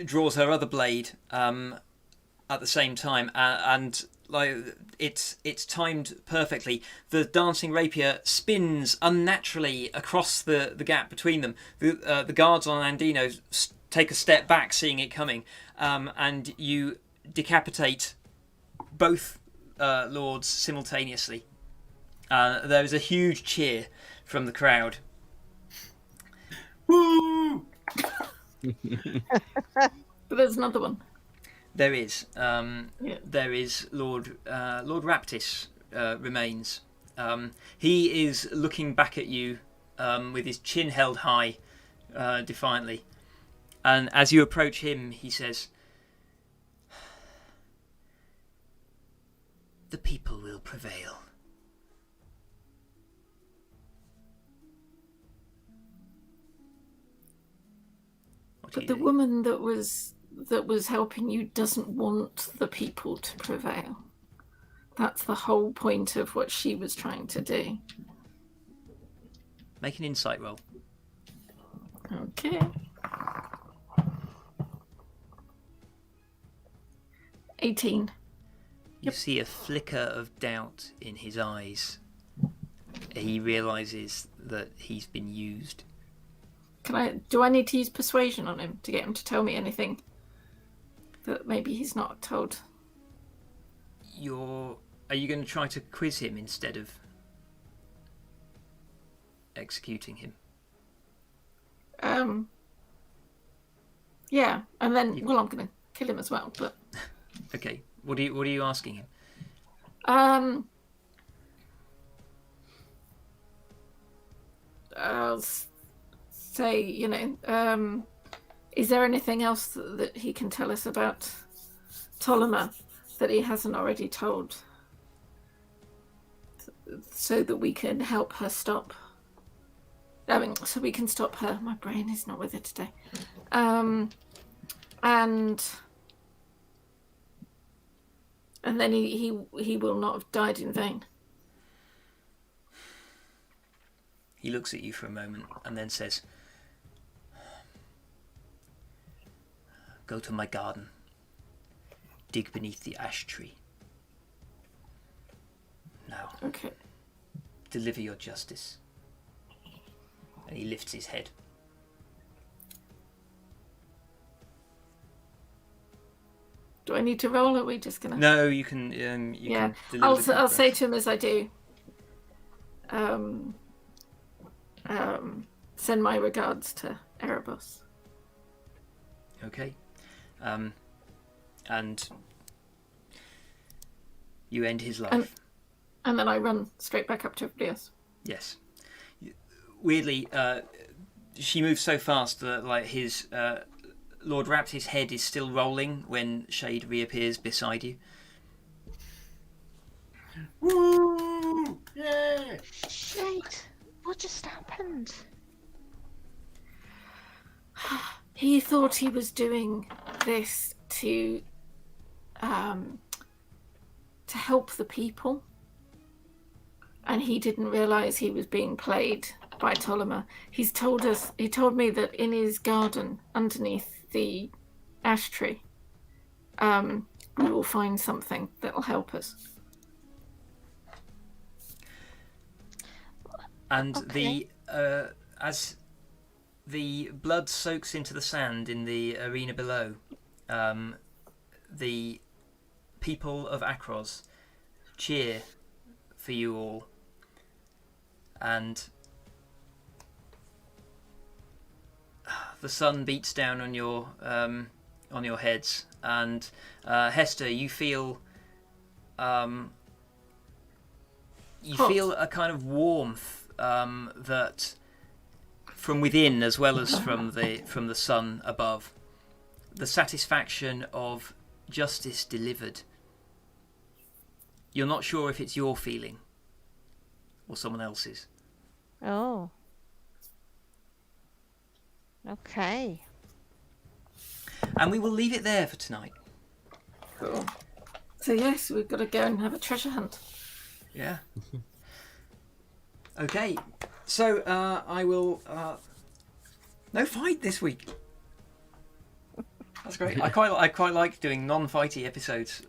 draws her other blade at the same time, and like it's timed perfectly. The dancing rapier spins unnaturally across the gap between them. The guards on Andino take a step back, seeing it coming, and you decapitate both lords simultaneously. There is a huge cheer from the crowd. Woo! But there's another one. There is. Yeah. There is Lord Raptis remains. He is looking back at you with his chin held high, defiantly. And as you approach him, he says, "The people will prevail." But the woman that was helping you doesn't want the people to prevail. That's the whole point of what she was trying to do. Make an insight roll. Okay. 18. You see a flicker of doubt in his eyes. He realizes that he's been used. Do I need to use persuasion on him to get him to tell me anything that maybe he's not told? Are you going to try to quiz him instead of executing him? Yeah, and then I'm going to kill him as well. But okay, what are you asking him? I'll say, is there anything else that he can tell us about Ptolemy that he hasn't already told, so that we can help her stop? So we can stop her. My brain is not with it today. And then he will not have died in vain. He looks at you for a moment and then says, "Go to my garden. Dig beneath the ash tree. Now, Okay. deliver your justice." And he lifts his head. Do I need to roll, or are we just gonna? No, you can. Yeah, Can I'll say to him as I do. Send my regards to Erebos. Okay. And you end his life. And then I run straight back up to everybody else. Yes. Weirdly, she moves so fast that his Lord Rapt's head is still rolling when Shade reappears beside you. Woo! Yeah! Shade, what just happened? He thought he was doing this to help the people, and he didn't realize he was being played by Ptolemy. He told me that in his garden underneath the ash tree, we will find something that will help us. And Okay. as the blood soaks into the sand in the arena below, the people of Akros cheer for you all, and the sun beats down on your heads, and Hester, you feel feel a kind of warmth that from within as well as from the sun above. The satisfaction of justice delivered. You're not sure if it's your feeling or someone else's. Oh. Okay. And we will leave it there for tonight. Cool. So yes, we've got to go and have a treasure hunt. Yeah. Okay. So I will. No fight this week. That's great. I quite like doing non-fighty episodes.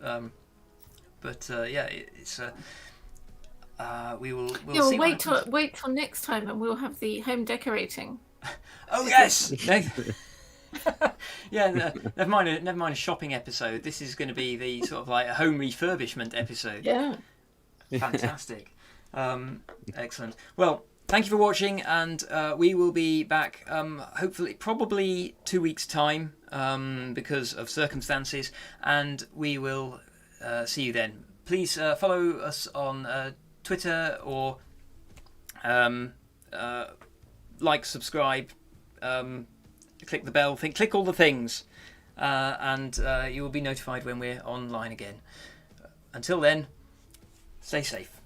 But yeah, it's we'll see. Wait till next time, and we'll have the home decorating. Oh yes. Yeah. Never mind a shopping episode. This is going to be the sort of like a home refurbishment episode. Yeah. Fantastic. Excellent. Well, thank you for watching, and we will be back hopefully probably 2 weeks time because of circumstances, and we will see you then. Please follow us on Twitter, or like, subscribe, click the bell, click all the things, and you will be notified when we're online again. Until then, stay safe.